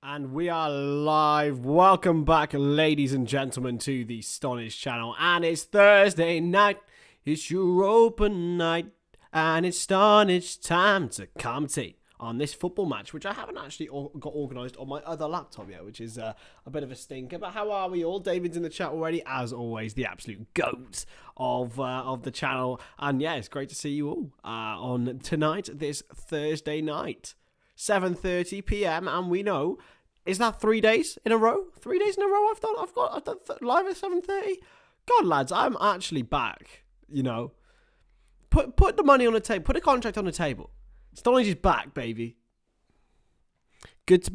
And we are live. Welcome back, ladies and gentlemen, to the Stonadge channel. And it's Thursday night. It's Europa night. And it's Stonadge time to commentate on this football match, which I haven't actually got organised on my other laptop yet, which is a bit of a stinker. But how are we all? David's in the chat already, as always, the absolute goat of the channel. And yeah, it's great to see you all on tonight, this Thursday night. 7:30 p.m. and we know, is that 3 days in a row? 3 days in a row I've done live at 7:30. God, lads, I'm actually back. You know, put the money on the table, put a contract on the table. Stonadge is back, baby. Good to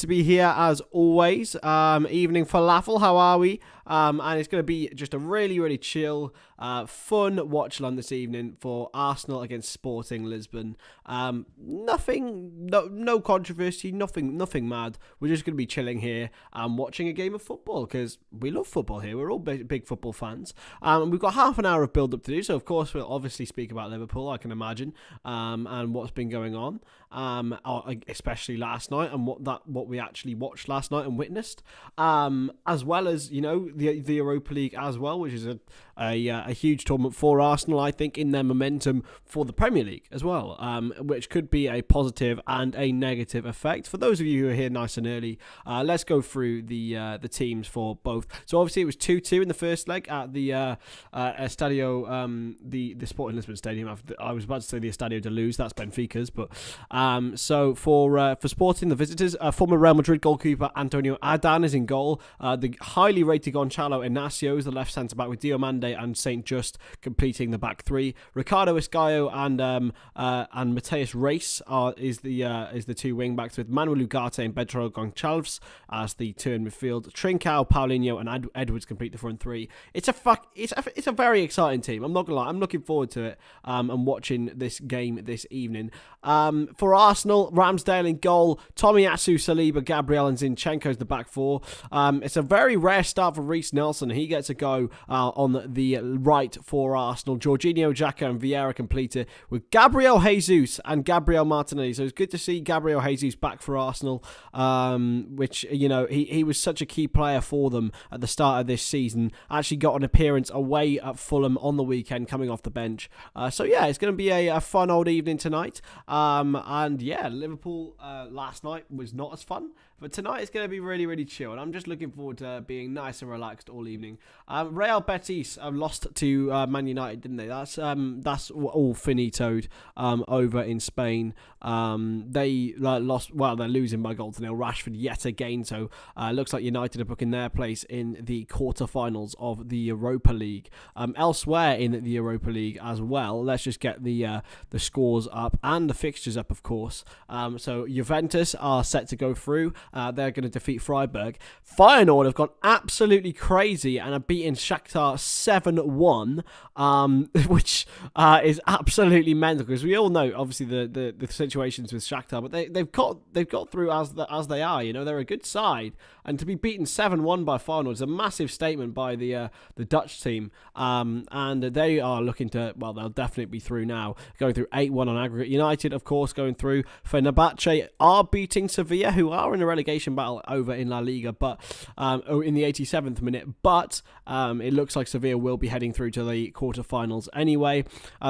be here as always. Evening falafel, how are we? And it's going to be just a really chill, fun watch along this evening for Arsenal against Sporting Lisbon. No controversy, nothing mad. We're just going to be chilling here and watching a game of football because we love football here. We're all big football fans. We've got half an hour of build up to do, so of course we'll obviously speak about Liverpool, I can imagine, and what's been going on, especially last night and what we actually watched last night and witnessed, as well as, you know, the Europa League as well, which is a huge tournament for Arsenal, I think, in their momentum for the Premier League as well, which could be a positive and a negative effect. For those of you who are here nice and early, let's go through the teams for both. So obviously it was 2-2 in the first leg at the Estadio, the Sporting Lisbon Stadium. I was about to say the Estadio de Luz, that's Benfica's, but so for Sporting, the visitors, former Real Madrid goalkeeper Antonio Adan is in goal. The highly rated Gonçalo Inacio is the left centre back, with Diomande and Saint Just completing the back three. Ricardo Esgaio and Mateus Reis is the two wing backs, with Manuel Ugarte and Pedro Gonçalves as the two in midfield. Trincao, Paulinho and Edwards complete the front three. It's a very exciting team. I'm not gonna lie. I'm looking forward to it and watching this game this evening. For Arsenal, Ramsdale in goal, Tomiyasu, Saliba, Gabriel and Zinchenko's the back four. It's a very rare start for Reece Nelson. He gets a go on the right for Arsenal. Jorginho, Xhaka and Vieira completed with Gabriel Jesus and Gabriel Martinelli. So it's good to see Gabriel Jesus back for Arsenal, which, you know, he was such a key player for them at the start of this season. Actually got an appearance away at Fulham on the weekend, coming off the bench. So yeah, it's going to be a fun old evening tonight. And yeah, Liverpool last night was not as fun, but tonight it's going to be really chill, and I'm just looking forward to being nice and relaxed all evening. Real Betis lost to Man United, didn't they? That's all finitoed over in Spain. They lost. Well, they're losing by 0-0. Rashford yet again. So looks like United are booking their place in the quarterfinals of the Europa League. Elsewhere in the Europa League as well, let's just get the scores up and the fixtures up, of course. So Juventus are set to go through. They're going to defeat Freiburg. Feyenoord have gone absolutely crazy and are beating Shakhtar 7-1, which is absolutely mental, because we all know, obviously, the situations with Shakhtar, but they've got through as they are. You know, they're a good side, and to be beaten 7-1 by Feyenoord is a massive statement by the Dutch team. And they are looking to, well, they'll definitely be through now, going through 8-1 on aggregate. United, of course, going through. Fenerbahce are beating Sevilla, who are in a relegation battle over in La Liga, but in the 87th minute. But it looks like Sevilla will be heading through to the quarterfinals anyway.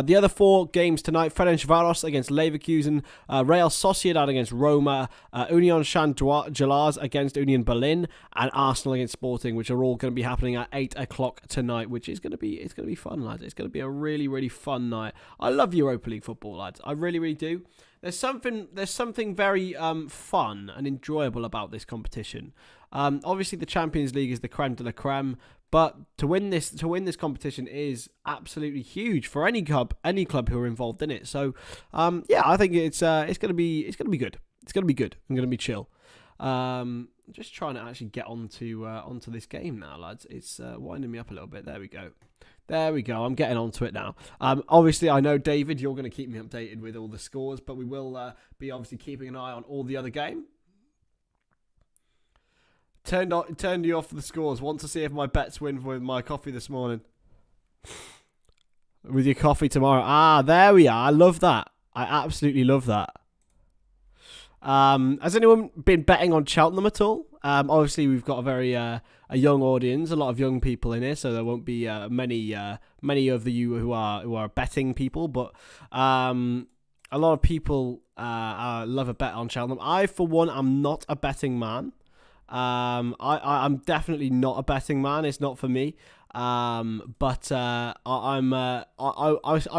The other four games tonight: Ferencváros against Leverkusen, Real Sociedad against Roma, Union Saint-Gilloise against Union Berlin, and Arsenal against Sporting, which are all going to be happening at 8 o'clock tonight, which is going to be fun, lads. It's going to be a really fun night. I love Europa League football, lads. I really do. There's something very fun and enjoyable about this competition. Obviously, the Champions League is the creme de la creme, but to win this competition is absolutely huge for any club who are involved in it. So, yeah, I think it's gonna be good. It's gonna be good. I'm gonna be chill. Just trying to actually get onto this game now, lads. It's winding me up a little bit. There we go. I'm getting onto it now. Obviously, I know, David, you're going to keep me updated with all the scores, but we will be obviously keeping an eye on all the other game. Turned you off for the scores. Want to see if my bets win with my coffee this morning. With your coffee tomorrow. Ah, there we are. I love that. I absolutely love that. Has anyone been betting on Cheltenham at all? Obviously, we've got a very a young audience, a lot of young people in here, so there won't be many of you who are betting people. But a lot of people love a bet on Cheltenham. I, for one, am not a betting man. I'm definitely not a betting man. It's not for me. But I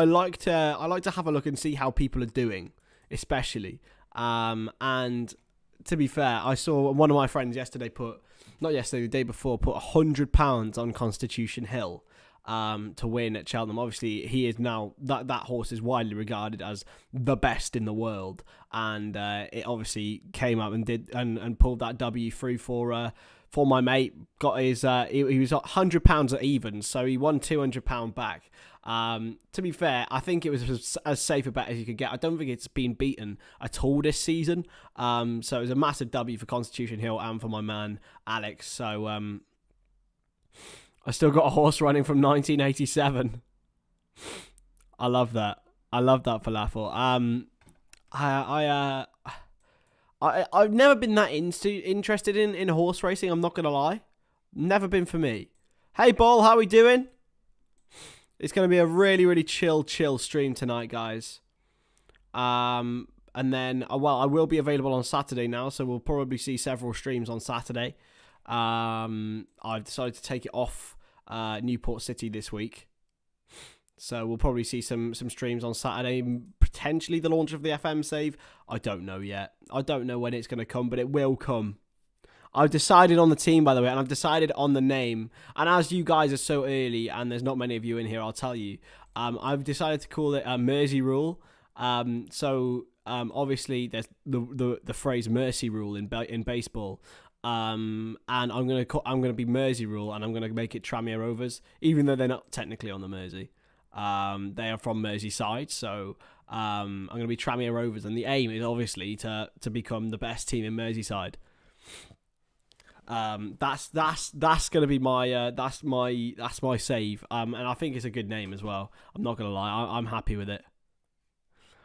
like to have a look and see how people are doing, especially. And to be fair, I saw one of my friends the day before, put £100 on Constitution Hill to win at Cheltenham. Obviously, he is now that horse is widely regarded as the best in the world, and it obviously came up and pulled that W through for my mate. Got his he was £100 at evens, so he won £200 back. To be fair, I think it was as safe a bet as you could get. I don't think it's been beaten at all this season. So it was a massive W for Constitution Hill and for my man Alex. So I still got a horse running from 1987. I love that. I love that falafel. I've never been that interested in horse racing. I'm not gonna lie, never been for me. Hey, Ball, how we doing? It's going to be a really, really chill stream tonight, guys. And then, I will be available on Saturday now, so we'll probably see several streams on Saturday. I've decided to take it off Newport City this week. So we'll probably see some streams on Saturday, potentially the launch of the FM save. I don't know yet. I don't know when it's going to come, but it will come. I've decided on the team, by the way, and I've decided on the name. And as you guys are so early, and there's not many of you in here, I'll tell you. I've decided to call it Mersey Rule. Obviously, there's the phrase Mercy Rule in baseball. And I'm gonna be Mersey Rule, and I'm gonna make it Tranmere Rovers, even though they're not technically on the Mersey. They are from Merseyside, so I'm gonna be Tranmere Rovers, and the aim is obviously to become the best team in Merseyside. That's gonna be my that's my save. And I think it's a good name as well. I'm not gonna lie, I'm happy with it.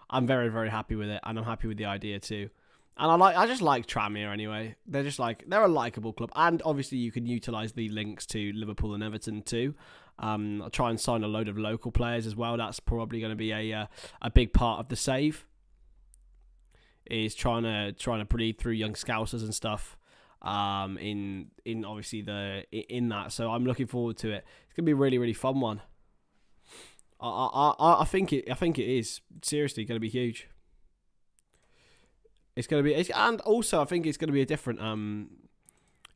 I'm very, very happy with it, and I'm happy with the idea too. And I just like Tranmere anyway. They're a likeable club, and obviously you can utilise the links to Liverpool and Everton too. I'll try and sign a load of local players as well. That's probably going to be a big part of the save. Is trying to breed through young scousers and stuff. In obviously in that, so I'm looking forward to it. It's gonna be a really, really fun one. I think it is seriously gonna be huge. It's gonna be, and also I think it's gonna be a different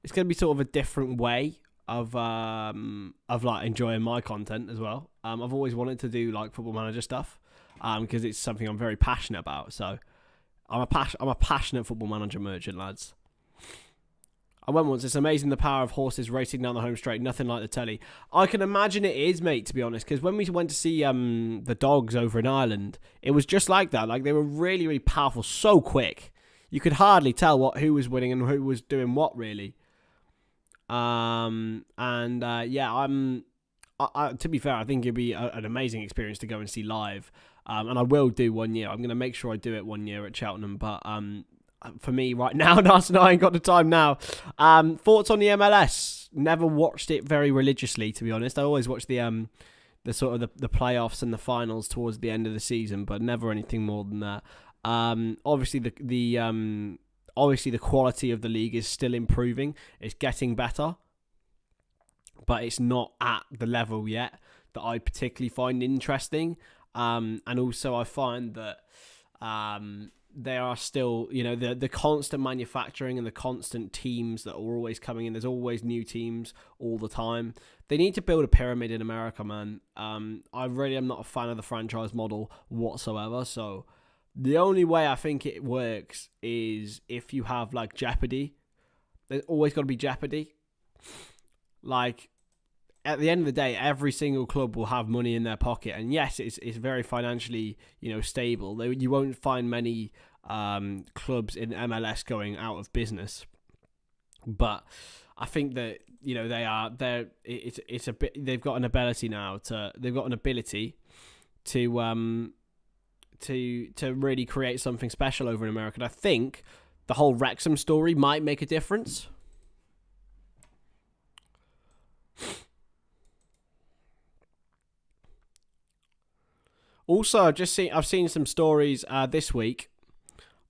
it's gonna be sort of a different way of like enjoying my content as well. I've always wanted to do like Football Manager stuff because it's something I'm very passionate about. So I'm a passionate Football Manager merchant, lads. I went once. It's amazing the power of horses racing down the home straight. Nothing like the telly. I can imagine it is, mate, to be honest, because when we went to see the dogs over in Ireland, it was just like that. Like, they were really, really powerful, so quick. You could hardly tell who was winning and who was doing what, really. To be fair, I think it'd be an amazing experience to go and see live. And I will do one year. I'm going to make sure I do it one year at Cheltenham, but for me right now, I ain't got the time now. Thoughts on the MLS? Never watched it very religiously, to be honest. I always watch the sort of the playoffs and the finals towards the end of the season, but never anything more than that. Obviously the quality of the league is still improving. It's getting better, but it's not at the level yet that I particularly find interesting. And also I find that there are still, the constant manufacturing and the constant teams that are always coming in. There's always new teams all the time. They need to build a pyramid in America, man. I really am not a fan of the franchise model whatsoever. So the only way I think it works is if you have like Jeopardy. There's always got to be Jeopardy. Like, at the end of the day, every single club will have money in their pocket, and yes, it's very financially, stable. You won't find many clubs in MLS going out of business, but I think that they've got an ability now to to really create something special over in America. And I think the whole Wrexham story might make a difference. Also, I've seen some stories this week.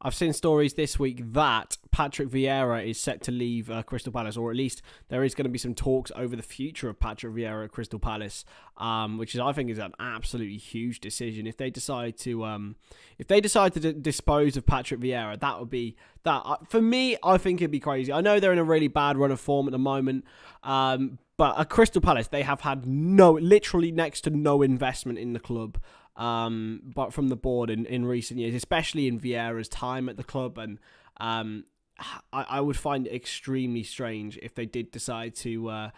I've seen stories this week that Patrick Vieira is set to leave Crystal Palace, or at least there is going to be some talks over the future of Patrick Vieira at Crystal Palace, which I think is an absolutely huge decision. If they decide to dispose of Patrick Vieira, that would be that. For me, I think it'd be crazy. I know they're in a really bad run of form at the moment, but at Crystal Palace they have had literally next to no investment in the club. But from the board in recent years, especially in Vieira's time at the club, and I would find it extremely strange if they decided to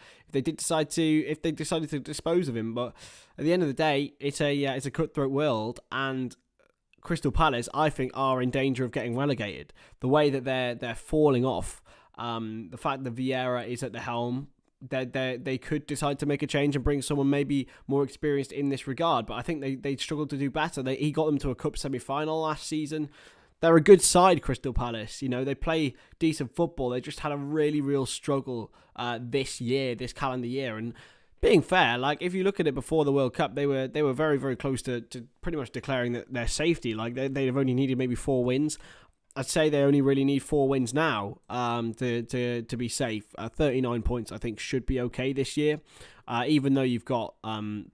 dispose of him. But at the end of the day, it's a cutthroat world, and Crystal Palace, I think, are in danger of getting relegated. The way that they're falling off, the fact that Vieira is at the helm. They could decide to make a change and bring someone maybe more experienced in this regard, but I think they struggled to do better. He got them to a cup semi-final last season. They're a good side, Crystal Palace. They play decent football. They just had a really real struggle this calendar year. And being fair, like if you look at it before the World Cup, they were very, very close to pretty much declaring that their safety. Like they've only needed maybe 4 wins. I'd say they only really need 4 wins now to be safe. 39 points, I think, should be okay this year. Even though you've got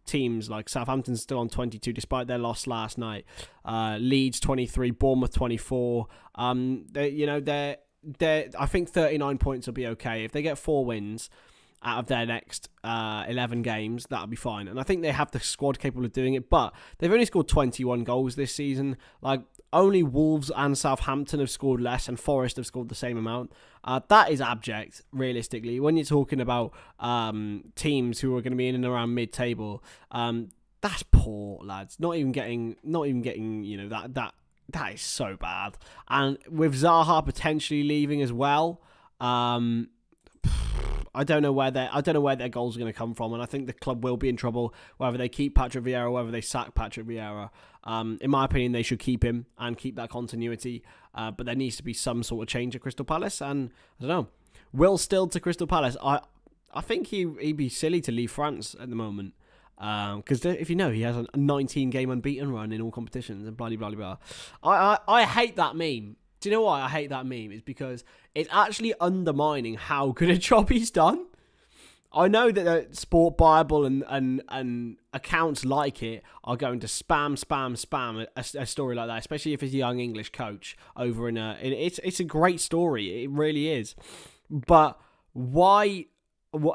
teams like Southampton still on 22, despite their loss last night. Leeds 23, Bournemouth 24. I think 39 points will be okay if they get 4 wins out of their next 11 games. That'll be fine, and I think they have the squad capable of doing it. But they've only scored 21 goals this season. Like, only Wolves and Southampton have scored less, and Forest have scored the same amount. That is abject, realistically. When you're talking about teams who are going to be in and around mid-table, that's poor, lads. Not even getting, that is so bad. And with Zaha potentially leaving as well, I don't know where their goals are going to come from, and I think the club will be in trouble whether they keep Patrick Vieira or whether they sack Patrick Vieira. In my opinion, they should keep him and keep that continuity, but there needs to be some sort of change at Crystal Palace. And I don't know, Will Still to Crystal Palace. I think he'd be silly to leave France at the moment, because if you know, he has a 19-game unbeaten run in all competitions and blah blah blah. I hate that meme. Do you know why I hate that meme? It's because it's actually undermining how good a job he's done. I know that the Sport Bible and accounts like it are going to spam a story like that, especially if it's a young English coach over in it's a great story. It really is. But why?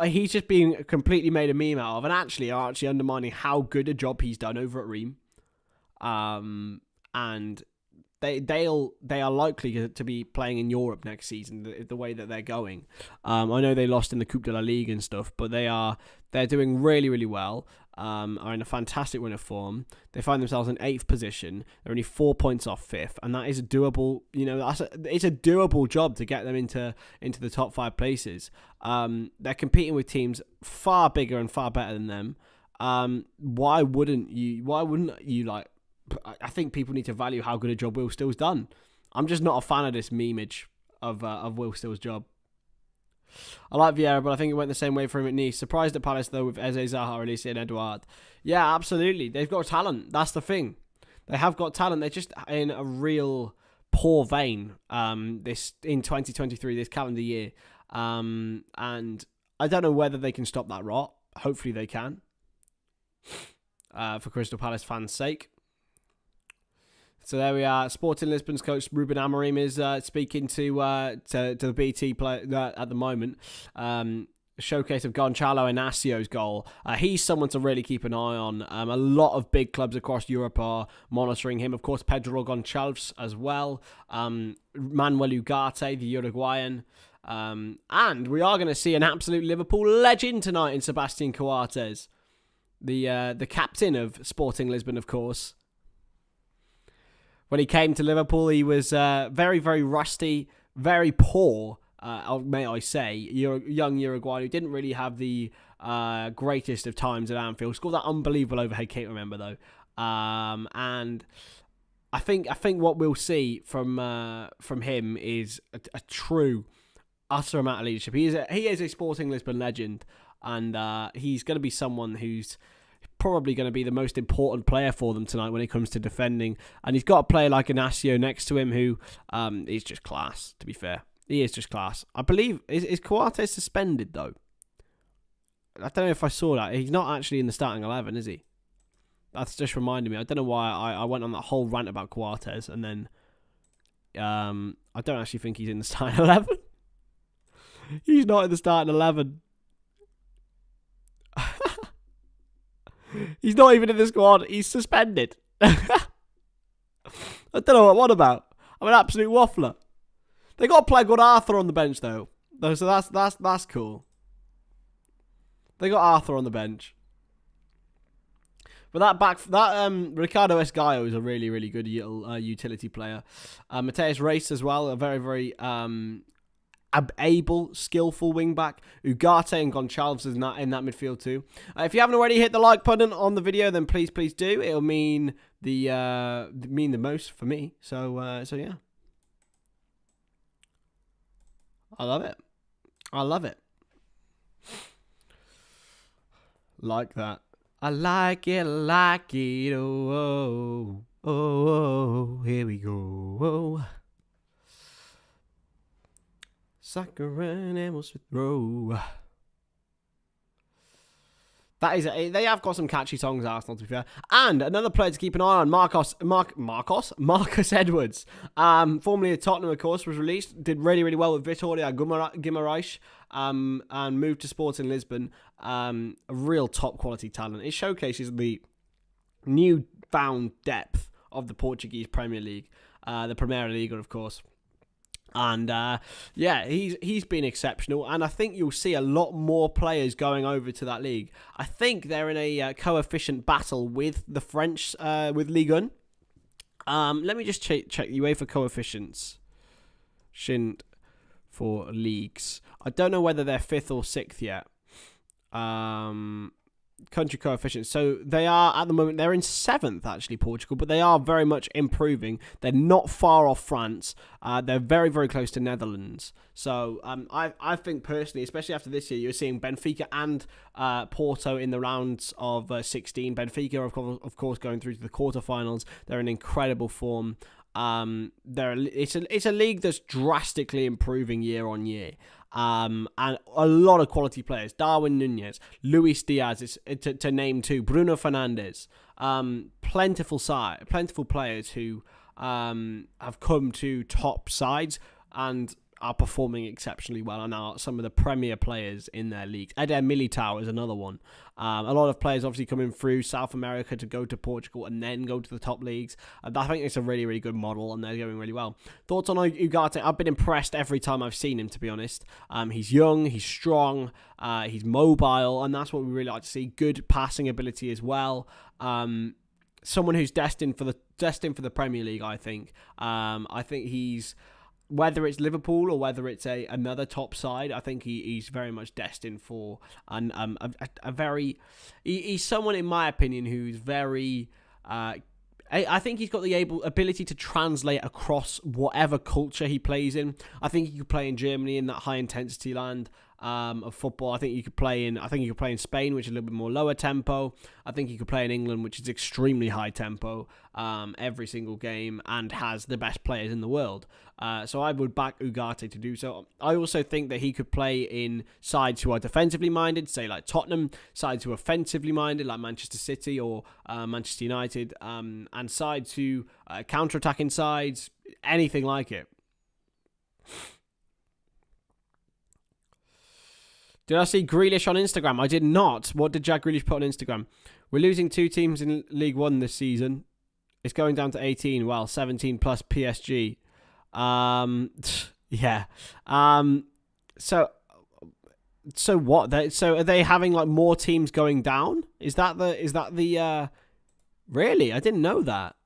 He's just being completely made a meme out of, and actually are undermining how good a job he's done over at Ream. And They are likely to be playing in Europe next season, the way that they're going. I know they lost in the Coupe de la Ligue and stuff, but they're doing really, really well. Are in a fantastic run of form. They find themselves in 8th position. They're only 4 points off 5th, and that is a doable. It's a doable job to get them into the top 5 places. They're competing with teams far bigger and far better than them. Why wouldn't you like? I think people need to value how good a job Will Still's done. I'm just not a fan of this memeage of Will Still's job. I like Vieira, but I think it went the same way for him at Nice. Surprised at Palace, though, with Eze, Zaha, Elise and Edouard. Yeah, absolutely. They've got talent. That's the thing. They have got talent. They're just in a real poor vein this in 2023, this calendar year. And I don't know whether they can stop that rot. Hopefully they can. For Crystal Palace fans' sake. So there we are. Sporting Lisbon's coach Ruben Amorim is speaking to the BT play at the moment. Showcase of Gonçalo Inacio's goal. He's someone to really keep an eye on. A lot of big clubs across Europe are monitoring him. Of course, Pedro Gonçalves as well. Manuel Ugarte, the Uruguayan. And we are going to see an absolute Liverpool legend tonight in Sebastian Coates, the captain of Sporting Lisbon, of course. When he came to Liverpool, he was very, very rusty, very poor, may I say. Young Uruguayan who didn't really have the greatest of times at Anfield. Scored that unbelievable overhead kick, remember, though. And I think what we'll see from him is a true, utter amount of leadership. He is a Sporting Lisbon legend, and he's going to be someone who's probably going to be the most important player for them tonight when it comes to defending. And he's got a player like Inacio next to him who is just class, to be fair. He is just class. I believe, is Coates suspended, though? I don't know if I saw that. He's not actually in the starting 11, is he? That's just reminded me. I don't know why I went on that whole rant about Coates, and then I don't actually think he's in the starting 11. He's not in the starting 11. He's not even in the squad. He's suspended. I don't know what about. I'm an absolute waffler. They got a player called Arthur on the bench though. So that's cool. They got Arthur on the bench. But that Ricardo Esgaio is a really, really good utility player. Mateus Reis as well, a very, very able, skillful wing back. Ugarte and Gonçalves is in that midfield too. If you haven't already hit the like button on the video, then please do. It'll mean the most for me. So yeah, I love it. I love it. Like that. I like it, oh, here we go. Soccer and animals with throw. That is they have got some catchy songs, Arsenal, to be fair. And another player to keep an eye on, Marcus Edwards. Formerly at Tottenham, of course, was released. Did really, really well with Vitória Guimarães. And moved to Sporting Lisbon. A real top quality talent. It showcases the newfound depth of the Portuguese Premier League, the Primeira Liga, of course. And yeah, he's been exceptional, and I think you'll see a lot more players going over to that league. I think they're in a coefficient battle with the French, with Ligue 1. Let me just check UEFA coefficients. For leagues. I don't know whether they're 5th or 6th yet. Country coefficients. So they are, at the moment, they're in 7th, actually, Portugal, but they are very much improving. They're not far off France. They're very, very close to Netherlands. So I think personally, especially after this year, you're seeing Benfica and Porto in the rounds of 16. Benfica, of course, going through to the quarterfinals. They're in incredible form. It's a league that's drastically improving year on year, and a lot of quality players. Darwin Núñez, Luis Diaz, to name two. Bruno Fernandes, plentiful players who have come to top sides and are performing exceptionally well and are some of the premier players in their leagues. Eder Militao is another one. A lot of players obviously coming through South America to go to Portugal and then go to the top leagues. I think it's a really, really good model, and they're going really well. Thoughts on Ugarte? I've been impressed every time I've seen him, to be honest. He's young, he's strong, he's mobile, and that's what we really like to see. Good passing ability as well. Someone who's destined for the Premier League, I think. I think he's, whether it's Liverpool or whether it's another top side, I think he's very much destined for a very... He's someone, in my opinion, who's very... I think he's got the ability to translate across whatever culture he plays in. I think he could play in Germany, in that high-intensity land of football. I think you could play in Spain, which is a little bit more lower tempo. I think you could play in England, which is extremely high tempo every single game and has the best players in the world. So I would back Ugarte to do so. I also think that he could play in sides who are defensively minded, say like Tottenham, sides who are offensively minded like Manchester City or Manchester United, and sides who counter-attacking sides, anything like it. Did I see Grealish on Instagram? I did not. What did Jack Grealish put on Instagram? We're losing 2 teams in League 1 this season. It's going down to 18. Well, 17 plus PSG. Yeah. So what? So are they having like more teams going down? Is that the really? I didn't know that.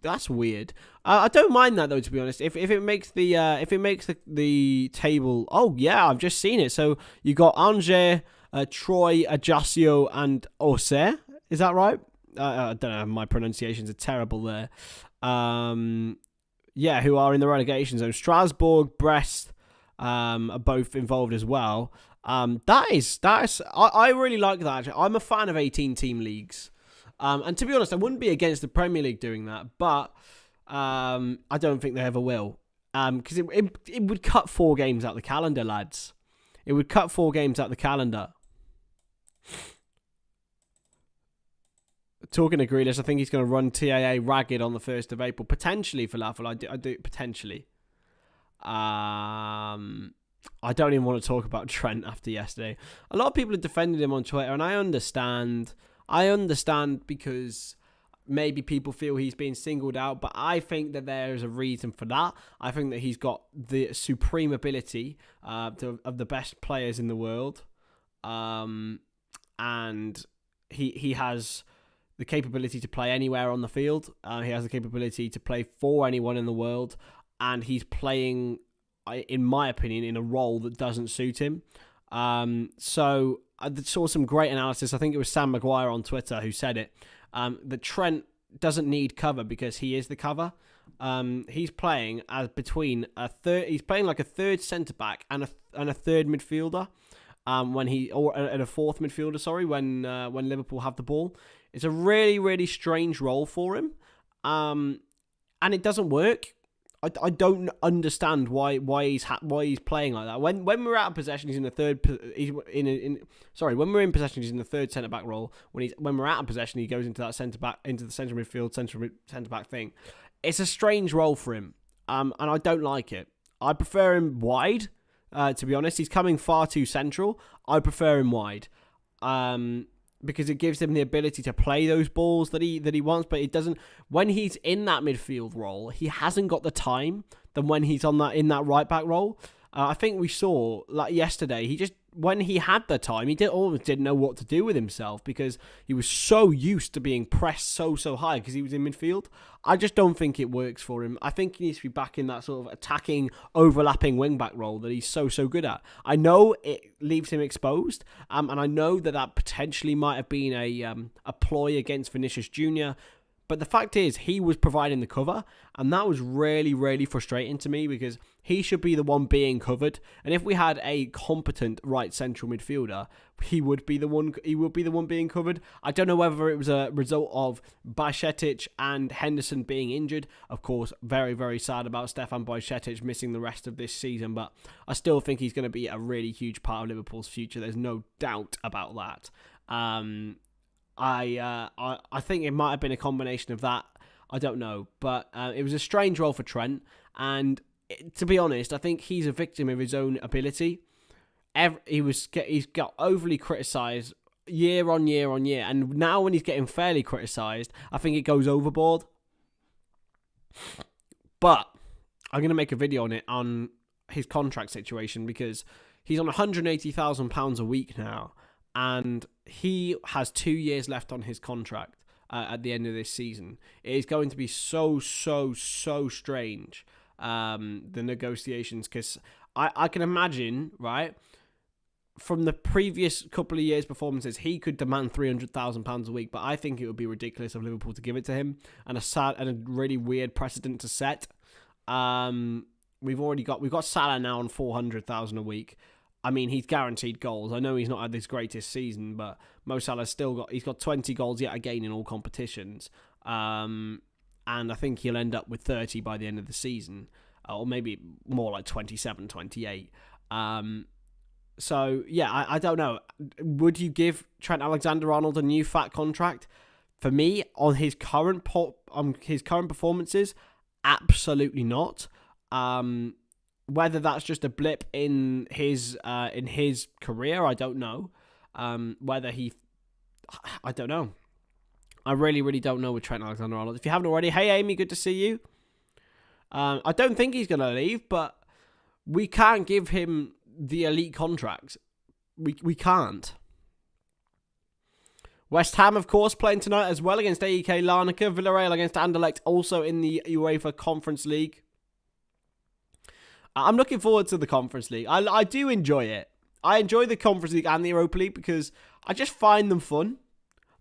That's weird. I don't mind that though, to be honest. If it makes the table. Oh yeah, I've just seen it. So you got Angers, Troyes, Ajaccio, and Auxerre. Is that right? I don't know, my pronunciations are terrible there. Yeah, who are in the relegation zone. Strasbourg, Brest are both involved as well. I really like that. Actually. I'm a fan of 18-team leagues. And to be honest, I wouldn't be against the Premier League doing that, but I don't think they ever will. Because it would cut 4 games out the calendar, lads. It would cut 4 games out the calendar. Talking to Grealish, I think he's going to run TAA ragged on the 1st of April. Potentially, Falafel. I do potentially. I don't even want to talk about Trent after yesterday. A lot of people have defended him on Twitter, and I understand. I understand because maybe people feel he's being singled out, but I think that there is a reason for that. I think that he's got the supreme ability of the best players in the world, and he has the capability to play anywhere on the field. He has the capability to play for anyone in the world, and he's playing, in my opinion, in a role that doesn't suit him. So I saw some great analysis. I think it was Sam Maguire on Twitter who said it. That Trent doesn't need cover because he is the cover. He's playing as between he's playing like a third centre back and a third midfielder. And a fourth midfielder. Sorry, when Liverpool have the ball, it's a really, really strange role for him. And it doesn't work. I don't understand why he's playing like that. When we're out of possession, he's in the third. When we're in possession, he's in the third centre back role. When we're out of possession, he goes into that centre back, into the central midfield, centre back thing. It's a strange role for him, and I don't like it. I prefer him wide. To be honest, he's coming far too central. I prefer him wide. Because it gives him the ability to play those balls that he wants, but it doesn't. When he's in that midfield role, he hasn't got the time than when he's in that right back role. I think we saw like yesterday. When he had the time, he almost didn't know what to do with himself because he was so used to being pressed so high because he was in midfield. I just don't think it works for him. I think he needs to be back in that sort of attacking, overlapping wing-back role that he's so good at. I know it leaves him exposed, and I know that potentially might have been a ploy against Vinicius Jr., but the fact is, he was providing the cover, and that was really, really frustrating to me because he should be the one being covered. And if we had a competent right central midfielder, he would be the one being covered. I don't know whether it was a result of Bajcetic and Henderson being injured. Of course, very, very sad about Stefan Bajcetic missing the rest of this season, but I still think he's going to be a really huge part of Liverpool's future. There's no doubt about that. I think it might have been a combination of that. I don't know, but it was a strange role for Trent, and to be honest, I think he's a victim of his own ability. He's got overly criticised year on year on year, and now when he's getting fairly criticised, I think it goes overboard. But I'm going to make a video on his contract situation because he's on £180,000 a week now, and he has 2 years left on his contract at the end of this season. It is going to be so strange, the negotiations, because I can imagine, right, from the previous couple of years' performances, he could demand £300,000 a week, but I think it would be ridiculous of Liverpool to give it to him, and a really weird precedent to set. We've got Salah now on £400,000 a week. I mean, he's guaranteed goals. I know he's not had this greatest season, but Mo Salah's he's got 20 goals yet again in all competitions. And I think he'll end up with 30 by the end of the season, or maybe more like 27, 28. So, yeah, I don't know. Would you give Trent Alexander-Arnold a new fat contract? For me, on his current performances, absolutely not. Whether that's just a blip in his career, I don't know. I don't know. I really, really don't know with Trent Alexander-Arnold. If you haven't already, hey Amy, good to see you. I don't think he's going to leave, but we can't give him the elite contract. We can't. West Ham, of course, playing tonight as well against AEK Larnaca. Villarreal against Anderlecht, also in the UEFA Conference League. I'm looking forward to the Conference League. I do enjoy it. I enjoy the Conference League and the Europa League because I just find them fun.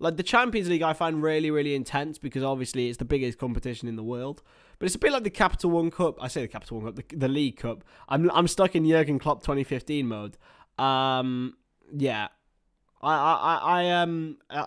Like, the Champions League I find really, really intense because obviously it's the biggest competition in the world. But it's a bit like the Capital One Cup. I say the Capital One Cup, the League Cup. I'm stuck in Jurgen Klopp 2015 mode. Yeah. I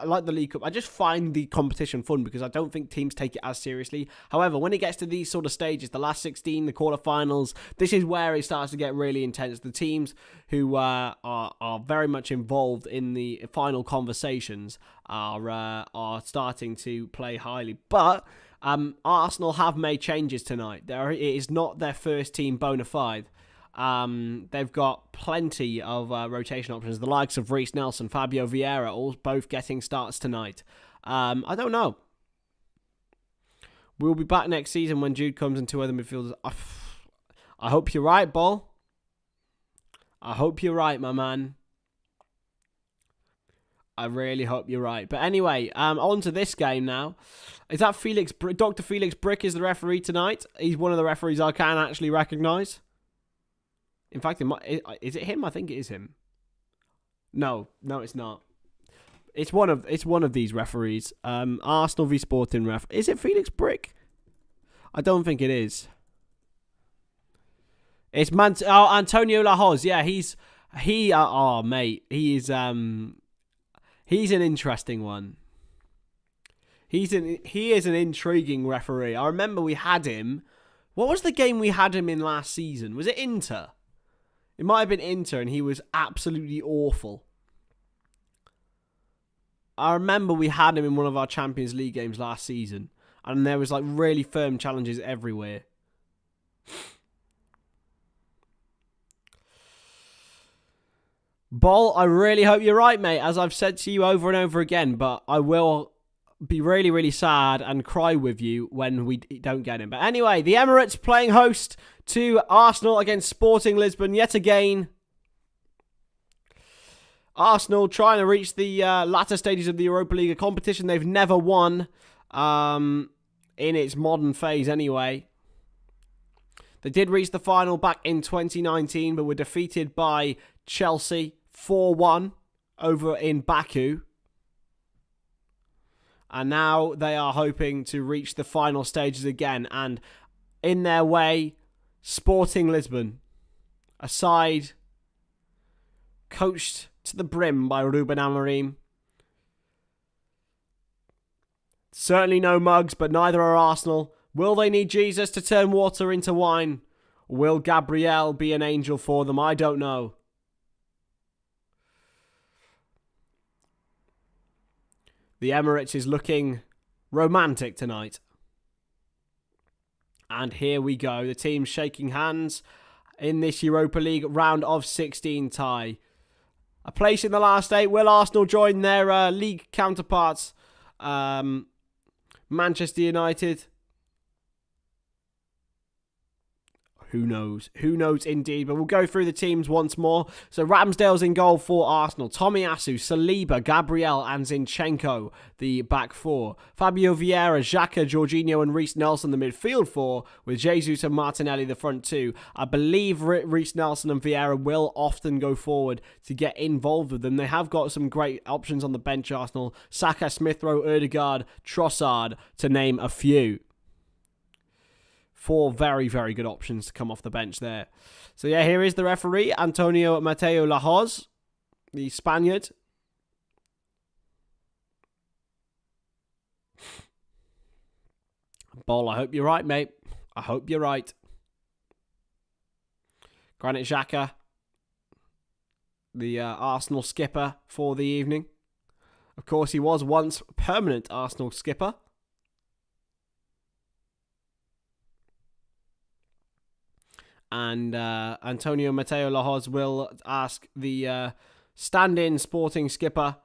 like the League Cup. I just find the competition fun because I don't think teams take it as seriously. However, when it gets to these sort of stages, the last 16, the quarterfinals, this is where it starts to get really intense. The teams who are very much involved in the final conversations are starting to play highly. But Arsenal have made changes tonight. It is not their first team bona fide. They've got plenty of rotation options. The likes of Reece Nelson, Fabio Vieira, all both getting starts tonight. I don't know. We'll be back next season when Jude comes and two other midfielders. I hope you're right, Ball. I hope you're right, my man. I really hope you're right. But anyway, on to this game now. Is that Dr. Felix Brick is the referee tonight? He's one of the referees I can actually recognise. In fact, is it him? I think it is him. No, it's not. It's one of these referees. Arsenal v Sporting ref. Is it Felix Brick? I don't think it is. It's Antonio Lahoz. Yeah, mate, he's an interesting one. He is an intriguing referee. I remember we had him. What was the game we had him in last season? Was it Inter? It might have been Inter, and he was absolutely awful. I remember we had him in one of our Champions League games last season, and there was like really firm challenges everywhere. Ball, I really hope you're right, mate, as I've said to you over and over again, but I will be really, really sad and cry with you when we don't get him. But anyway, the Emirates playing host to Arsenal against Sporting Lisbon yet again. Arsenal trying to reach the latter stages of the Europa League, a competition they've never won in its modern phase anyway. They did reach the final back in 2019, but were defeated by Chelsea 4-1 over in Baku. And now they are hoping to reach the final stages again. And in their way, Sporting Lisbon, a side coached to the brim by Ruben Amorim. Certainly no mugs, but neither are Arsenal. Will they need Jesus to turn water into wine? Will Gabriel be an angel for them? I don't know. The Emirates is looking romantic tonight. And here we go. The team's shaking hands in this Europa League round of 16 tie. A place in the last 8. Will Arsenal join their league counterparts? Manchester United. Who knows? Who knows indeed? But we'll go through the teams once more. So Ramsdale's in goal for Arsenal. Tomiyasu, Saliba, Gabriel and Zinchenko, the back four. Fabio Vieira, Xhaka, Jorginho and Reece Nelson, the midfield four, with Jesus and Martinelli, the front two. I believe Reece Nelson and Vieira will often go forward to get involved with them. They have got some great options on the bench, Arsenal. Saka, Smith Rowe, Ødegaard, Trossard, to name a few. 4 very, very good options to come off the bench there. So yeah, here is the referee, Antonio Mateo Lahoz, the Spaniard. Ball, I hope you're right, mate. I hope you're right. Granit Xhaka, the Arsenal skipper for the evening. Of course, he was once permanent Arsenal skipper. And Antonio Mateo Lahoz will ask the stand-in Sporting skipper,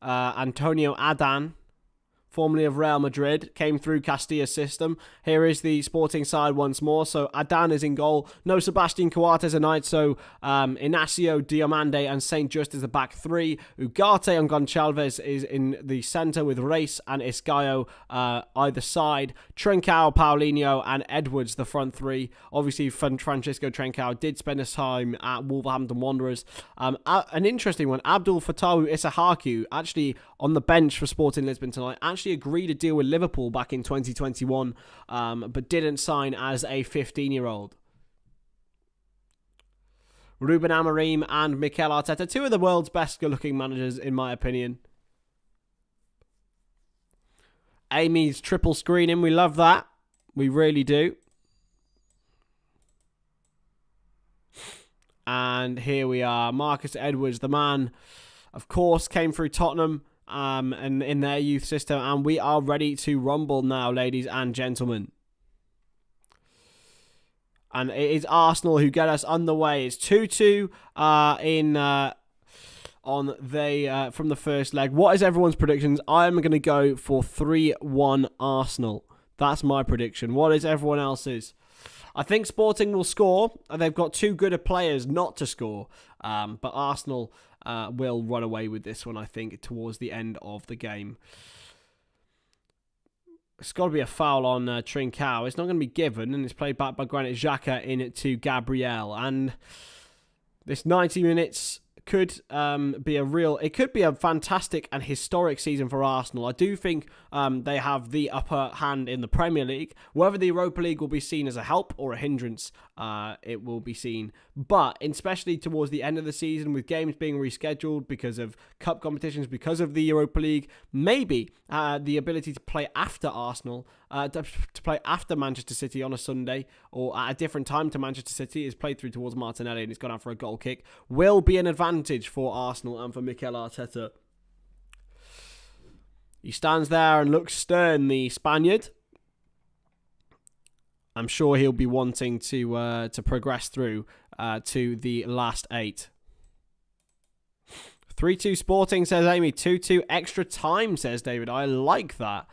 Antonio Adan, formerly of Real Madrid, came through Castilla's system. Here is the Sporting side once more. So Adan is in goal. No Sebastian Coates tonight. So Inacio, Diomande and St. Just is the back three. Ugarte and Goncalves is in the centre with Reis and Iscaio either side. Trincao, Paulinho and Edwards the front three. Obviously, Francisco Trincao did spend his time at Wolverhampton Wanderers. An interesting one, Abdul Fattah Issahaku, actually on the bench for Sporting Lisbon tonight, actually agreed a deal with Liverpool back in 2021, but didn't sign as a 15-year-old. Ruben Amorim and Mikel Arteta, two of the world's best good-looking managers, in my opinion. Amy's triple screening, we love that. We really do. And here we are, Marcus Edwards, the man, of course, came through Tottenham and in their youth system, and we are ready to rumble now, ladies and gentlemen. And it is Arsenal who get us underway. It's 2-2 from the first leg. What is everyone's predictions? I'm going to go for 3-1 Arsenal. That's my prediction. What is everyone else's? I think Sporting will score. They've got too good of players not to score. But Arsenal will run away with this one, I think, towards the end of the game. It's got to be a foul on Trincao. It's not going to be given, and it's played back by Granit Xhaka into Gabriel. And this 90 minutes could be a fantastic and historic season for Arsenal. I do think they have the upper hand in the Premier League. Whether the Europa League will be seen as a help or a hindrance, it will be seen. But especially towards the end of the season, with games being rescheduled because of cup competitions, because of the Europa League, maybe the ability to play after Arsenal, to play after Manchester City on a Sunday or at a different time to Manchester City, is played through towards Martinelli and it's gone out for a goal kick, will be an advantage for Arsenal and for Mikel Arteta. He stands there and looks stern, the Spaniard. I'm sure he'll be wanting to progress through to the last 8. 3-2 Sporting, says Amy. 2-2 extra time, says David. I like that.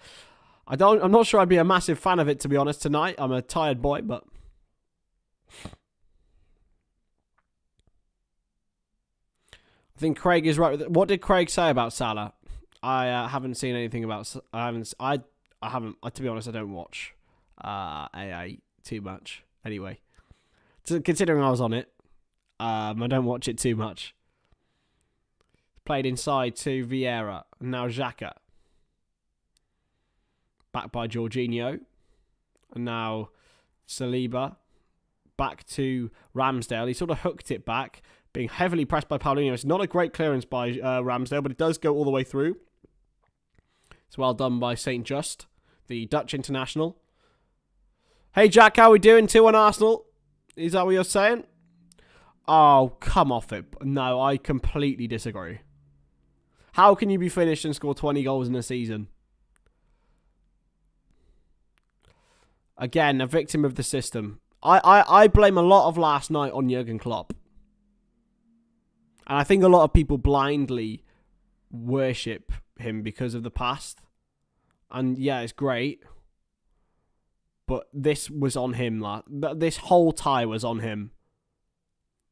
I'm not sure I'd be a massive fan of it, to be honest, tonight. I'm a tired boy, but I think Craig is right with it. What did Craig say about Salah? I haven't seen anything about. I haven't. To be honest, I don't watch AA too much. Anyway, considering I was on it, I don't watch it too much. Played inside to Vieira, and now Xhaka. Back by Jorginho, and now Saliba. Back to Ramsdale. He sort of hooked it back, being heavily pressed by Paulinho. It's not a great clearance by Ramsdale, but it does go all the way through. It's well done by St. Just, the Dutch international. Hey, Jack, how we doing? 2-1 Arsenal. Is that what you're saying? Oh, come off it. No, I completely disagree. How can you be finished and score 20 goals in a season? Again, a victim of the system. I blame a lot of last night on Jurgen Klopp. And I think a lot of people blindly worship him because of the past. And yeah, it's great. But this was on him. This whole tie was on him.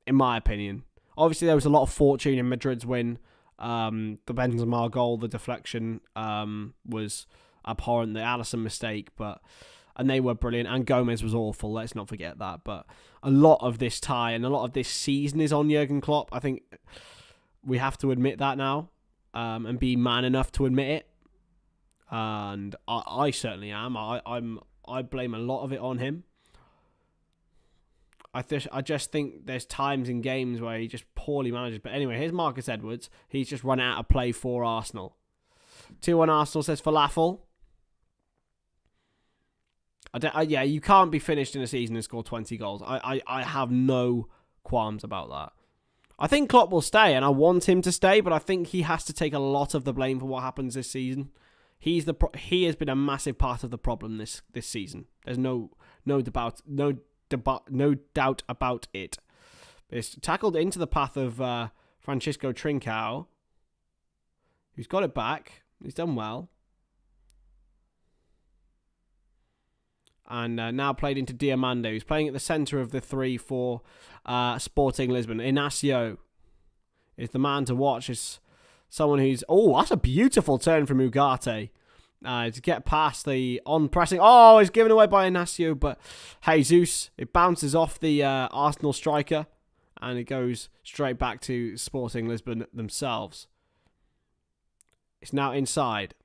In my opinion. Obviously, there was a lot of fortune in Madrid's win. The Benzema goal, the deflection was abhorrent. The Alisson mistake, and they were brilliant. And Gomez was awful. Let's not forget that. But a lot of this tie and a lot of this season is on Jurgen Klopp. I think we have to admit that now, and be man enough to admit it. And I certainly am. I blame a lot of it on him. I just think there's times in games where he just poorly manages. But anyway, here's Marcus Edwards. He's just run out of play for Arsenal. 2-1 Arsenal, says Falafel. Yeah, you can't be finished in a season and score 20 goals. I have no qualms about that. I think Klopp will stay, and I want him to stay, but I think he has to take a lot of the blame for what happens this season. He has been a massive part of the problem this season. There's no doubt about it. It's tackled into the path of Francisco Trincao, who's got it back. He's done well. And now played into Diamande, who's playing at the centre of the three for Sporting Lisbon. Inacio is the man to watch. It's someone who's... Oh, that's a beautiful turn from Ugarte. To get past the on-pressing... Oh, it's given away by Inacio, but Jesus, it bounces off the Arsenal striker, and it goes straight back to Sporting Lisbon themselves. It's now inside.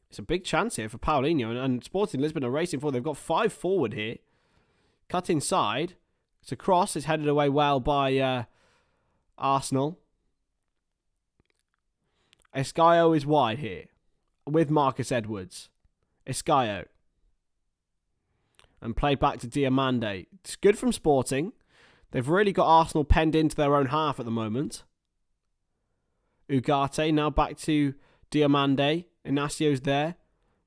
It's a big chance here for Paulinho, and Sporting Lisbon are racing for. They've got 5 forward here. Cut inside. It's a cross. It's headed away well by Arsenal. Escaio is wide here with Marcus Edwards. Escaio. And played back to Diamande. It's good from Sporting. They've really got Arsenal penned into their own half at the moment. Ugarte now back to Diamande. Inacio's there.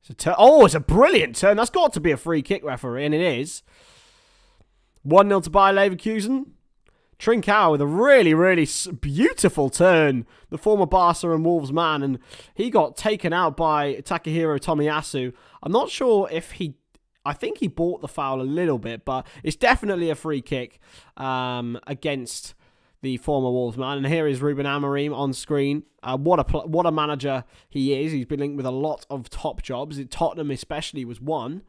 It's a brilliant turn. That's got to be a free kick, referee, and it is. 1-0 to Bayer Leverkusen. Trincao with a really, really beautiful turn. The former Barca and Wolves man, and he got taken out by Takahiro Tomiyasu. I'm not sure if I think he bought the foul a little bit, but it's definitely a free kick against the former Wolves man. And here is Ruben Amorim on screen. What a manager he is. He's been linked with a lot of top jobs. Tottenham especially was one.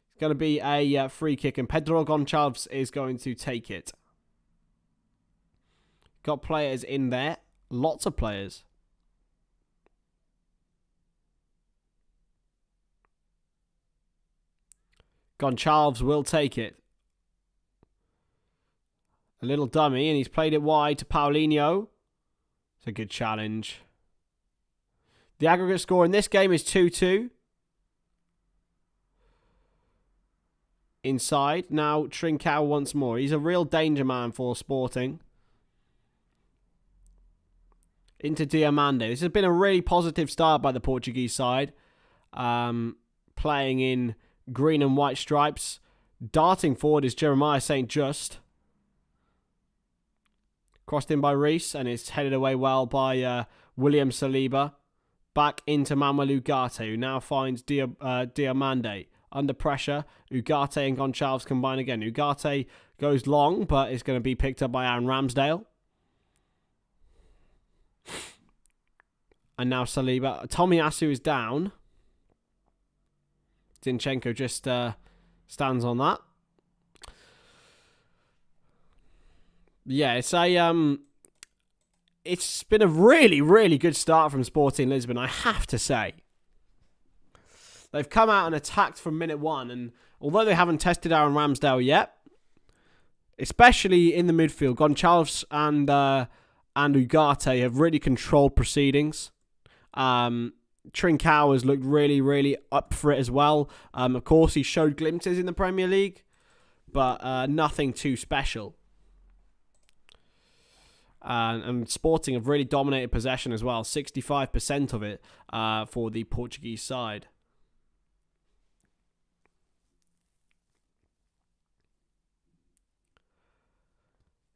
It's going to be a free kick, and Pedro Gonçalves is going to take it. Got players in there. Lots of players. Gonçalves will take it. A little dummy, and he's played it wide to Paulinho. It's a good challenge. The aggregate score in this game is 2-2. Inside. Now Trincao once more. He's a real danger man for Sporting. Into Diamande. This has been a really positive start by the Portuguese side. Playing in green and white stripes. Darting forward is Jeremiah St. Just. Crossed in by Reese, and it's headed away well by William Saliba. Back into Manuel Ugarte, who now finds Diamande. Under pressure, Ugarte and Gonçalves combine again. Ugarte goes long, but it's going to be picked up by Aaron Ramsdale. And now Saliba. Tomiyasu is down. Zinchenko just stands on that. Yeah, it's been a really, really good start from Sporting Lisbon, I have to say. They've come out and attacked from minute 1, and although they haven't tested Aaron Ramsdale yet, especially in the midfield, Gonçalves and Ugarte have really controlled proceedings. Trincao has looked really, really up for it as well. Of course, he showed glimpses in the Premier League, but nothing too special. And Sporting have really dominated possession as well. 65% of it for the Portuguese side.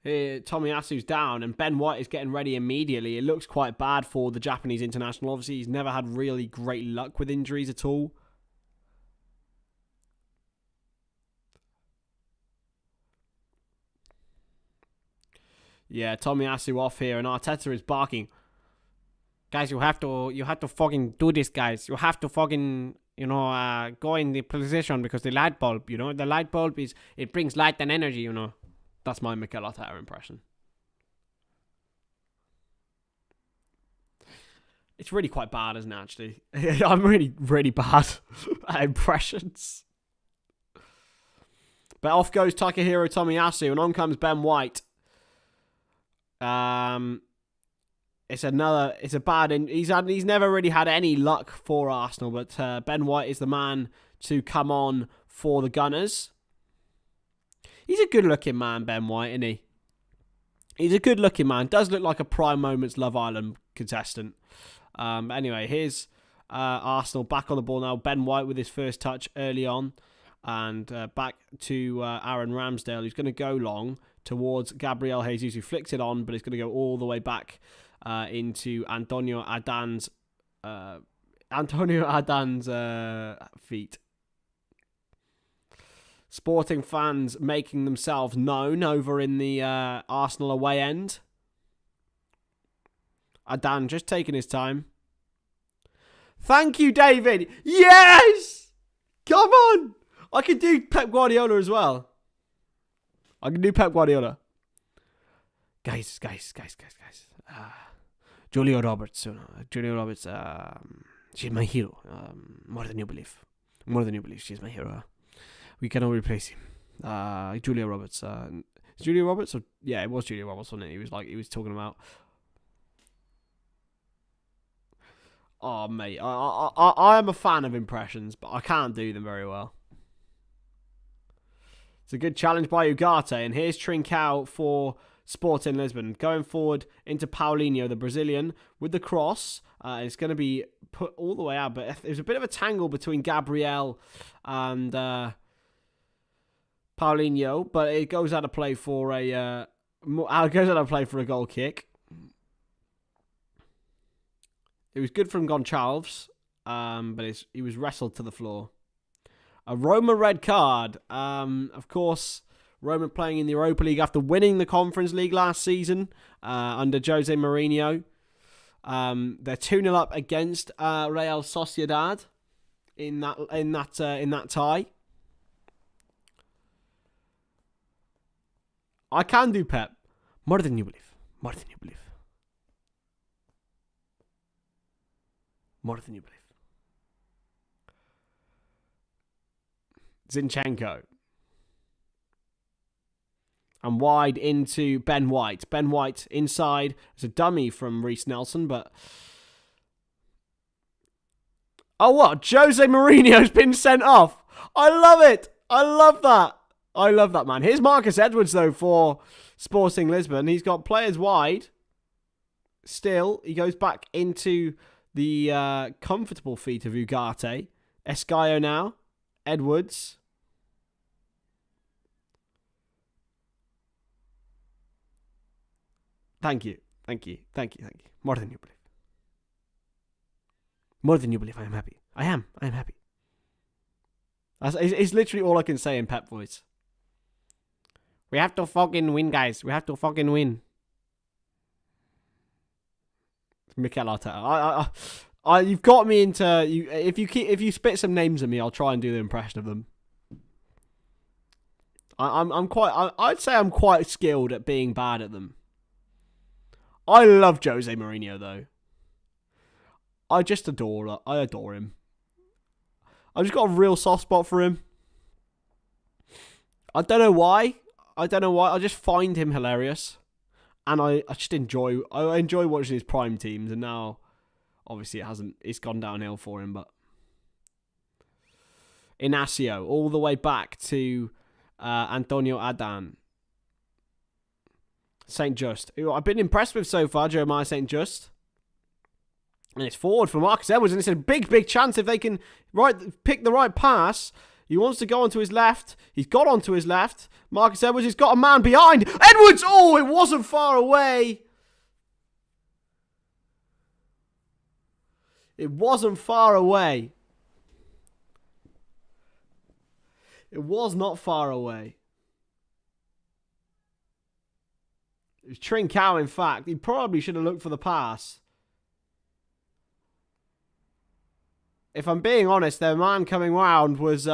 Here, Tomiyasu's down, and Ben White is getting ready immediately. It looks quite bad for the Japanese international. Obviously, he's never had really great luck with injuries at all. Yeah, Tomiyasu off here, and Arteta is barking. Guys, you have to fucking do this, guys. You have to fucking, go in the position, because the light bulb, the light bulb it brings light and energy, That's my Mikel Arteta impression. It's really quite bad, isn't it, actually? I'm really, really bad at impressions. But off goes Takahiro Tomiyasu, and on comes Ben White. It's a bad, he's never really had any luck for Arsenal, but Ben White is the man to come on for the Gunners. He's a good-looking man, Ben White, isn't he? He's a good-looking man. Does look like a Prime Moments Love Island contestant. Anyway, here's Arsenal back on the ball now. Ben White with his first touch early on. And back to Aaron Ramsdale, who's going to go long towards Gabriel Jesus, who flicks it on, but it's going to go all the way back into Antonio Adan's Antonio Adan's feet. Sporting fans making themselves known over in the Arsenal away end. Adan just taking his time. Thank you, David. Yes! Come on! I can do Pep Guardiola as well. I can do Pep Guardiola. Guys. Julia Roberts. She's my hero. More than you believe. She's my hero. We cannot replace him. Julia Roberts. Julia Roberts? Yeah, it was Julia Roberts, wasn't it? He was talking about. Oh, mate. I am a fan of impressions, but I can't do them very well. It's a good challenge by Ugarte, and here's Trincao for Sporting Lisbon. Going forward into Paulinho, the Brazilian, with the cross. It's going to be put all the way out, but there's a bit of a tangle between Gabriel and Paulinho, but it goes out of play for a goal kick. It was good from Goncalves, but he was wrestled to the floor. A Roma red card. Of course, Roma playing in the Europa League after winning the Conference League last season under Jose Mourinho. They're 2-0 up against Real Sociedad in that tie. I can do Pep. More than you believe. Zinchenko. And wide into Ben White. Ben White inside. It's a dummy from Reece Nelson, but... Oh, what? Jose Mourinho's been sent off. I love it. I love that, man. Here's Marcus Edwards, though, for Sporting Lisbon. He's got players wide. Still, he goes back into the comfortable feet of Ugarte. Escaio now. Edwards. Thank you. More than you believe. I am happy. I am happy. It's literally all I can say in Pep voice. We have to fucking win, guys. We have to fucking win. Mikel Arteta. You've got me into you. If you spit some names at me, I'll try and do the impression of them. I'd say I'm quite skilled at being bad at them. I love Jose Mourinho though. I adore him. I've just got a real soft spot for him. I don't know why. I just find him hilarious. And I just enjoy watching his prime teams, and now obviously it's gone downhill for him, but Inacio all the way back to Antonio Adan. St. Just, who I've been impressed with so far, Jeremiah St. Just. And it's forward for Marcus Edwards, and it's a big chance if they can pick the right pass. He wants to go onto his left. He's got onto his left. Marcus Edwards has got a man behind. Edwards! Oh, it wasn't far away. It wasn't far away. It was not far away. It was Trincao, in fact. He probably should have looked for the pass. If I'm being honest, their man coming round was in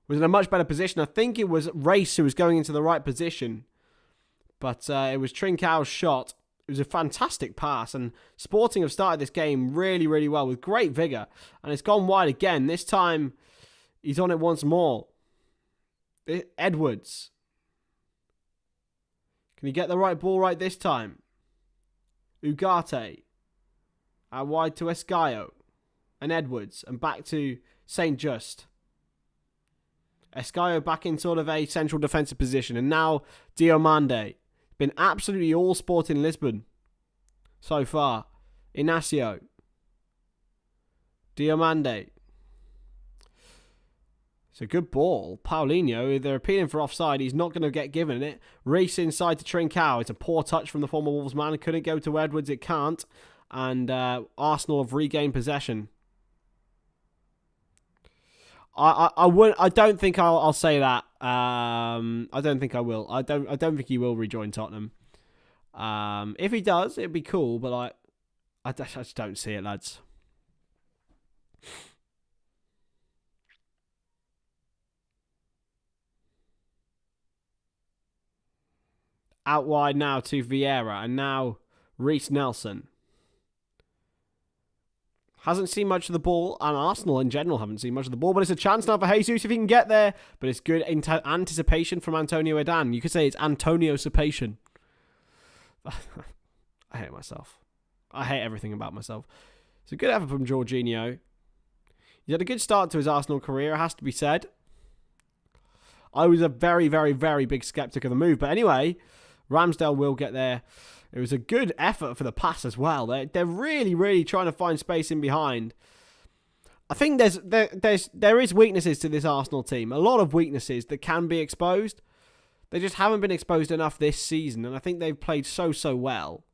a much better position. I think it was Race who was going into the right position. But it was Trincao's shot. It was a fantastic pass. And Sporting have started this game really, really well with great vigour. And it's gone wide again. This time, he's on it once more. Edwards. Can he get the right ball right this time? Ugarte. Out wide to Escaio. And Edwards. And back to St. Just. Escaio back in sort of a central defensive position. And now Diomande. Been absolutely all Sporting Lisbon so far. Inacio. Diomande. It's a good ball. Paulinho, they're appealing for offside. He's not going to get given it. Race inside to Trincao. It's a poor touch from the former Wolves man. Couldn't go to Edwards. It can't. And Arsenal have regained possession. I would. I don't think I'll say that. I don't think I will. I don't think he will rejoin Tottenham. If he does, it'd be cool. But I just don't see it, lads. Out wide now to Vieira, and now Reece Nelson. Hasn't seen much of the ball, and Arsenal in general haven't seen much of the ball, but it's a chance now for Jesus if he can get there. But it's good anticipation from Antonio Edan. You could say it's Antonio-cipation. I hate myself. I hate everything about myself. It's a good effort from Jorginho. He had a good start to his Arsenal career, it has to be said. I was a very, very, very big skeptic of the move. But anyway, Ramsdale will get there. It was a good effort for the pass as well. They're really, really trying to find space in behind. I think there is weaknesses to this Arsenal team. A lot of weaknesses that can be exposed. They just haven't been exposed enough this season. And I think they've played so well.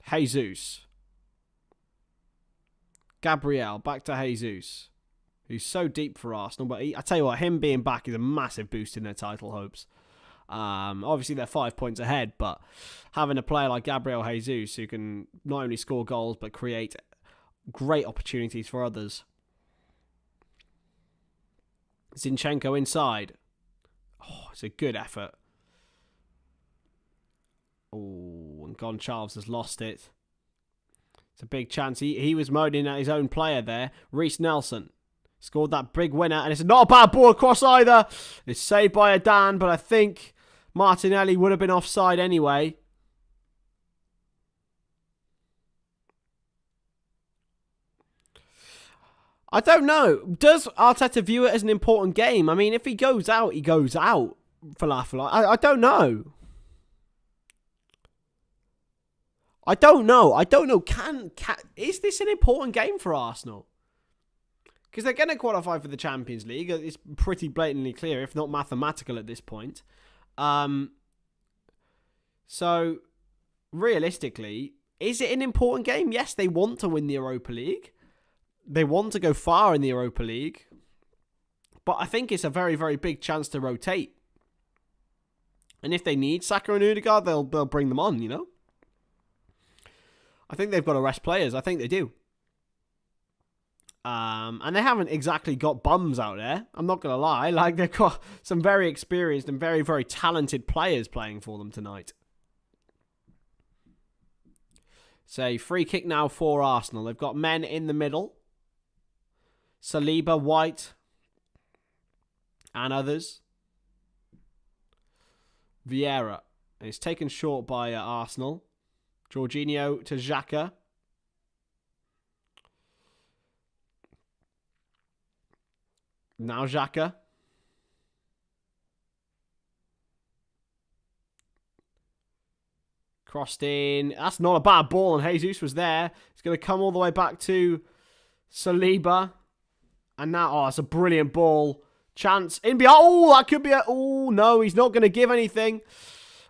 Jesus. Gabriel, back to Jesus. Who's so deep for Arsenal. But I tell you what, him being back is a massive boost in their title hopes. Obviously, they're 5 points ahead, but having a player like Gabriel Jesus who can not only score goals, but create great opportunities for others. Zinchenko inside. Oh, it's a good effort. Oh, and Goncalves has lost it. It's a big chance. He was moaning at his own player there. Reece Nelson. Scored that big winner, and it's not a bad ball across either. It's saved by Adan, but I think Martinelli would have been offside anyway. I don't know. Does Arteta view it as an important game? I mean, if he goes out, he goes out. Falafel. I don't know. I don't know. Is this an important game for Arsenal? Because they're going to qualify for the Champions League. It's pretty blatantly clear, if not mathematical at this point. So, realistically, is it an important game? Yes, they want to win the Europa League. They want to go far in the Europa League. But I think it's a very, very big chance to rotate. And if they need Saka and Odegaard, they'll bring them on, you know? I think they've got to rest players. I think they do. And they haven't exactly got bums out there. I'm not going to lie. Like, they've got some very experienced and very, very talented players playing for them tonight. So, free kick now for Arsenal. They've got men in the middle. Saliba, White, and others. Vieira. And it's taken short by Arsenal. Jorginho to Xhaka. Now Xhaka. Crossed in. That's not a bad ball, and Jesus was there. It's going to come all the way back to Saliba. And now, it's a brilliant ball. Chance in behind. Oh, that could be a... Oh, no, he's not going to give anything.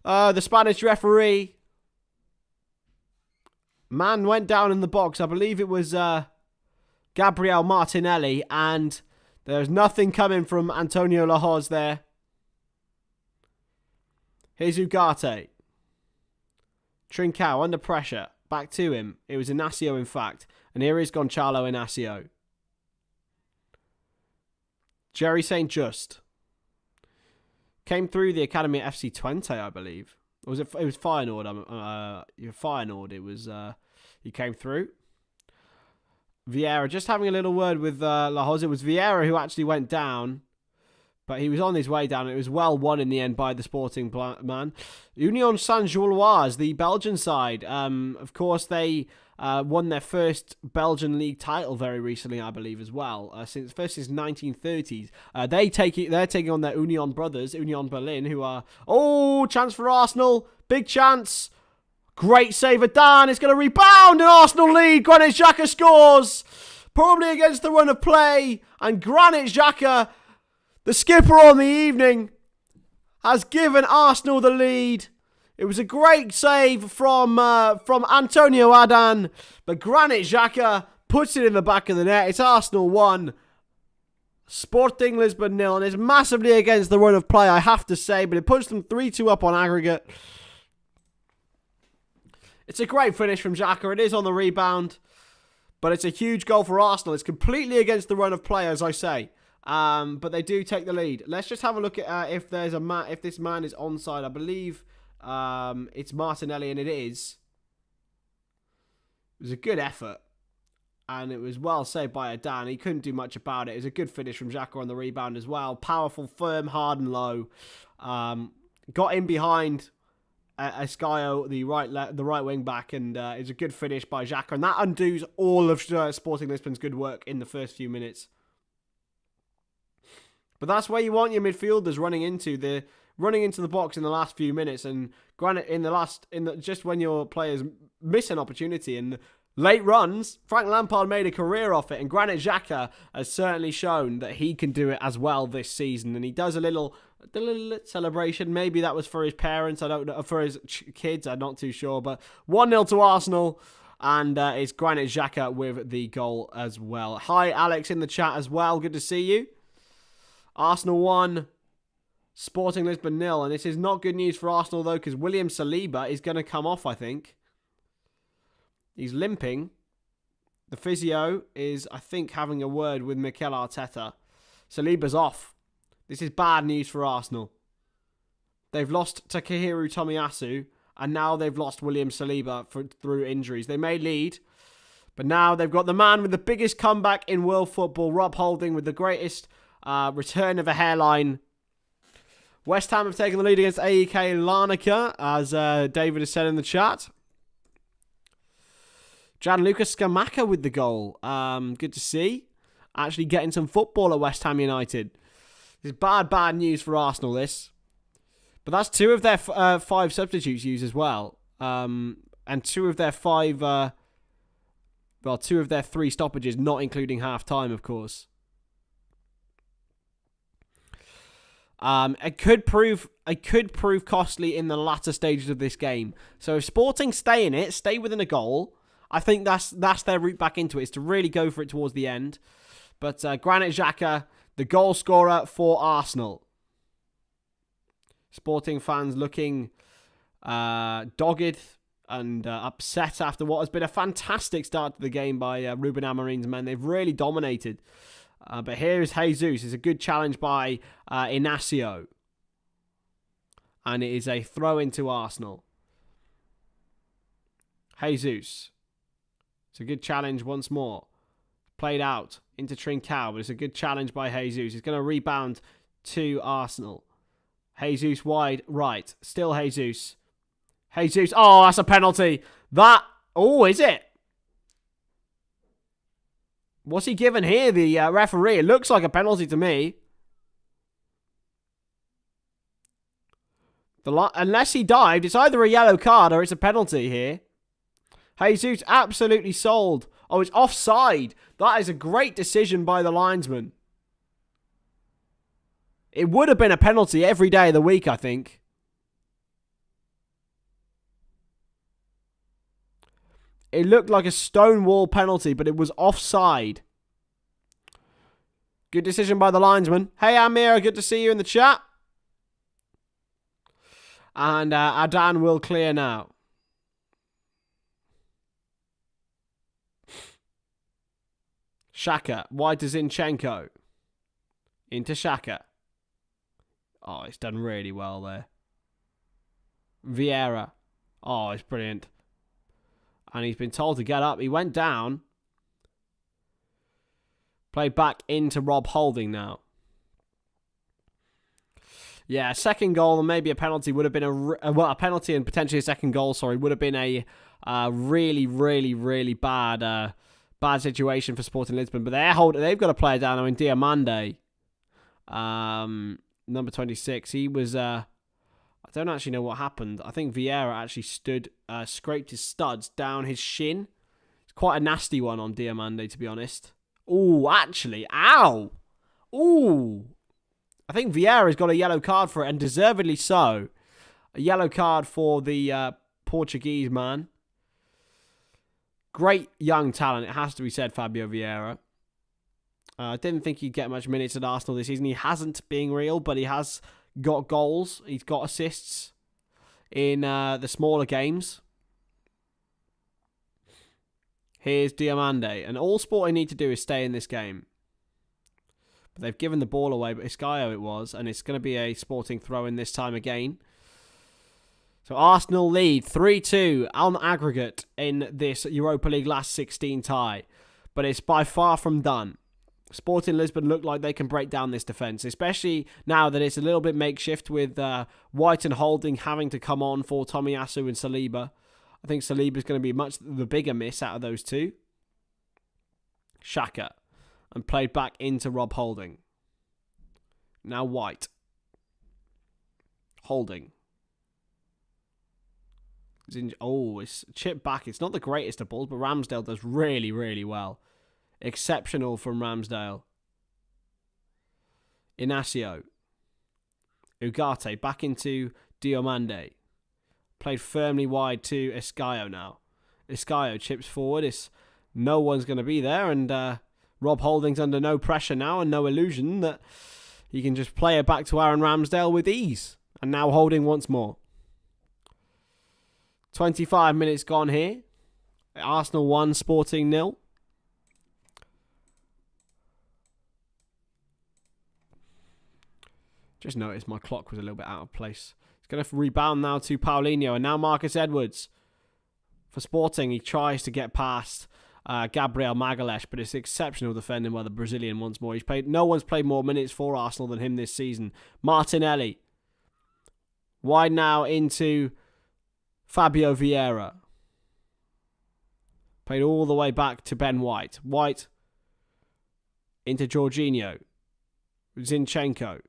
The Spanish referee. Man went down in the box. I believe it was Gabriel Martinelli, and there's nothing coming from Antonio Lahoz there. Here's Ugarte. Trincao under pressure. Back to him. It was Inacio, in fact. And here is Gonçalo Inacio. Jerry St. Just. Came through the academy at FC Twente, I believe. Or was it? It was Feyenoord. Feyenoord. It was. He came through. Vieira just having a little word with Lahoz. It was Vieira who actually went down, but he was on his way down. It was well won in the end by the Sporting man. Union Saint-Gilloise, the Belgian side. Of course, they won their first Belgian league title very recently, I believe, as well. Since 1930s. They're taking on their Union brothers, Union Berlin, who are... Oh, chance for Arsenal. Big chance. Great save of Dan. It's going to rebound, and Arsenal lead. Granit Xhaka scores. Probably against the run of play. And Granit Xhaka, the skipper on the evening, has given Arsenal the lead. It was a great save from Antonio Adan, but Granit Xhaka puts it in the back of the net. It's Arsenal 1, Sporting Lisbon 0, and it's massively against the run of play, I have to say, but it puts them 3-2 up on aggregate. It's a great finish from Xhaka. It is on the rebound, but it's a huge goal for Arsenal. It's completely against the run of play, as I say. But they do take the lead. Let's just have a look at if there's if this man is onside. I believe it's Martinelli, and it is. It was a good effort, and it was well saved by Adan. He couldn't do much about it. It was a good finish from Xhaka on the rebound as well. Powerful, firm, hard and low. Got in behind Escaio, the right wing back, and it's a good finish by Xhaka, and that undoes all of Sporting Lisbon's good work in the first few minutes. But that's where you want your midfielders running into the box in the last few minutes, and granted, just when your players miss an opportunity and late runs, Frank Lampard made a career off it, and Granit Xhaka has certainly shown that he can do it as well this season, and he does a little celebration. Maybe that was for his parents, I don't know, for his kids, I'm not too sure, but 1-0 to Arsenal, and it's Granit Xhaka with the goal as well. Hi Alex in the chat as well, good to see you. Arsenal 1, Sporting Lisbon 0, and this is not good news for Arsenal though, because William Saliba is going to come off, I think. He's limping. The physio is, I think, having a word with Mikel Arteta. Saliba's off. This is bad news for Arsenal. They've lost Takehiro Tomiyasu, and now they've lost William Saliba through injuries. They may lead, but now they've got the man with the biggest comeback in world football, Rob Holding, with the greatest return of a hairline. West Ham have taken the lead against AEK Larnaca, as David has said in the chat. Gianluca Scamacca with the goal. Good to see. Actually getting some football at West Ham United. This is bad news for Arsenal, this. But that's 2 of their 5 substitutes used as well. And 2 of their 2 of their 3 stoppages, not including half-time, of course. It could prove costly in the latter stages of this game. So if Sporting stay in it, stay within a goal, I think that's their route back into it, is to really go for it towards the end. But Granit Xhaka, the goal scorer for Arsenal. Sporting fans looking dogged and upset after what has been a fantastic start to the game by Ruben Amorim's men. They've really dominated. But here's Jesus. It's a good challenge by Inacio. And it is a throw into Arsenal. Jesus. It's a good challenge once more. Played out into Trincao, but it's a good challenge by Jesus. He's going to rebound to Arsenal. Jesus wide right. Still Jesus. Jesus. Oh, that's a penalty. Is it? What's he given here, the referee? It looks like a penalty to me. Unless he dived, it's either a yellow card or it's a penalty here. Jesus absolutely sold. Oh, it's offside. That is a great decision by the linesman. It would have been a penalty every day of the week, I think. It looked like a stonewall penalty, but it was offside. Good decision by the linesman. Hey, Amir, good to see you in the chat. And Adan will clear now. Xhaka, wide to Zinchenko. Into Xhaka. Oh, it's done really well there. Vieira. Oh, it's brilliant. And he's been told to get up. He went down. Played back into Rob Holding now. Yeah, second goal and maybe a penalty would have been a penalty and potentially a second goal, would have been a really bad situation for Sporting Lisbon. But they've got a player down there in Diamande. Number 26. He was I don't actually know what happened. I think Vieira actually scraped his studs down his shin. It's quite a nasty one on Diamande, to be honest. Ooh, actually. Ow! Ooh. I think Vieira's got a yellow card for it, and deservedly so. A yellow card for the Portuguese man. Great young talent, it has to be said, Fabio Vieira. I didn't think he'd get much minutes at Arsenal this season. He hasn't, being real, but he has got goals. He's got assists in the smaller games. Here's Diamande. And all Sporting need to do is stay in this game. But they've given the ball away, but Iscaio it was. And it's going to be a Sporting throw-in this time again. So Arsenal lead 3-2 on aggregate in this Europa League last 16 tie. But it's by far from done. Sporting Lisbon look like they can break down this defence, especially now that it's a little bit makeshift with White and Holding having to come on for Tomiyasu and Saliba. I think Saliba's going to be much the bigger miss out of those two. Xhaka. And played back into Rob Holding. Now White. Holding. It's chipped back. It's not the greatest of balls, but Ramsdale does really, really well. Exceptional from Ramsdale. Inacio. Ugarte back into Diomande. Played firmly wide to Iscaio now. Iscaio chips forward. No one's going to be there, and Rob Holding's under no pressure now and no illusion that he can just play it back to Aaron Ramsdale with ease. And now Holding once more. 25 minutes gone here. Arsenal 1, Sporting 0. Just noticed my clock was a little bit out of place. He's going to rebound now to Paulinho. And now Marcus Edwards. For Sporting, he tries to get past Gabriel Magalhaes, but it's exceptional defending by the Brazilian once more. No one's played more minutes for Arsenal than him this season. Martinelli. Wide now into Fabio Vieira. Played all the way back to Ben White. White into Jorginho. Zinchenko.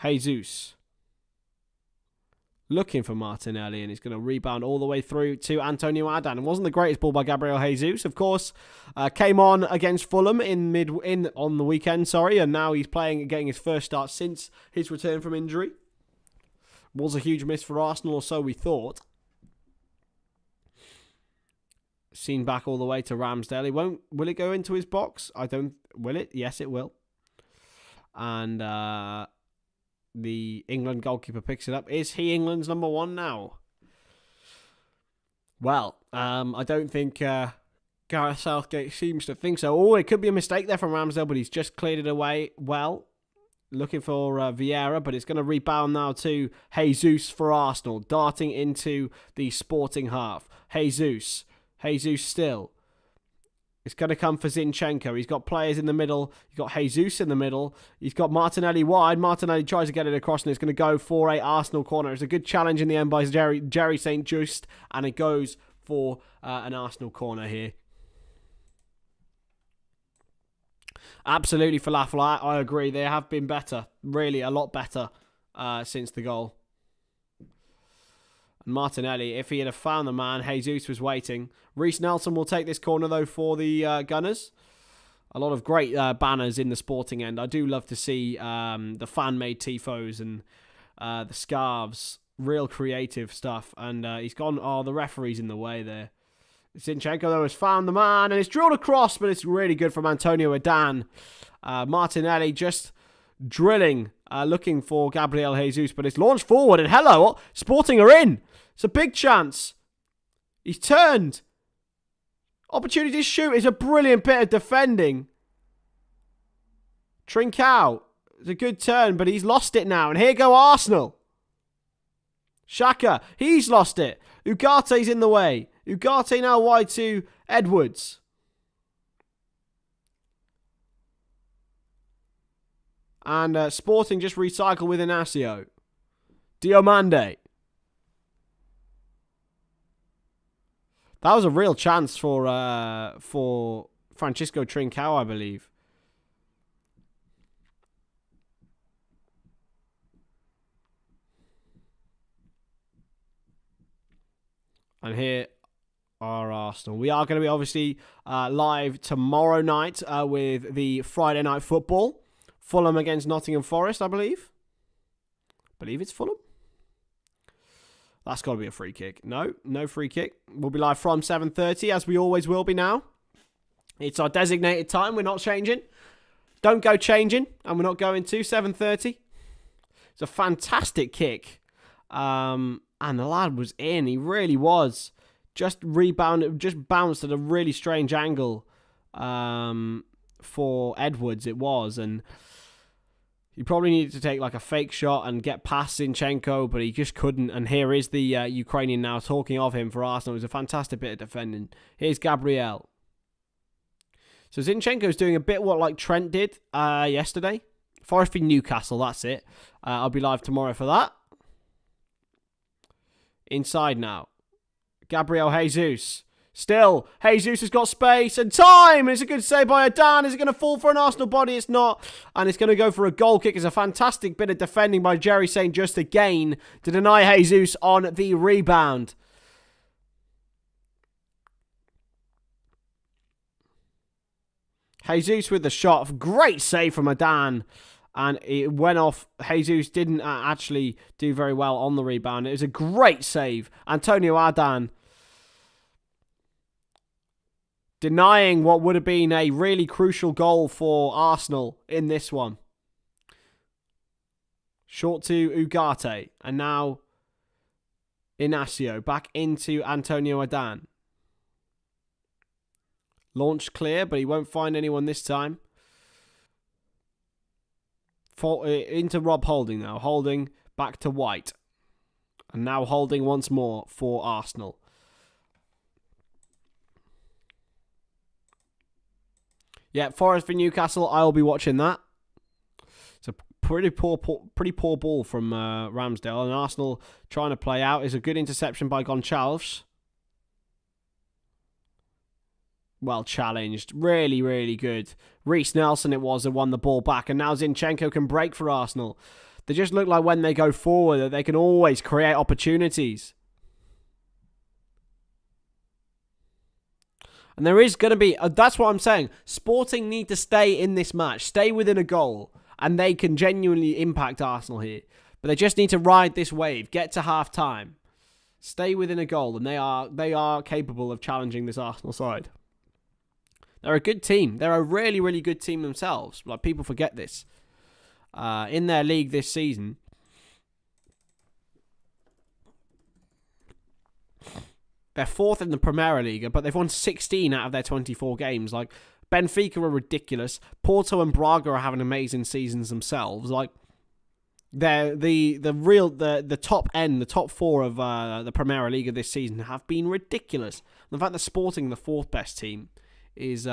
Jesus. Looking for Martinelli, and he's going to rebound all the way through to Antonio Adan. It wasn't the greatest ball by Gabriel Jesus, of course. Came on against Fulham on the weekend, and now he's getting his first start since his return from injury. Was a huge miss for Arsenal, or so we thought. Seen back all the way to Ramsdale. Will it go into his box? Will it? Yes, it will. And the England goalkeeper picks it up. Is he England's number one now? Well, I don't think Gareth Southgate seems to think so. Oh, it could be a mistake there from Ramsdale, but he's just cleared it away well. Looking for Vieira, but it's going to rebound now to Jesus for Arsenal. Darting into the Sporting half. Jesus still. It's going to come for Zinchenko. He's got players in the middle. He's got Jesus in the middle. He's got Martinelli wide. Martinelli tries to get it across, and it's going to go for a Arsenal corner. It's a good challenge in the end by Jerry St. Just, and it goes for an Arsenal corner here. Absolutely falafel. I agree. They have been better. Really, a lot better since the goal. And Martinelli, if he had found the man, Jesus was waiting. Reece Nelson will take this corner, though, for the Gunners. A lot of great banners in the Sporting end. I do love to see the fan-made tifos and the scarves. Real creative stuff. And he's gone... Oh, the referee's in the way there. Zinchenko, though, has found the man, and it's drilled across, but it's really good from Antonio Adan. Martinelli just drilling, looking for Gabriel Jesus, but it's launched forward, and hello, Sporting are in. It's a big chance. He's turned. Opportunity to shoot. It's a brilliant bit of defending. Trincao. It's a good turn, but he's lost it now, and here go Arsenal. Xhaka, he's lost it. Ugarte's in the way. Ugarte now wide to Edwards. And Sporting just recycle with Inacio. Diomande. That was a real chance for Francisco Trincao, I believe. And here are Arsenal. We are going to be obviously live tomorrow night with the Friday night football. Fulham against Nottingham Forest, I believe. believe it's Fulham. That's got to be a free kick. No free kick. We'll be live from 7:30, as we always will be now. It's our designated time. We're not changing. Don't go changing, and we're not going to 7:30. It's a fantastic kick. And the lad was in. He really was. Just rebounded, just bounced at a really strange angle for Edwards, it was. And he probably needed to take like a fake shot and get past Zinchenko, but he just couldn't. And here is the Ukrainian now talking of him for Arsenal. It was a fantastic bit of defending. Here's Gabriel. So Zinchenko's doing a bit what like Trent did yesterday. Forest v Newcastle, that's it. I'll be live tomorrow for that. Inside now. Gabriel Jesus. Still, Jesus has got space and time. It's a good save by Adan. Is it going to fall for an Arsenal body? It's not. And it's going to go for a goal kick. It's a fantastic bit of defending by Jerry St. Just again to deny Jesus on the rebound. Jesus with the shot. Great save from Adan. And it went off. Jesus didn't actually do very well on the rebound. It was a great save. Antonio Adan denying what would have been a really crucial goal for Arsenal in this one. Short to Ugarte. And now Inacio back into Antonio Adan. Launched clear, but he won't find anyone this time. Into Rob Holding now. Holding back to White. And now Holding once more for Arsenal. Yeah, Forest for Newcastle. I'll be watching that. It's a pretty poor ball from Ramsdale. And Arsenal trying to play out. Is a good interception by Goncalves. Well challenged. Really, really good. Reece Nelson it was that won the ball back. And now Zinchenko can break for Arsenal. They just look like when they go forward that they can always create opportunities. And there is going to be... that's what I'm saying. Sporting need to stay in this match. Stay within a goal. And they can genuinely impact Arsenal here. But they just need to ride this wave. Get to half-time. Stay within a goal. And they are capable of challenging this Arsenal side. They're a good team. They're a really, really good team themselves. Like, people forget this. In their league this season, they're fourth in the Premier League, but they've won 16 out of their 24 games. Like, Benfica are ridiculous. Porto and Braga are having amazing seasons themselves. Like, they're the top end, the top four of the Premier League of this season have been ridiculous. The fact that Sporting, the fourth best team, is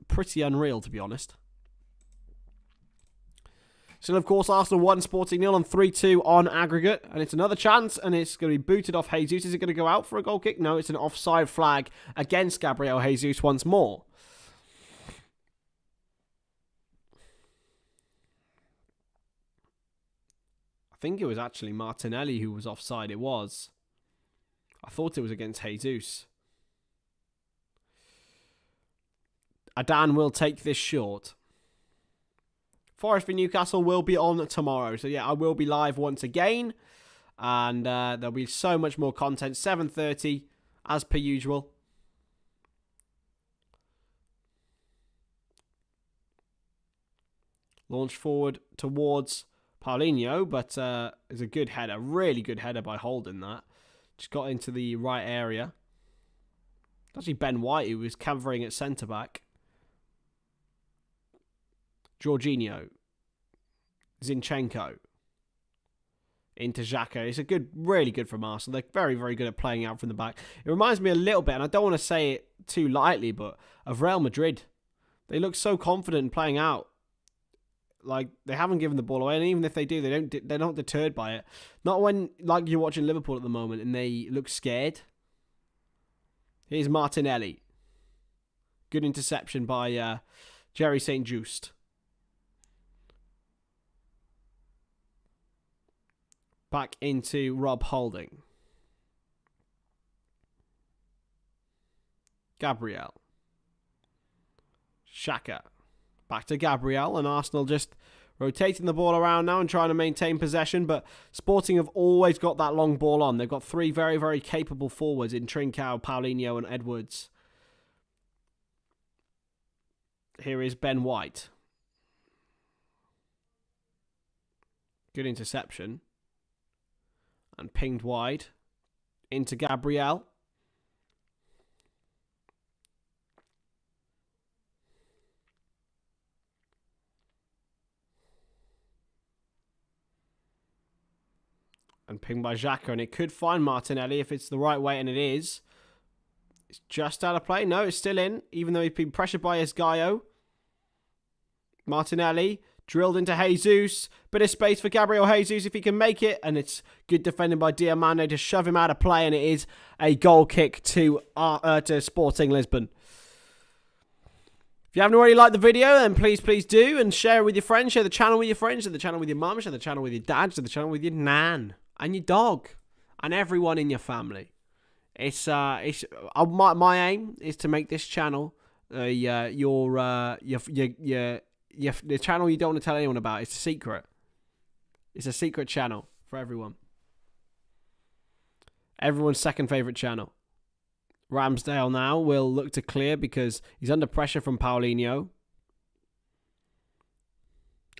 pretty unreal, to be honest. Still, of course, Arsenal 1, Sporting 0 and 3-2 on aggregate. And it's another chance, and it's going to be booted off Jesus. Is it going to go out for a goal kick? No, it's an offside flag against Gabriel Jesus once more. I think it was actually Martinelli who was offside. It was. I thought it was against Jesus. Adan will take this short. Forest v Newcastle will be on tomorrow. So yeah, I will be live once again. And there'll be so much more content. 7:30 as per usual. Launch forward towards Paulinho. But it's a good header. Really good header by Holden that. Just got into the right area. Actually Ben White who was covering at centre-back. Jorginho, Zinchenko, into Xhaka. It's a good, really good from Arsenal. They're very, very good at playing out from the back. It reminds me a little bit, and I don't want to say it too lightly, but of Real Madrid. They look so confident in playing out. Like, they haven't given the ball away, and even if they do, they're not deterred by it. Not when, like, you're watching Liverpool at the moment, and they look scared. Here's Martinelli. Good interception by Jerry St. Just. Back into Rob Holding. Gabriel. Xhaka. Back to Gabriel, and Arsenal just Rotating the ball around now and trying to maintain possession, but Sporting have always got that long ball on. They've got three very, very capable forwards in Trincao, Paulinho and Edwards. Here is Ben White. Good interception. And pinged wide into Gabriel. And pinged by Xhaka, and it could find Martinelli if it's the right way, and it is. It's just out of play. No, it's still in, even though he's been pressured by Esgaio. Martinelli drilled into Jesus. Bit of space for Gabriel Jesus if he can make it, and it's good defending by Diamande to shove him out of play, and it is a goal kick to Sporting Lisbon. If you haven't already liked the video, then please do, and share it with your friends. Share the channel with your friends. Share the channel with your mum. Share the channel with your dad. Share the channel with your nan. And your dog, and everyone in your family. My aim is to make this channel the channel you don't want to tell anyone about. It's a secret. It's a secret channel for everyone. Everyone's second favourite channel. Ramsdale now will look to clear because he's under pressure from Paulinho.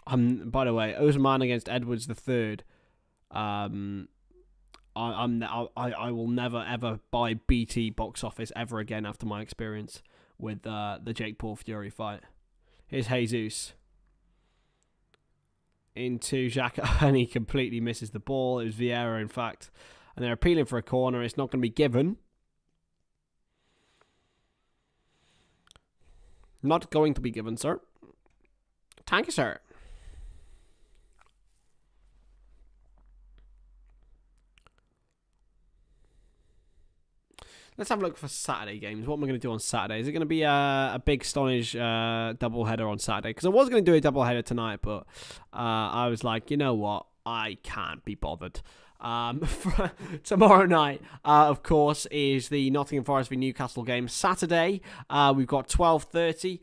By the way, Osman against Edwards the third. I will never ever buy BT box office ever again after my experience with the Jake Paul Fury fight. Here's Jesus into Xhaka, and he completely misses the ball. It was Vieira, in fact, and they're appealing for a corner. It's not going to be given. Not going to be given, sir. Thank you, sir. Let's have a look for Saturday games. What am I going to do on Saturday? Is it going to be a big Stonadge doubleheader on Saturday? Because I was going to do a doubleheader tonight, but I was like, you know what? I can't be bothered. Tomorrow night, of course, is the Nottingham Forest v Newcastle game. Saturday, we've got 12:30.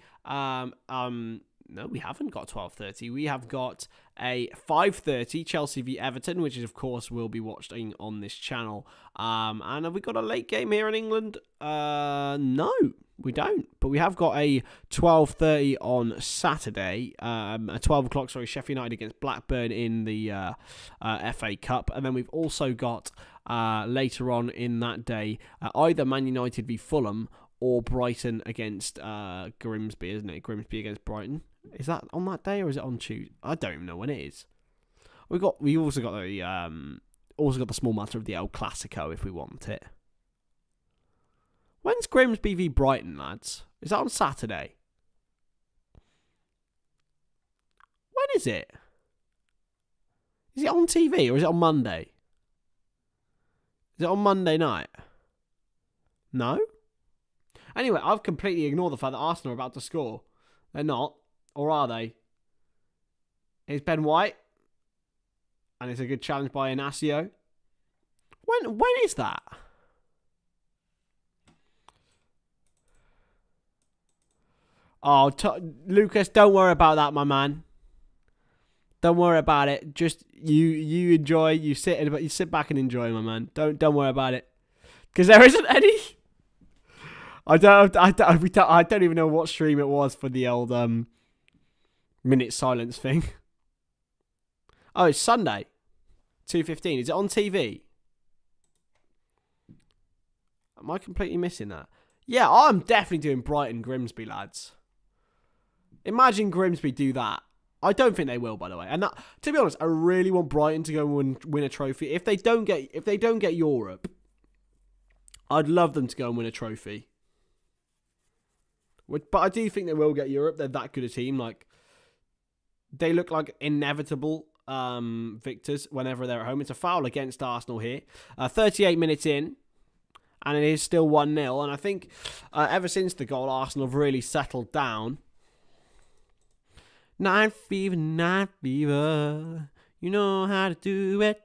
No, we haven't got 12:30. We have got a 5:30 Chelsea v Everton, which is, of course, will be watching on this channel. And have we got a late game here in England? No, we don't. But we have got a 12:30 on Saturday. A 12 o'clock, Sheffield United against Blackburn in the FA Cup. And then we've also got later on in that day either Man United v Fulham or Brighton against Grimsby, isn't it? Grimsby against Brighton. Is that on that day or is it on Tuesday? I don't even know when it is. We also got the small matter of the El Clasico if we want it. When's Grimsby v Brighton, lads? Is that on Saturday? When is it? Is it on TV or is it on Monday? Is it on Monday night? No? Anyway, I've completely ignored the fact that Arsenal are about to score. They're not. Or are they? It's Ben White. And it's a good challenge by Inacio. When is that? Oh, Lucas, don't worry about that, my man. Don't worry about it. Just you enjoy. You sit back and enjoy, my man. Don't worry about it, because there isn't any. I don't even know what stream it was for the old minute silence thing. Oh, it's Sunday, 2:15. Is it on TV? Am I completely missing that? Yeah, I'm definitely doing Brighton Grimsby, lads. Imagine Grimsby do that. I don't think they will, by the way. And that, to be honest, I really want Brighton to go and win a trophy. If they don't get Europe, I'd love them to go and win a trophy. But I do think they will get Europe. They're that good a team. Like, they look like inevitable victors whenever they're at home. It's a foul against Arsenal here. 38 minutes in, and it is still 1-0. And I think ever since the goal, Arsenal have really settled down. Night fever, you know how to do it.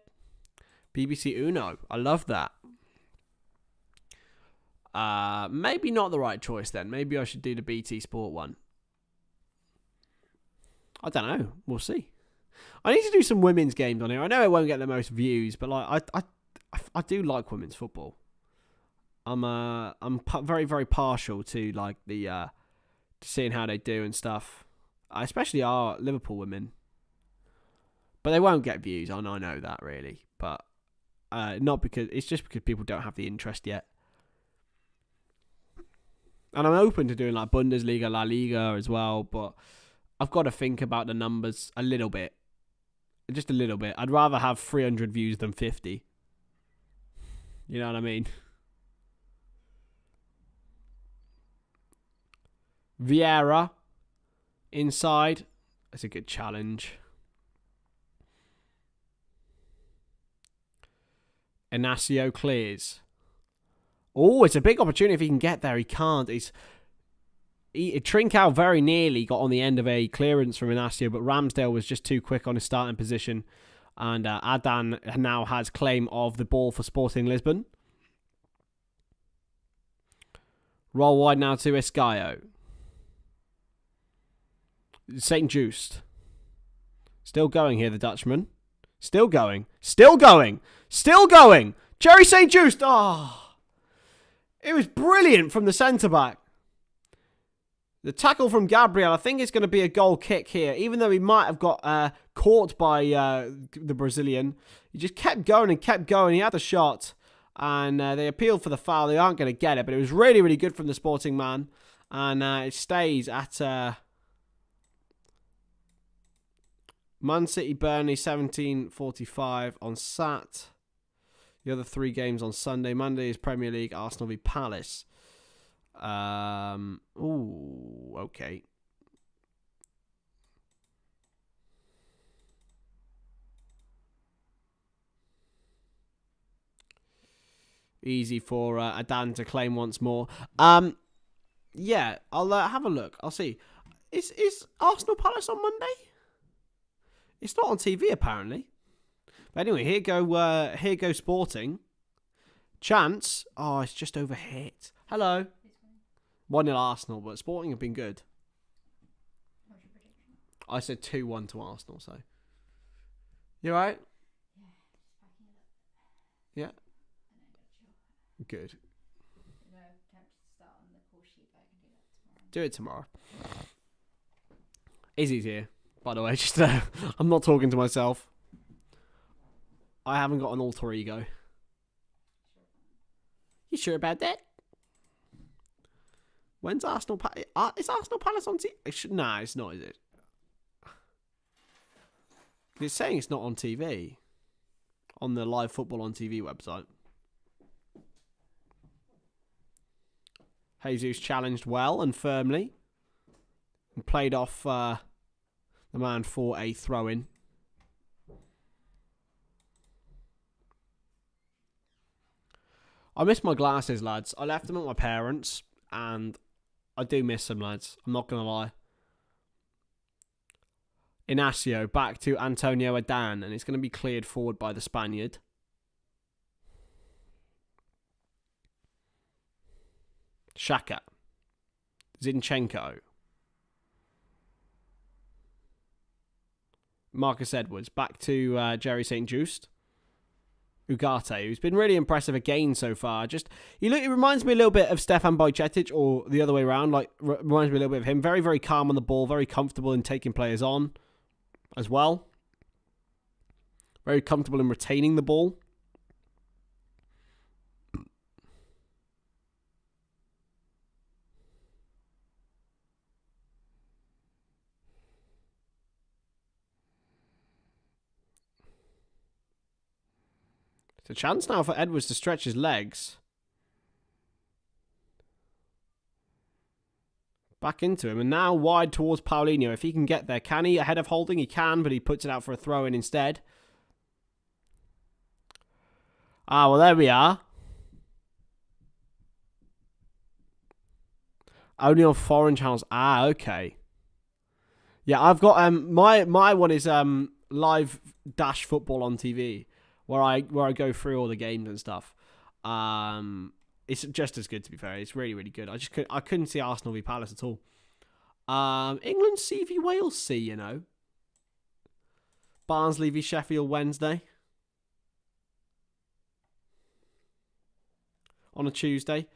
BBC Uno, I love that. Maybe not the right choice then. Maybe I should do the BT Sport one. I don't know. We'll see. I need to do some women's games on here. I know it won't get the most views, but like I do like women's football. I'm very, very partial to like the to seeing how they do and stuff, especially our Liverpool women. But they won't get views. I know that really, but not because it's just because people don't have the interest yet. And I'm open to doing like Bundesliga, La Liga as well, but I've got to think about the numbers a little bit. Just a little bit. I'd rather have 300 views than 50. You know what I mean? Vieira inside. That's a good challenge. Inacio clears. Oh, it's a big opportunity if he can get there. He can't. Trincao very nearly got on the end of a clearance from Inacio, but Ramsdale was just too quick on his starting position. And Adan now has claim of the ball for Sporting Lisbon. Roll wide now to Escaio. St. Just. Still going here, the Dutchman. Still going. Still going. Still going. Jerry St. Just. Oh. It was brilliant from the centre-back. The tackle from Gabriel, I think it's going to be a goal kick here. Even though he might have got caught by the Brazilian. He just kept going and kept going. He had a shot. And they appealed for the foul. They aren't going to get it. But it was really, really good from the Sporting man. And it stays at Man City Burnley 17:45 on Sat. The other 3 games on Sunday. Monday is Premier League, Arsenal v Palace. Ooh, okay. Easy for Adan to claim once more. Yeah, I'll have a look. I'll see. Is Arsenal Palace on Monday? It's not on TV apparently. But anyway, here go Sporting. Chance. Oh, it's just overhit. Hello. 1-0 Arsenal, but Sporting have been good. What's your prediction? I said 2-1 to Arsenal, so. You alright? Yeah, Yeah? just packing it up. And then go chill. Good. No, tempted to start on the call sheet, but I can do that tomorrow. Do it tomorrow. Izzy's here, by the way. Just I'm not talking to myself. I haven't got an alter ego. You sure about that? When's Arsenal Palace? Is Arsenal Palace on TV? Nah, it's not, is it? It's saying it's not on TV. On the Live Football on TV website. Jesus challenged well and firmly. And played off the man for a throw-in. I miss my glasses, lads. I left them at my parents', and I do miss them, lads. I'm not going to lie. Inacio back to Antonio Adan, and it's going to be cleared forward by the Spaniard. Xhaka. Zinchenko. Marcus Edwards back to Jerry St. Just. Ugarte, who's been really impressive again so far. He reminds me a little bit of Stefan Bajcetic, or the other way around. Reminds me a little bit of him. Very, very calm on the ball. Very comfortable in taking players on as well. Very comfortable in retaining the ball. It's a chance now for Edwards to stretch his legs. Back into him. And now wide towards Paulinho. If he can get there. Can he? Ahead of Holding? He can, but he puts it out for a throw-in instead. Ah, well, there we are. Only on foreign channels. Ah, okay. Yeah, I've got... My one is live dash football on TV. Where I go through all the games and stuff. It's just as good, to be fair. It's really, really good. I couldn't see Arsenal v Palace at all. England C v Wales C, you know. Barnsley v Sheffield Wednesday. On a Tuesday.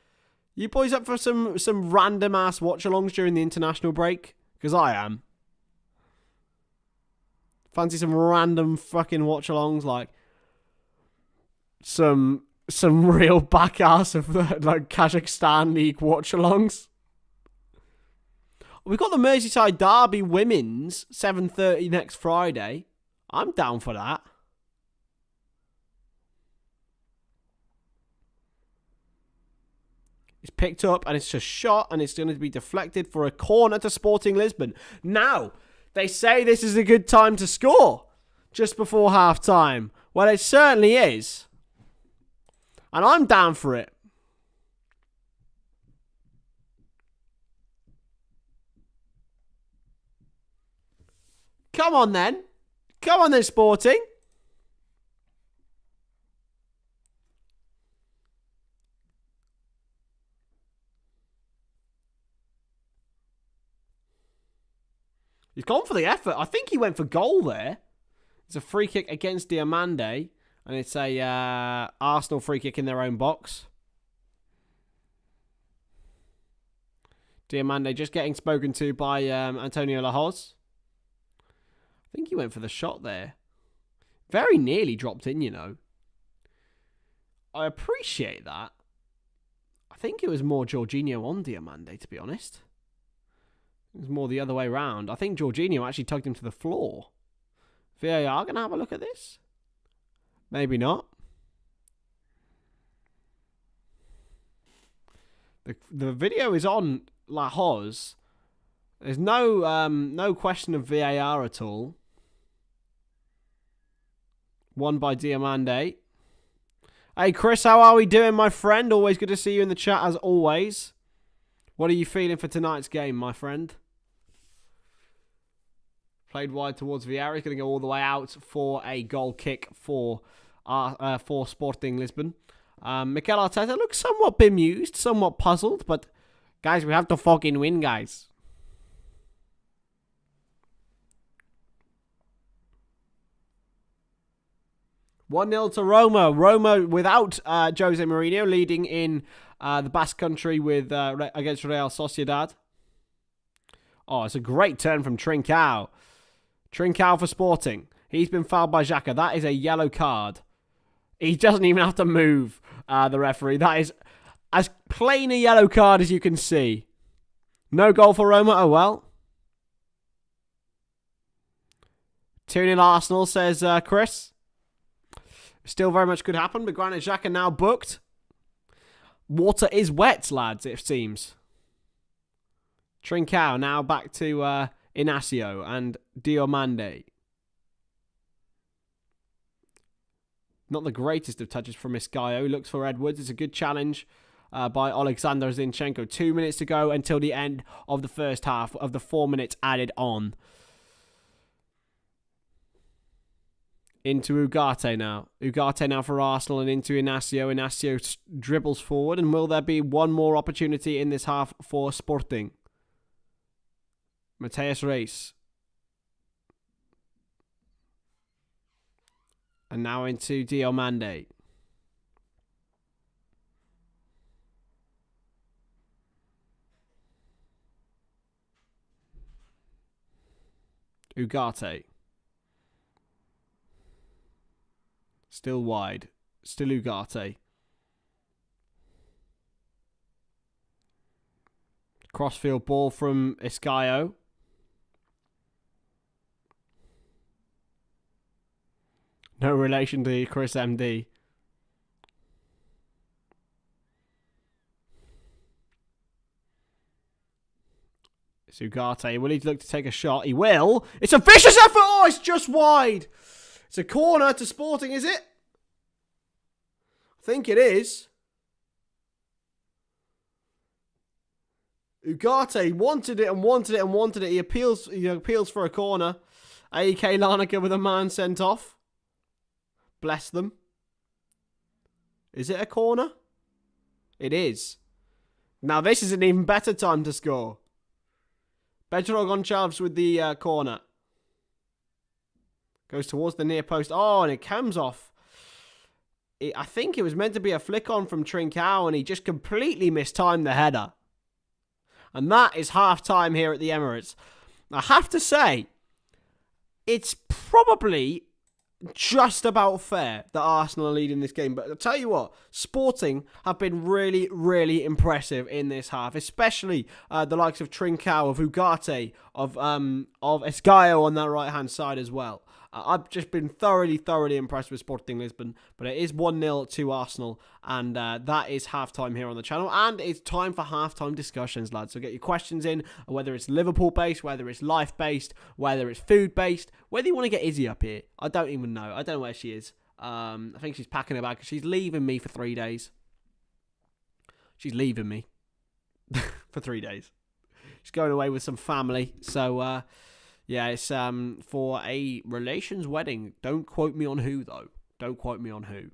You boys up for some random ass watch-alongs during the international break? Because I am. Fancy some random fucking watch-alongs, like some real back ass of the like Kazakhstan League watch-alongs. We've got the Merseyside Derby Women's 7:30 next Friday. I'm down for that. It's picked up and it's just shot and it's going to be deflected for a corner to Sporting Lisbon. Now, they say this is a good time to score just before half time. Well, it certainly is. And I'm down for it. Come on then. Come on then, Sporting. He's gone for the effort. I think he went for goal there. It's a free kick against Diamande. And it's a Arsenal free kick in their own box. Diamande just getting spoken to by Antonio Lahoz. I think he went for the shot there. Very nearly dropped in, you know. I appreciate that. I think it was more Jorginho on Diamande, to be honest. It was more the other way round. I think Jorginho actually tugged him to the floor. VAR going to have a look at this? Maybe not. The video is on La Hoz. There's no question of VAR at all. Won by Diamande. Hey Chris, how are we doing, my friend? Always good to see you in the chat as always. What are you feeling for tonight's game, my friend? Played wide towards Vieira. He's going to go all the way out for a goal kick for Sporting Lisbon. Mikel Arteta looks somewhat bemused, somewhat puzzled, but guys, we have to fucking win, guys. (1-0) to Roma. Roma without Jose Mourinho leading in the Basque Country with against Real Sociedad. Oh, it's a great turn from Trincao. Trincao for Sporting. He's been fouled by Xhaka. That is a yellow card. He doesn't even have to move, the referee. That is as plain a yellow card as you can see. No goal for Roma. Oh, well. 2-0 Arsenal, says Chris. Still very much could happen, but Granit Xhaka now booked. Water is wet, lads, it seems. Trincao now back to Inacio and Diomande. Not the greatest of touches from Iscaio. Looks for Edwards. It's a good challenge by Alexander Zinchenko. 2 minutes to go until the end of the first half of the 4 minutes added on. Into Ugarte now. Ugarte now for Arsenal and into Inacio. Inacio dribbles forward. And will there be one more opportunity in this half for Sporting? Mateus Reis. And now into Diomande. Ugarte. Still wide. Still Ugarte. Crossfield ball from Iscaio. No relation to Chris MD. It's Ugarte. Will he look to take a shot? He will. It's a vicious effort. Oh, it's just wide. It's a corner to Sporting, is it? I think it is. Ugarte wanted it and wanted it and wanted it. He appeals for a corner. AEK Larnaca with a man sent off. Bless them. Is it a corner? It is. Now this is an even better time to score. Pedro Gonçalves with the corner. Goes towards the near post. Oh, and it comes off. I think it was meant to be a flick on from Trincao, and he just completely mistimed the header. And that is half-time here at the Emirates. I have to say, it's probably just about fair that Arsenal are leading this game. But I'll tell you what, Sporting have been really, really impressive in this half, especially the likes of Trincao, of Ugarte, of Esgaio on that right-hand side as well. I've just been thoroughly, thoroughly impressed with Sporting Lisbon, but it is 1-0 to Arsenal, and that is halftime here on the channel, and it's time for halftime discussions, lads. So get your questions in, whether it's Liverpool-based, whether it's life-based, whether it's food-based, whether you want to get Izzy up here. I don't even know. I don't know where she is. I think she's packing her bag. She's leaving me for 3 days. She's leaving me for 3 days. She's going away with some family, so... yeah, it's for a relations wedding. Don't quote me on who, though. Don't quote me on who.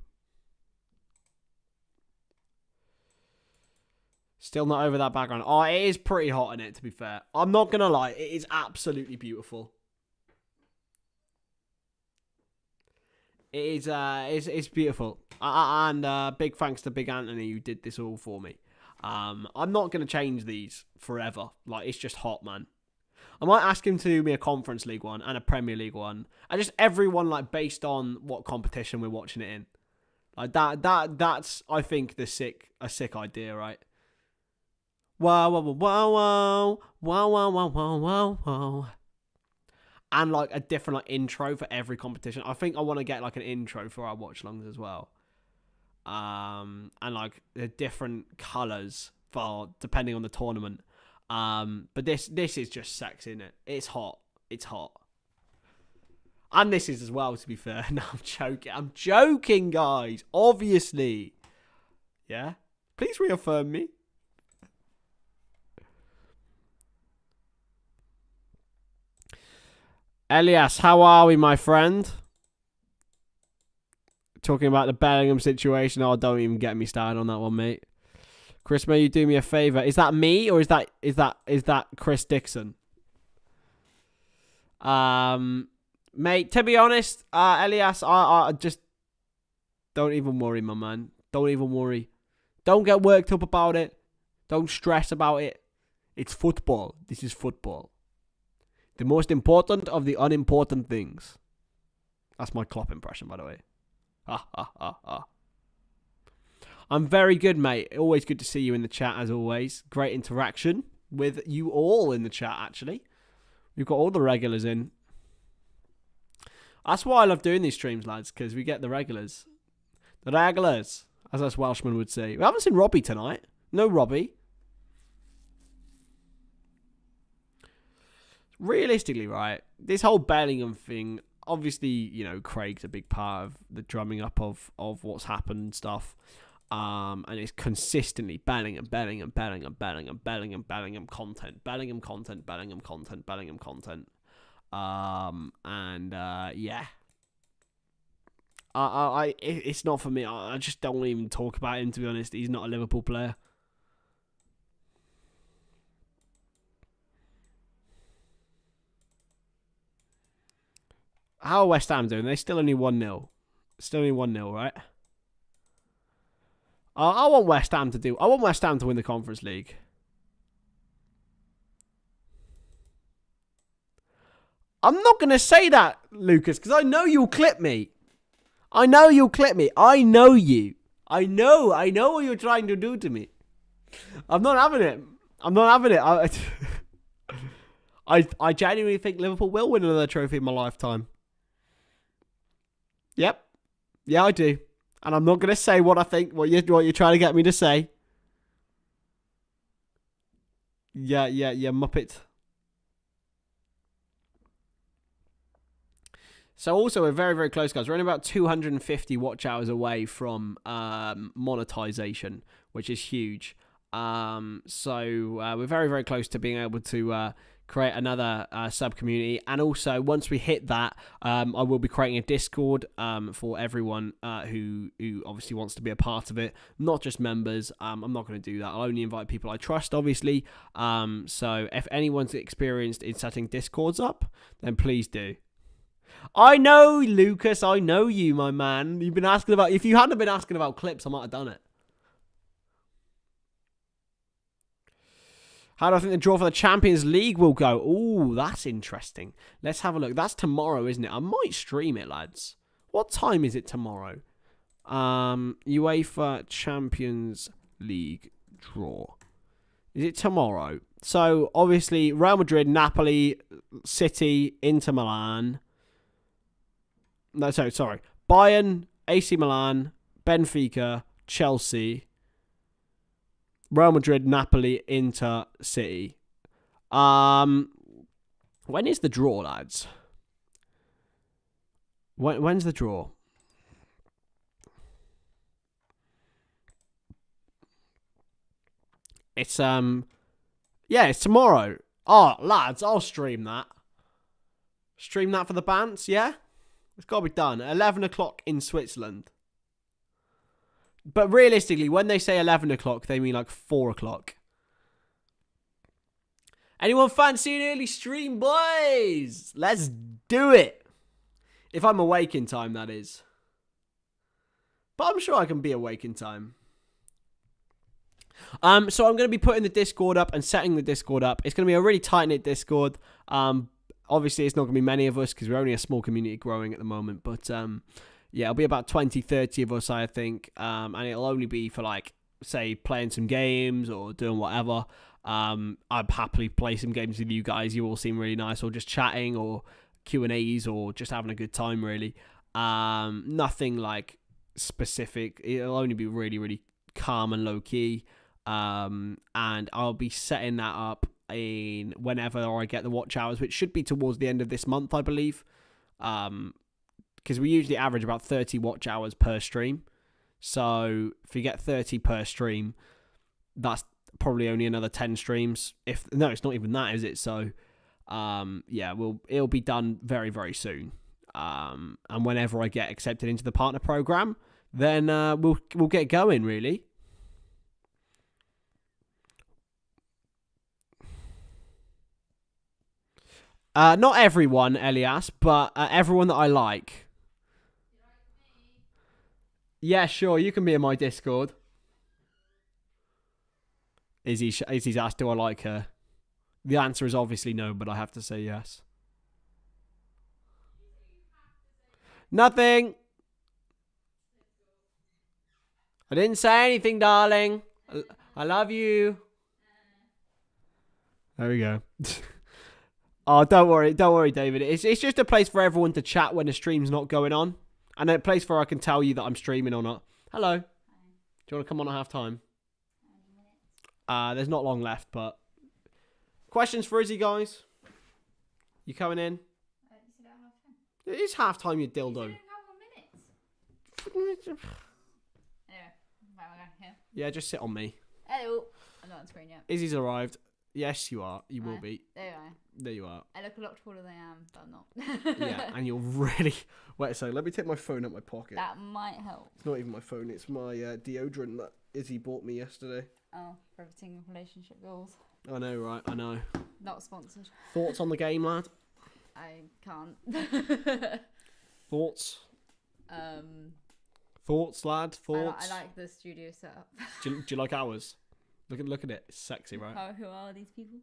Still not over that background. Oh, it is pretty hot in it, to be fair. I'm not going to lie. It is absolutely beautiful. It is, it's beautiful. And big thanks to Big Anthony who did this all for me. I'm not going to change these forever. Like, it's just hot, man. I might ask him to do me a Conference League one and a Premier League one. And just everyone, like, based on what competition we're watching it in. Like, that's, I think, a sick idea, right? Wow, wow, wow, wow, wow, wow, wow, wow, wow, wow. And, like, a different, like, intro for every competition. I think I want to get, like, an intro for our watch-alongs as well. And, like, the different colours for, depending on the tournament. But this is just sex, isn't it? It's hot. It's hot. And this is as well, to be fair. No, I'm joking. I'm joking, guys. Obviously. Yeah? Please reaffirm me. Elias, how are we, my friend? Talking about the Bellingham situation. Oh, don't even get me started on that one, mate. Chris, may you do me a favour? Is that me or is that Chris Dixon? Mate, to be honest, Elias, I just don't even worry, my man. Don't even worry. Don't get worked up about it. Don't stress about it. It's football. This is football. The most important of the unimportant things. That's my Klopp impression, by the way. Ha ha ha ha. I'm very good, mate. Always good to see you in the chat, as always. Great interaction with you all in the chat, actually. We've got all the regulars in. That's why I love doing these streams, lads, because we get the regulars. The regulars, as us Welshmen would say. We haven't seen Robbie tonight. No Robbie. Realistically, right, this whole Bellingham thing, obviously, you know, Craig's a big part of the drumming up of what's happened and stuff. And it's consistently Bellingham content. Yeah. It's not for me. I just don't even talk about him, to be honest. He's not a Liverpool player. How are West Ham doing? They're still only 1-0. Still only 1-0, right? I want West Ham to win the Conference League. I'm not going to say that, Lucas, because I know you'll clip me. I know you. I know what you're trying to do to me. I'm not having it. I genuinely think Liverpool will win another trophy in my lifetime. Yep. Yeah, I do. And I'm not going to say what I think, what you're trying to get me to say. Yeah, Muppet. So also, we're very, very close, guys. We're only about 250 watch hours away from monetization, which is huge. So we're very, very close to being able to create another sub-community. And also, once we hit that, I will be creating a Discord for everyone who obviously wants to be a part of it, not just members. I'm not going to do that. I'll only invite people I trust, obviously. So if anyone's experienced in setting Discords up, then please do. I know, Lucas. I know you, my man. You've been asking about... If you hadn't been asking about clips, I might have done it. How do I think the draw for the Champions League will go? Ooh, that's interesting. Let's have a look. That's tomorrow, isn't it? I might stream it, lads. What time is it tomorrow? UEFA Champions League draw. Is it tomorrow? So, obviously, Real Madrid, Napoli, City, Inter Milan. No, sorry. Bayern, AC Milan, Benfica, Chelsea, Real Madrid, Napoli, Inter, City. When is the draw, lads? When's the draw? It's it's tomorrow. Oh, lads, I'll stream that. Stream that for the Bants, yeah? It's got to be done. 11 o'clock in Switzerland. But realistically, when they say 11 o'clock, they mean like 4 o'clock. Anyone fancy an early stream, boys? Let's do it. If I'm awake in time, that is. But I'm sure I can be awake in time. So I'm going to be putting the Discord up and setting the Discord up. It's going to be a really tight-knit Discord. Obviously, it's not going to be many of us because we're only a small community growing at the moment. But yeah, it'll be about 20, 30 of us, I think. And it'll only be for, like, say, playing some games or doing whatever. I'd happily play some games with you guys. You all seem really nice. Or just chatting or Q&As or just having a good time, really. Nothing, like, specific. It'll only be really, really calm and low-key. And I'll be setting that up in whenever I get the watch hours, which should be towards the end of this month, I believe. Because we usually average about 30 watch hours per stream. So if you get 30 per stream, that's probably only another 10 streams. No, it's not even that, is it? So yeah, it'll be done very, very soon. And whenever I get accepted into the partner program, then we'll get going, really. Not everyone, Elias, but everyone that I like. Yeah, sure, you can be in my Discord. Izzy's asked, do I like her? The answer is obviously no, but I have to say yes. Nothing. I didn't say anything, darling. I love you. There we go. Oh, don't worry, David. It's just a place for everyone to chat when the stream's not going on, and a place where I can tell you that I'm streaming or not. Hello. Do you want to come on at half time? There's not long left, but questions for Izzy, guys? You coming in? It is half time, you dildo. Yeah, just sit on me. Hello. I'm not on screen yet. Izzy's arrived. Yes, you are. You will be. There you are. There you are. I look a lot taller than I am, but I'm not. Yeah, and you're really... Wait, so let me take my phone out my pocket. That might help. It's not even my phone. It's my deodorant that Izzy bought me yesterday. Oh, riveting relationship goals. I know, right? I know. Not sponsored. Thoughts on the game, lad? I can't. Thoughts? Thoughts, lad? Thoughts? I like the studio setup. Do you like ours? Look at it. It's sexy, right? Who are these people?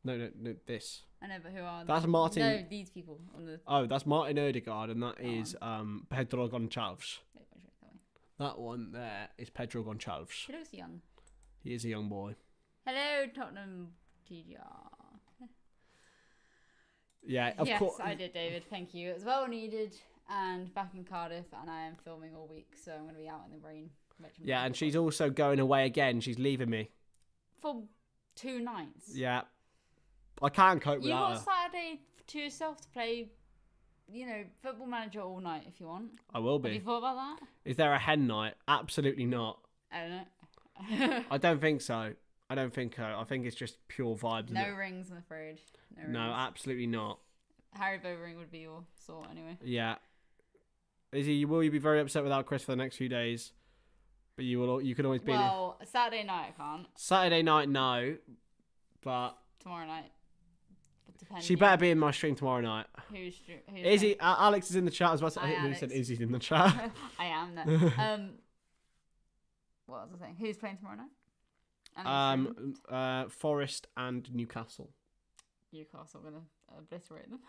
No, this. I know, but who are That's these Martin. No, these people on the. Oh, that's Martin Odegaard, and that is Pedro Gonçalves. That one there is Pedro Gonçalves. He looks young. He is a young boy. Hello, Tottenham TGR. Yeah, of course. Yes, I did, David. Thank you. It was well needed, and back in Cardiff, and I am filming all week, so I'm going to be out in the rain. Yeah, and she's also going away again. She's leaving me. For 2 nights? Yeah. I can't cope without her. You got Saturday to yourself to play, Football Manager all night if you want. I will be. Have you thought about that? Is there a hen night? Absolutely not. I don't know. I don't think so. I don't think so. I think it's just pure vibes. No rings, I'm afraid. No, absolutely not. Harry Bovering would be your sort anyway. Yeah. Will you be very upset without Chris for the next few days? But you can always be. Well, Saturday night I can't. Saturday night, no. But tomorrow night. depending. She better be in my stream tomorrow night. Who's Izzy, Alex is in the chat. I was about to say, who said Izzy's in the chat? I am. No. What was I saying? Who's playing tomorrow night? Forest and Newcastle. Newcastle gonna obliterate them.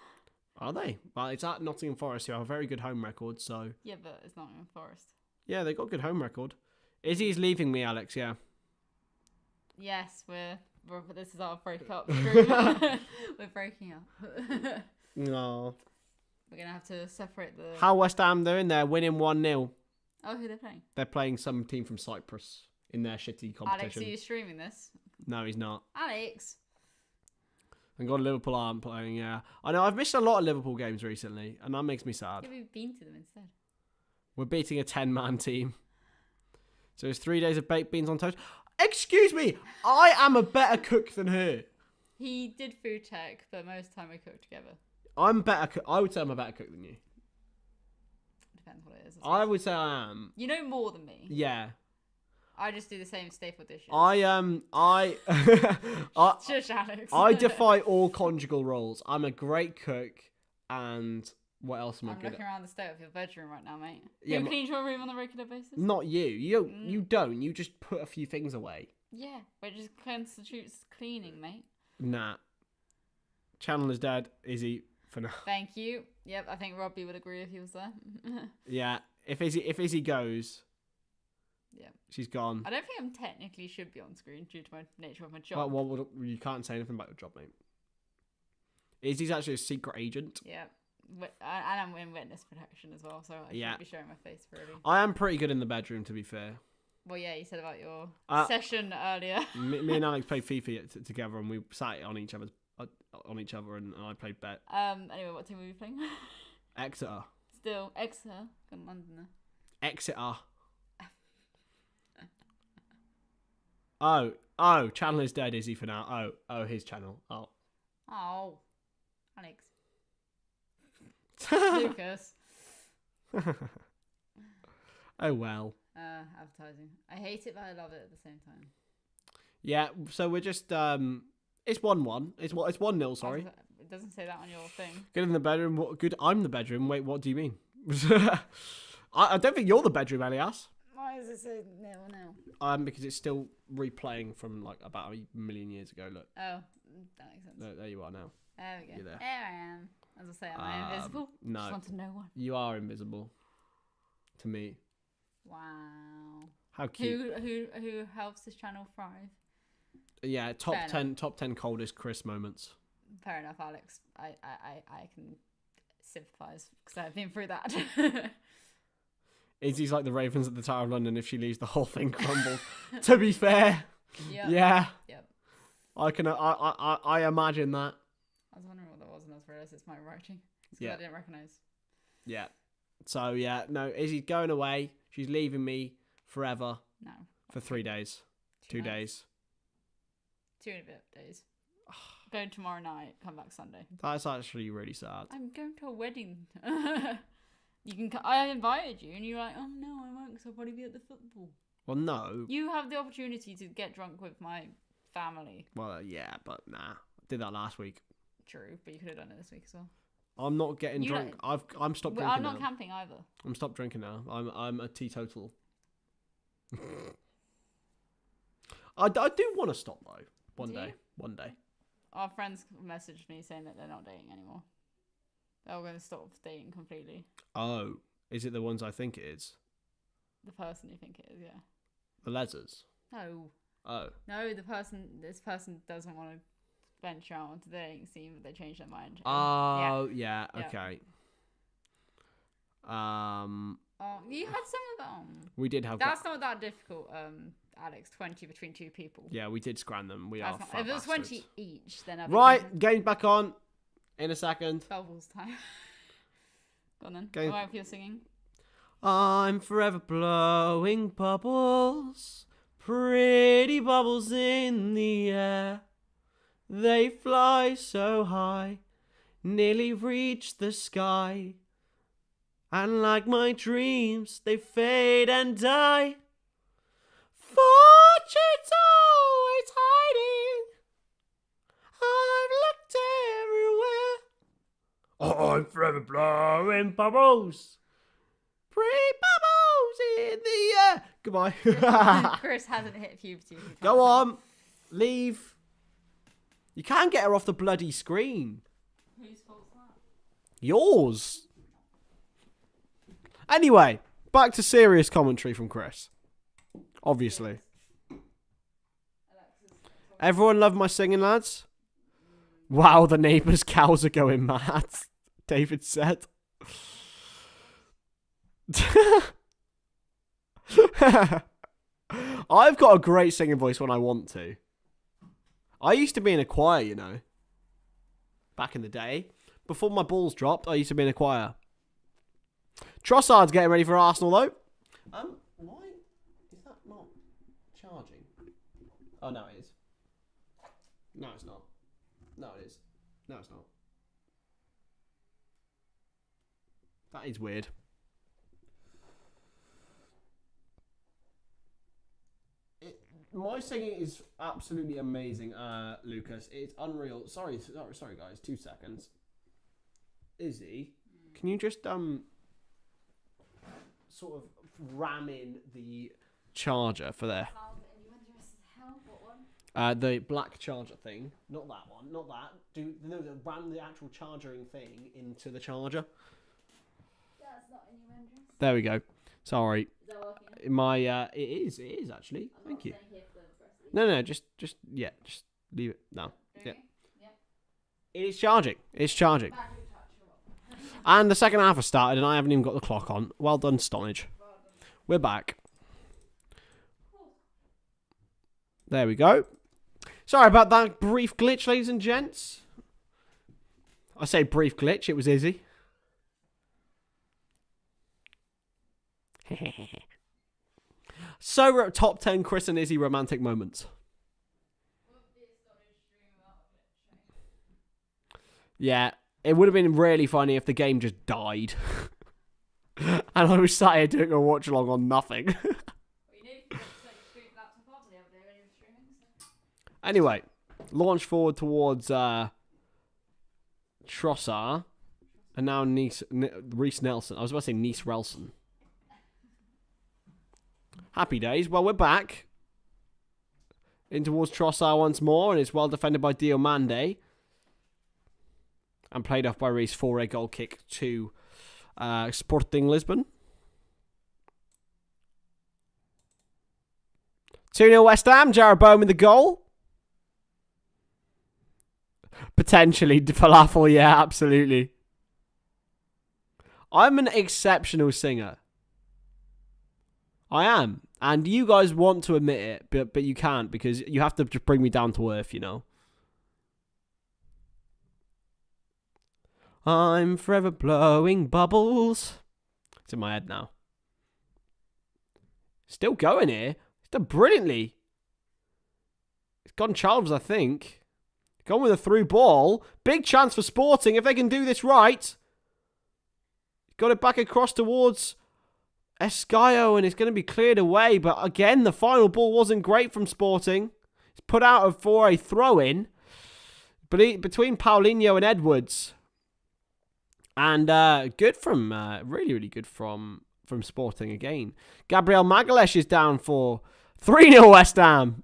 Are they? Well, it's at Nottingham Forest, who have a very good home record. So yeah, but it's Nottingham Forest. Yeah, they got a good home record. Izzy's leaving me, Alex. Yeah. Yes, this is our breakup stream. We're breaking up. No. We're gonna have to separate the. How West Ham doing? They're winning 1-0. Oh, who they're playing? They're playing some team from Cyprus in their shitty competition. Alex, are you streaming this? No, he's not. Alex. And God, Liverpool aren't playing. Yeah, I know. I've missed a lot of Liverpool games recently, and that makes me sad. Yeah, we've been to them instead. We're beating a 10-man team. So it's 3 days of baked beans on toast. Excuse me, I am a better cook than her. He did food tech, but most of the time we cook together. I'm better. I would say I'm a better cook than you. Depends what it is. I would say I am. You know more than me. Yeah. I just do the same staple dishes. I Shush, Alex. I defy all conjugal roles. I'm a great cook, and what else am I I'm good at? looking around the state of your bedroom right now, mate. Yeah, Who cleans your room on a regular basis? Not you. You don't. You just put a few things away. Yeah, which just constitutes cleaning, mate. Nah. Channel is dead. Izzy for now. Thank you. Yep, I think Robbie would agree if he was there. Yeah. If Izzy goes, yeah, she's gone. I don't think I'm technically should be on screen due to my nature of my job. Well, you can't say anything about your job, mate. Izzy's actually a secret agent. Yeah. And I'm in witness protection as well, so I shouldn't be showing my face really. I am pretty good in the bedroom, to be fair. Well, yeah, you said about your session earlier. me and Alex played FIFA together, and we sat on each other, and I played bet. Anyway, what team were you playing? Exeter. Still Exeter, got London. Exeter. Oh, channel is dead, Izzy for now. Oh, his channel. Oh, Alex. Lucas. Oh well. Advertising. I hate it, but I love it at the same time. Yeah, so we're just it's 1-1. It's 1-0. Sorry. It doesn't say that on your thing. Good in the bedroom. What? Good. I'm the bedroom. Wait, what do you mean? I don't think you're the bedroom, Elias. Why does it say no? Because it's still replaying from like about a million years ago. Look. Oh, that makes sense. There you are now. There we go. You're there. There I am. As I say, am I invisible? No. Just want to know one. You are invisible. To me. Wow. How cute. Who helps this channel thrive? Yeah, top 10 coldest Chris moments. Fair enough, Alex. I can sympathise because I've been through that. Izzy's like the Ravens at the Tower of London. If she leaves, the whole thing crumbles. To be fair. Yep. Yeah. Yep. I imagine that. I was wondering what that was, and I just realised it's my writing. Yeah. I didn't recognise. Yeah. So yeah, no, Izzy's going away. She's leaving me forever. No. For 3 days. 2 days. 2 and a bit days. Going tomorrow night, come back Sunday. That's actually really sad. I'm going to a wedding. I invited you, and you're like, oh no, I won't, because I'll probably be at the football. Well, no. You have the opportunity to get drunk with my family. Well, yeah, but nah. I did that last week. True, but you could have done it this week as well. I'm not getting drunk. I'm stopped drinking. I'm not camping either. I'm stopped drinking now. I'm a teetotal. I do want to stop though. One day. Our friends messaged me saying that they're not dating anymore. They're going to stop dating completely. Oh, is it the ones I think it is? The person you think it is, yeah. The lesers? No. Oh. No, this person doesn't want to venture out onto the dating scene, but they changed their mind. Oh, yeah, okay. You had some of them. We did have That's not that difficult, Alex. 20 between 2 people. Yeah, we did scran them. If it was 20 each, then Right, game's back on in a second. Bubbles time. Go on then. Game. Alright, if you're singing. I'm forever blowing bubbles, pretty bubbles in the air. They fly so high, nearly reach the sky. And like my dreams, they fade and die. Fortune's always hiding. I've looked I'm forever blowing bubbles. Pretty bubbles in the air. Goodbye. Chris hasn't hit puberty. Go on. Leave. You can't get her off the bloody screen. Whose fault's that? Yours. Anyway, back to serious commentary from Chris. Obviously. Everyone loved my singing, lads? Wow, the neighbours' cows are going mad, David said. I've got a great singing voice when I want to. I used to be in a choir, you know. Back in the day. Before my balls dropped, I used to be in a choir. Trossard's getting ready for Arsenal, though. Why is that not charging? Oh, no, it is. No, it's not. No, it is. No, it's not. That is weird. My singing is absolutely amazing, Lucas. It's unreal. Sorry, guys. 2 seconds. Izzy, can you just sort of ram in the charger for there? The black charger thing, not that one, not that. Ram the actual charging thing into the charger. That's not innuendos. There we go. Sorry. Is that working? It is actually. Thank you. No, just leave it. No. Yeah. It's charging. It's charging. And the second half has started, and I haven't even got the clock on. Well done, Stonadge. We're back. There we go. Sorry about that brief glitch, ladies and gents. I say brief glitch, it was Izzy. So, top 10 Chris and Izzy romantic moments. Yeah, it would have been really funny if the game just died. And I was sat here doing a watch along on nothing. Anyway, launch forward towards Trossard. And now Reece Nelson. I was about to say Nice Relson. Happy days. Well, we're back. In towards Trossard once more. And it's well defended by Diomande. And played off by Reece for a goal kick to Sporting Lisbon. 2-0 West Ham. Jarrod Bowen with the goal. Potentially. Falafel, yeah, absolutely. I'm an exceptional singer. I am. And you guys want to admit it, but you can't because you have to just bring me down to earth, you know. I'm forever blowing bubbles. It's in my head now. Still going here. It's done brilliantly. It's gone Chalmers, I think. Gone with a through ball. Big chance for Sporting if they can do this right. Got it back across towards Escaio and it's going to be cleared away. But again, the final ball wasn't great from Sporting. It's put out for a throw-in between Paulinho and Edwards. And good from, really, really good from Sporting again. Gabriel Magalhaes is down for 3-0 West Ham.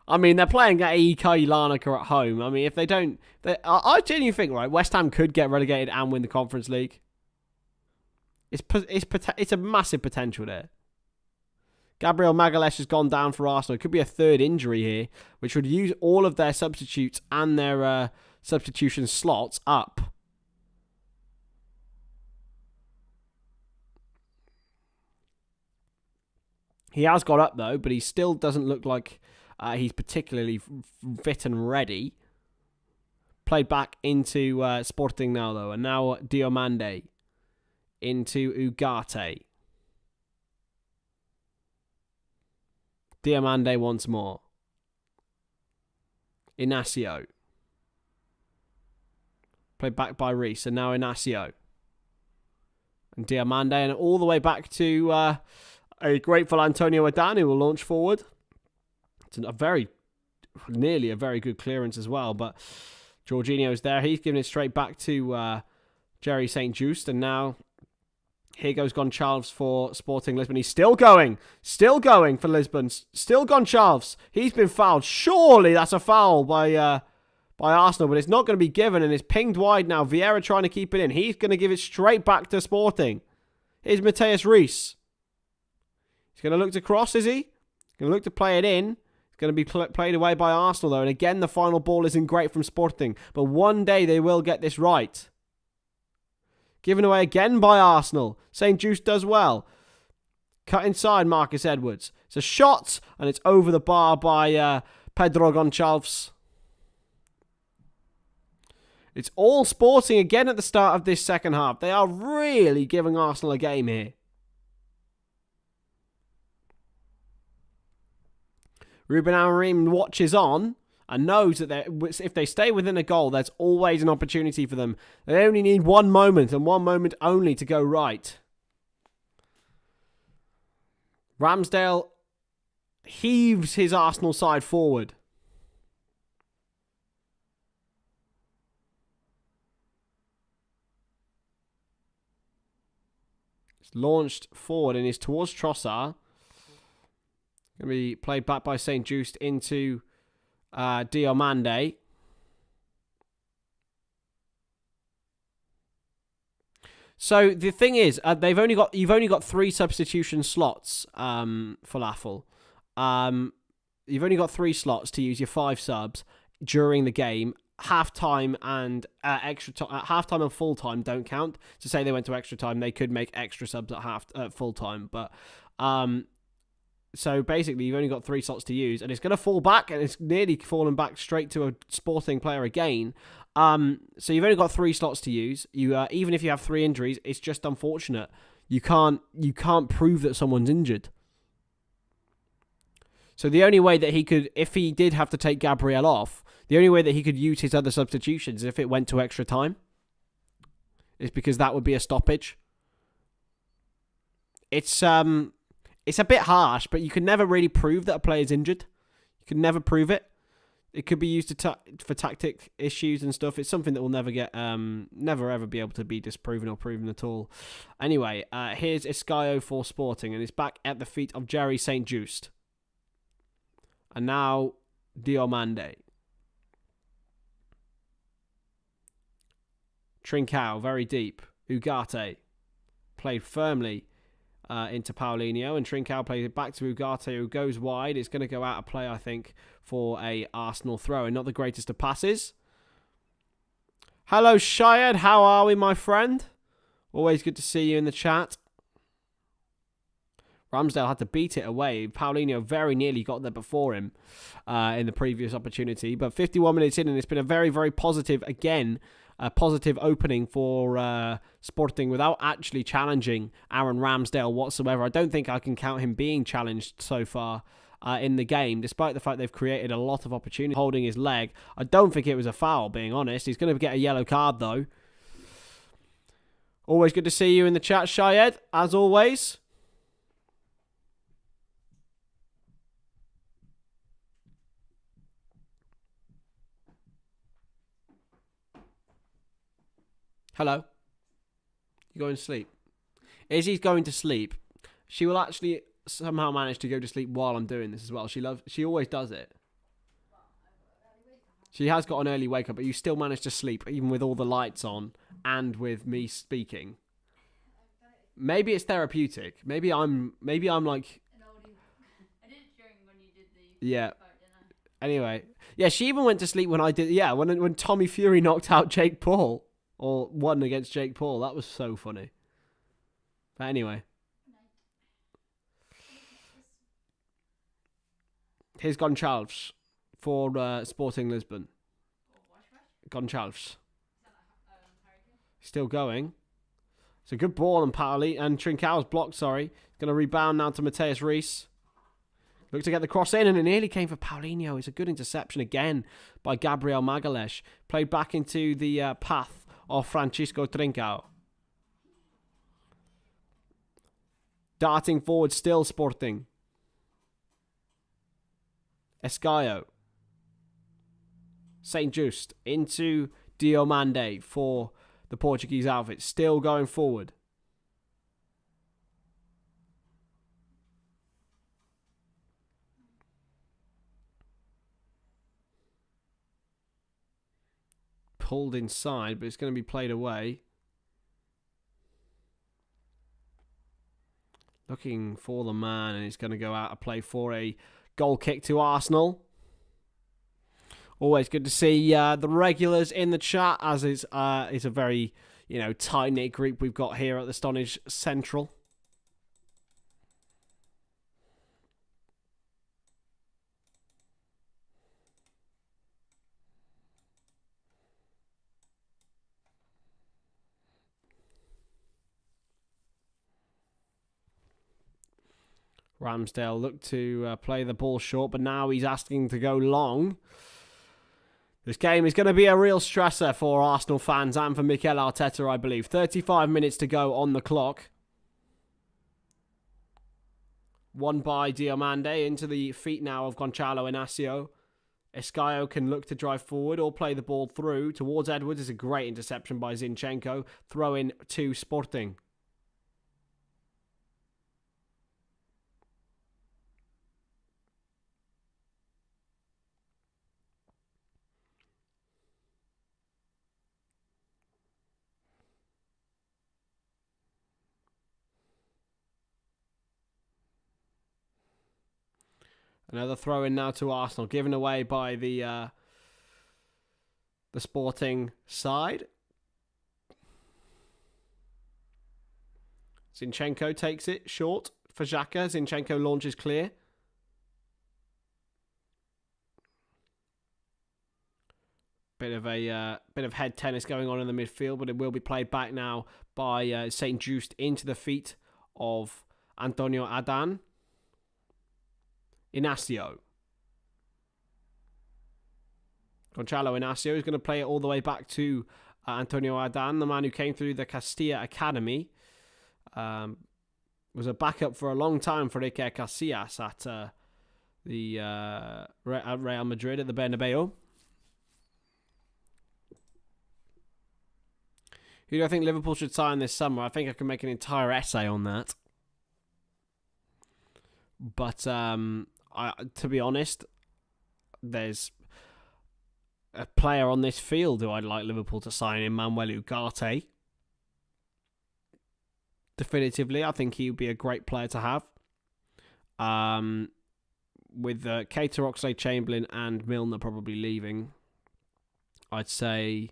I mean, they're playing at AEK Larnaca at home. I mean, if they don't... I genuinely think, right, West Ham could get relegated and win the Conference League. It's a massive potential there. Gabriel Magalhaes has gone down for Arsenal. It could be a third injury here, which would use all of their substitutes and their substitution slots up. He has got up, though, but he still doesn't look like... he's particularly fit and ready. Played back into Sporting now, though. And now Diomande into Ugarte. Diomande once more. Inacio. Played back by Reece. And now Inacio. And Diomande. And all the way back to a grateful Antonio Adan, who will launch forward. Nearly a very good clearance as well, but Jorginho's there. He's giving it straight back to Jerry St. Just. And now here goes Goncalves for Sporting Lisbon. He's still going. Still going for Lisbon. Still Goncalves. He's been fouled. Surely that's a foul by Arsenal, but it's not going to be given, and it's pinged wide now. Vieira trying to keep it in. He's going to give it straight back to Sporting. Here's Mateus Reis. He's going to look to cross, is he? Going to look to play it in. It's going to be played away by Arsenal, though. And again, the final ball isn't great from Sporting. But one day they will get this right. Given away again by Arsenal. St. Just does well. Cut inside Marcus Edwards. It's a shot, and it's over the bar by Pedro Goncalves. It's all Sporting again at the start of this second half. They are really giving Arsenal a game here. Ruben Amorim watches on and knows that if they stay within a goal, there's always an opportunity for them. They only need one moment, and one moment only, to go right. Ramsdale heaves his Arsenal side forward. It's launched forward and is towards Trossard. Going to be played back by St. Just into Diomande. So the thing is, you've only got 3 substitution slots, Falafel. You've only got 3 slots to use your 5 subs during the game. Half-time and half-time and full-time don't count. So say they went to extra time, they could make extra subs at full-time, but so basically, you've only got 3 slots to use, and it's going to fall back, and it's nearly fallen back straight to a Sporting player again. So you've only got 3 slots to use. You even if you have 3 injuries, it's just unfortunate. You can't prove that someone's injured. So the only way that he could, if he did have to take Gabriel off, the only way that he could use his other substitutions is if it went to extra time. It's because that would be a stoppage. It's a bit harsh, but you can never really prove that a player's injured. You can never prove it. It could be used for tactic issues and stuff. It's something that will never ever be able to be disproven or proven at all. Anyway, here's Iscaio for Sporting, and it's back at the feet of Jerry St. Just. And now Diomande. Trincao, very deep. Ugarte played firmly into Paulinho, and Trincao plays it back to Ugarte, who goes wide. It's going to go out of play, I think, for a Arsenal throw, and not the greatest of passes. Hello, Shayad. How are we, my friend? Always good to see you in the chat. Ramsdale had to beat it away. Paulinho very nearly got there before him in the previous opportunity, but 51 minutes in, and it's been a very, very positive, again, a positive opening for Sporting without actually challenging Aaron Ramsdale whatsoever. I don't think I can count him being challenged so far in the game, despite the fact they've created a lot of opportunity holding his leg. I don't think it was a foul, being honest. He's going to get a yellow card, though. Always good to see you in the chat, Shayed, as always. Hello. You going to sleep? Izzy's going to sleep. She will actually somehow manage to go to sleep while I'm doing this as well. She always does it. She has got an early wake up, but you still manage to sleep even with all the lights on and with me speaking. Maybe it's therapeutic. Maybe I'm like. I did it during when you did the. Yeah. Anyway, yeah. She even went to sleep when I did. Yeah, when Tommy Fury knocked out Jake Paul. Or won against Jake Paul. That was so funny. But anyway. Here's Goncalves for Sporting Lisbon. Goncalves. Still going. It's a good ball, and Trincao's blocked, sorry. Going to rebound now to Mateus Reis. Look to get the cross in, and it nearly came for Paulinho. It's a good interception again by Gabriel Magalhães. Played back into the path of Francisco Trincao. Darting forward still, Sporting. Escaio. St. Just into Diomande for the Portuguese outfit. Still going forward. Pulled inside, but it's going to be played away. Looking for the man, and he's going to go out of play for a goal kick to Arsenal. Always good to see the regulars in the chat, as it's a very tight-knit group we've got here at the Stonadge Central. Ramsdale looked to play the ball short, but now he's asking to go long. This game is going to be a real stressor for Arsenal fans and for Mikel Arteta, I believe. 35 minutes to go on the clock. Won by Diomande into the feet now of Gonçalo Inacio. Escaio can look to drive forward or play the ball through towards Edwards. It's a great interception by Zinchenko. Throw in to Sporting. Another throw in now to Arsenal, given away by the Sporting side. Zinchenko takes it short for Xhaka. Zinchenko launches clear. Bit of head tennis going on in the midfield, but it will be played back now by St. Just into the feet of Antonio Adan. Inacio. Gonçalo Inacio is going to play it all the way back to Antonio Adan, the man who came through the Castilla Academy. Was a backup for a long time for Iker Casillas at Real Madrid at the Bernabeu. Who do I think Liverpool should sign this summer? I think I can make an entire essay on that. But to be honest, there's a player on this field who I'd like Liverpool to sign, Emmanuel Ugarte. Definitively, I think he would be a great player to have. With Keita, Oxlade-Chamberlain and Milner probably leaving, I'd say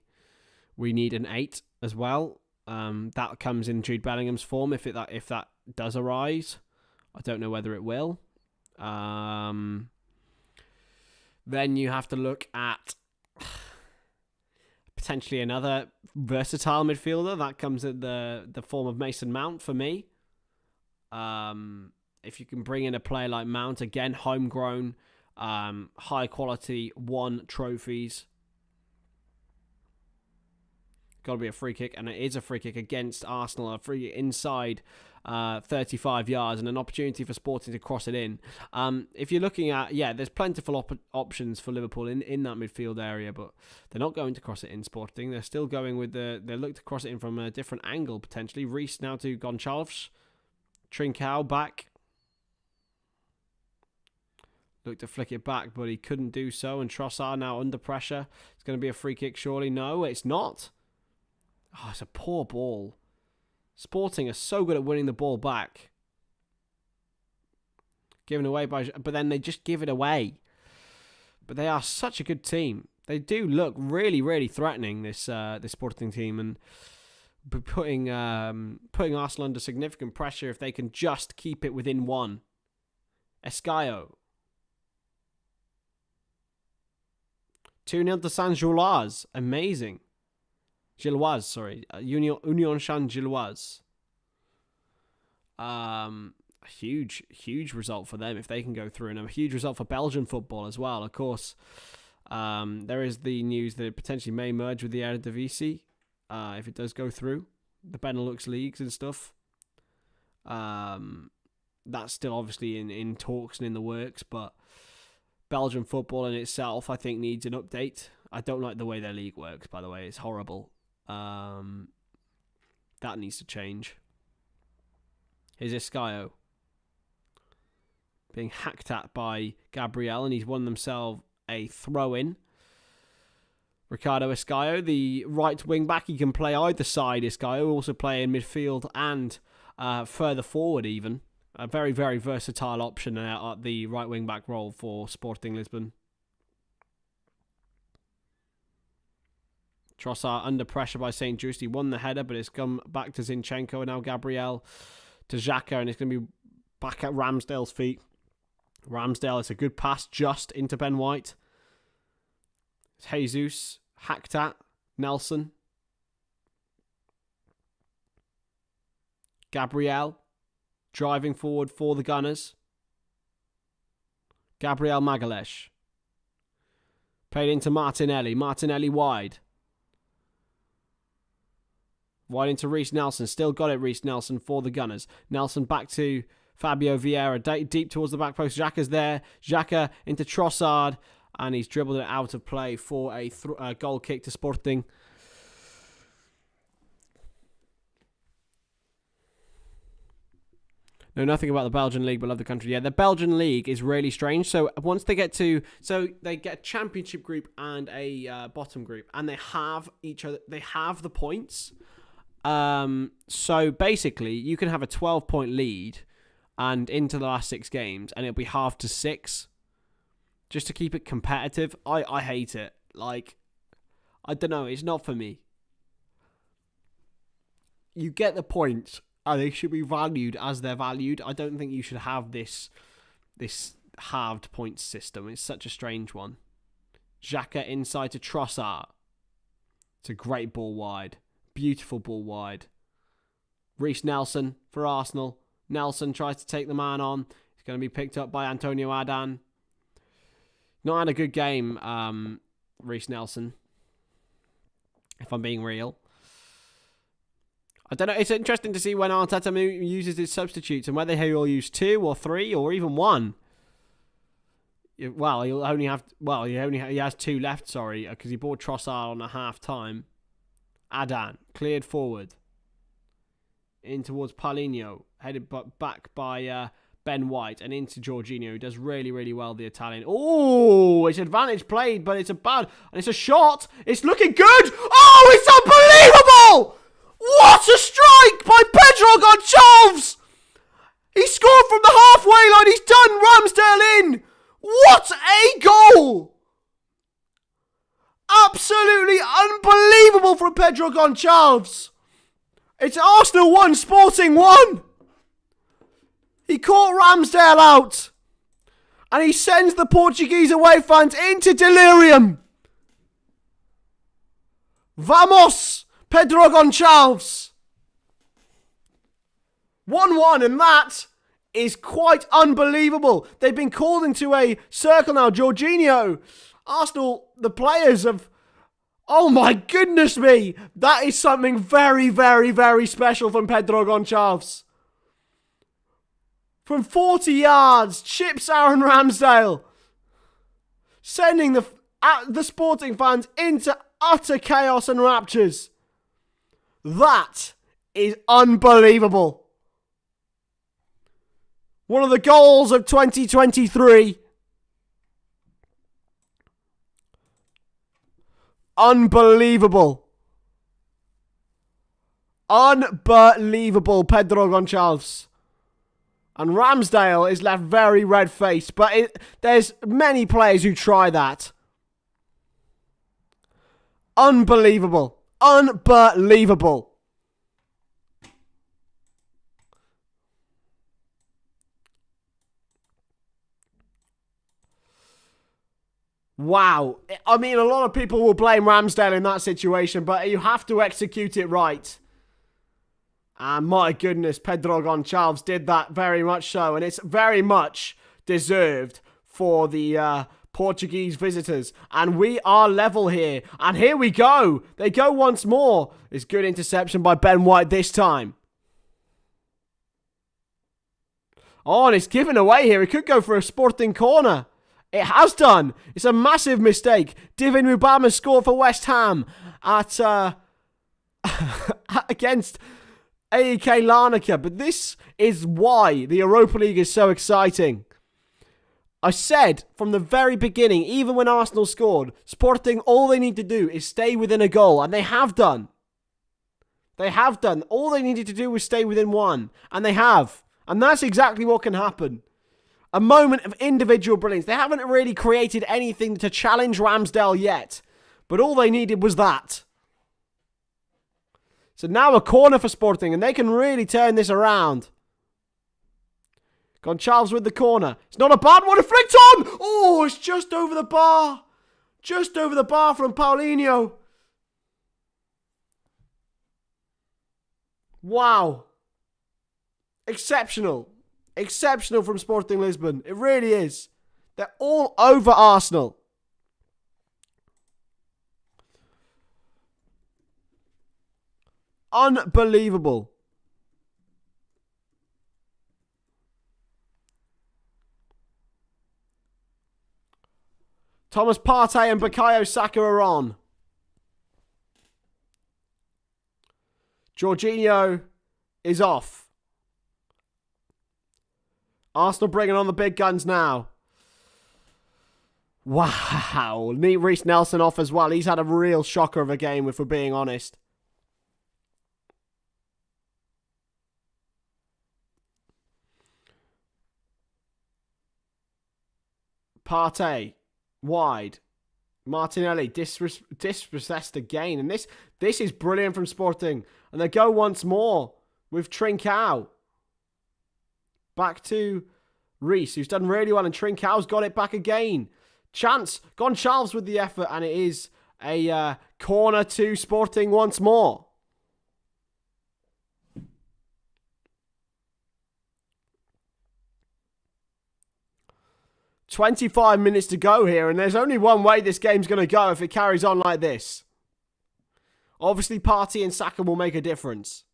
we need an 8 as well. That comes in Jude Bellingham's form if that does arise. I don't know whether it will. Then you have to look at potentially another versatile midfielder. That comes in the form of Mason Mount for me. If you can bring in a player like Mount, again, homegrown, high quality, won trophies. Got to be a free kick, and it is a free kick against Arsenal. A free inside 35 yards and an opportunity for Sporting to cross it in. If you're looking at, there's plentiful options for Liverpool in that midfield area, but they're not going to cross it in, Sporting. They're still going with they look to cross it in from a different angle, potentially. Reece now to Gonçalves. Trincao back. Looked to flick it back, but he couldn't do so, and Trossard now under pressure. It's going to be a free kick, surely. No, it's not. Oh, it's a poor ball. Sporting are so good at winning the ball back. Given away but then they just give it away. But they are such a good team. They do look really, really threatening, this Sporting team, and putting Arsenal under significant pressure if they can just keep it within one. Escaio. 2-0 to Saint-Gilloise. Amazing. Gilloise, sorry. Union Saint-Gilloise. A huge result for them if they can go through, and a huge result for Belgian football as well. Of course, there is the news that it potentially may merge with the Eredivisie if it does go through the Benelux leagues and stuff. That's still obviously in talks and in the works, but Belgian football in itself, I think, needs an update. I don't like the way their league works, by the way. It's horrible. That needs to change. Here's Iscaio being hacked at by Gabriel, and he's won themselves a throw-in. Ricardo Iscaio, the right wing-back. He can play either side, Iscaio. Also play in midfield and further forward even. A very, very versatile option at the right wing-back role for Sporting Lisbon. Trossard under pressure by St. Just. He won the header, but it's come back to Zinchenko, and now Gabriel to Xhaka, and it's going to be back at Ramsdale's feet. Ramsdale, it's a good pass just into Ben White. It's Jesus, hacked at, Nelson. Gabriel, driving forward for the Gunners. Gabriel Magalhaes. Played into Martinelli. Martinelli wide. Wide into Reece Nelson. Still got it, Reece Nelson, for the Gunners. Nelson back to Fabio Vieira. Deep towards the back post. Xhaka's there. Xhaka into Trossard. And he's dribbled it out of play for a goal kick to Sporting. Know nothing about the Belgian league, but love the country. Yeah, the Belgian league is really strange. So once they get to, they get a championship group and a bottom group, and they have each other. They have the points. So basically, you can have a 12-point lead, and into the last 6 games, and it'll be halved to 6, just to keep it competitive. I hate it. Like, I don't know. It's not for me. You get the points. And they should be valued as they're valued. I don't think you should have this halved points system. It's such a strange one. Xhaka inside to Trossard. It's a great ball wide. Beautiful ball wide. Reece Nelson for Arsenal. Nelson tries to take the man on. He's going to be picked up by Antonio Adan. Not had a good game, Reece Nelson, if I'm being real. I don't know. It's interesting to see when Arteta uses his substitutes and whether he'll use 2 or 3 or even 1. Well, he has 2 left. Sorry, because he bought Trossard on a half time. Adan cleared forward in towards Paulinho, headed back by Ben White, and into Jorginho, who does really, really well. The Italian. Oh, it's advantage played, but it's a bad, and it's a shot. It's looking good. Oh, it's unbelievable! What a strike by Pedro Gonçalves! He scored from the halfway line. He's done Ramsdale in. What a goal! Absolutely unbelievable from Pedro Gonçalves. It's Arsenal 1, Sporting 1. He caught Ramsdale out. And he sends the Portuguese away fans into delirium. Vamos! Pedro Gonçalves. 1-1, and that is quite unbelievable. They've been called into a circle now. Jorginho, Arsenal, the players have... Oh my goodness me. That is something very, very, very special from Pedro Gonçalves. From 40 yards, chips Aaron Ramsdale. Sending the Sporting fans into utter chaos and raptures. That is unbelievable. One of the goals of 2023. Unbelievable. Unbelievable, Pedro Gonçalves. And Ramsdale is left very red-faced, but there's many players who try that. Unbelievable. Unbelievable. Wow. I mean, a lot of people will blame Ramsdale in that situation, but you have to execute it right. And my goodness, Pedro Gonçalves did that very much so. And it's very much deserved for the Portuguese visitors. And we are level here. And here we go. They go once more. It's good interception by Ben White this time. Oh, and it's given away here. It could go for a Sporting corner. It has done. It's a massive mistake. Divin Mubama scored for West Ham at against AEK Larnaca. But this is why the Europa League is so exciting. I said from the very beginning, even when Arsenal scored, Sporting, all they need to do is stay within a goal. And they have done. They have done. All they needed to do was stay within one. And they have. And that's exactly what can happen. A moment of individual brilliance. They haven't really created anything to challenge Ramsdale yet. But all they needed was that. So now a corner for Sporting. And they can really turn this around. Goncalves with the corner. It's not a bad one to flicked on. Oh, it's just over the bar. Just over the bar from Paulinho. Wow. Exceptional. Exceptional from Sporting Lisbon. It really is. They're all over Arsenal. Unbelievable. Thomas Partey and Bukayo Saka are on. Jorginho is off. Arsenal bringing on the big guns now. Wow. Neat Reece Nelson off as well. He's had a real shocker of a game, if we're being honest. Partey. Wide. Martinelli dispossessed again. And this is brilliant from Sporting. And they go once more with Trincao. Back to Reece, who's done really well. And Trincao's got it back again. Chance. Goncalves with the effort. And it is a corner to Sporting once more. "25 minutes to go here, and there's only one way this game's going to go if it carries on like this. Obviously, Partey and Saka will make a difference.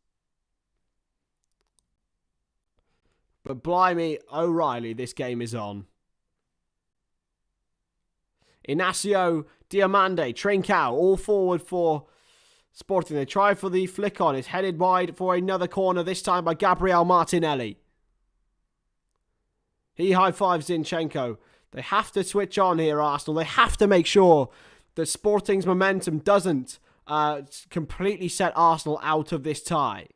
But blimey, O'Reilly, this game is on. Inacio, Diamande, Trincao, all forward for Sporting. They try for the flick on. It's headed wide for another corner, this time by Gabriel Martinelli. He high-fives Zinchenko. They have to switch on here, Arsenal. They have to make sure that Sporting's momentum doesn't completely set Arsenal out of this tie.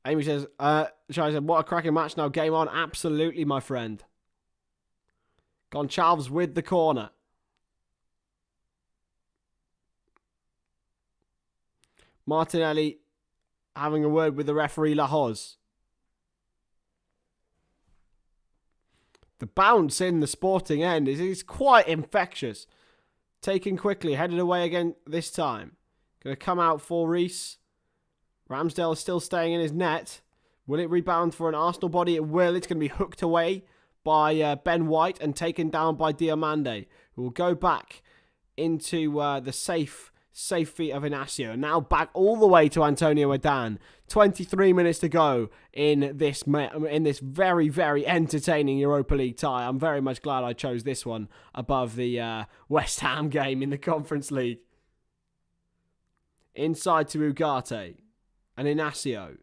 Amy says, Shai said, what a cracking match now. Game on. Absolutely, my friend. Goncalves with the corner. Martinelli having a word with the referee, Lahoz. The bounce in the Sporting end is quite infectious. Taken quickly, headed away again this time. Going to come out for Reece. Ramsdale is still staying in his net. Will it rebound for an Arsenal body? It will. It's going to be hooked away by Ben White and taken down by Diamande, who will go back into the safe feet of Inacio. Now back all the way to Antonio Adan. 23 minutes to go in this very, very entertaining Europa League tie. I'm very much glad I chose this one above the West Ham game in the Conference League. Inside to Ugarte and Inacio.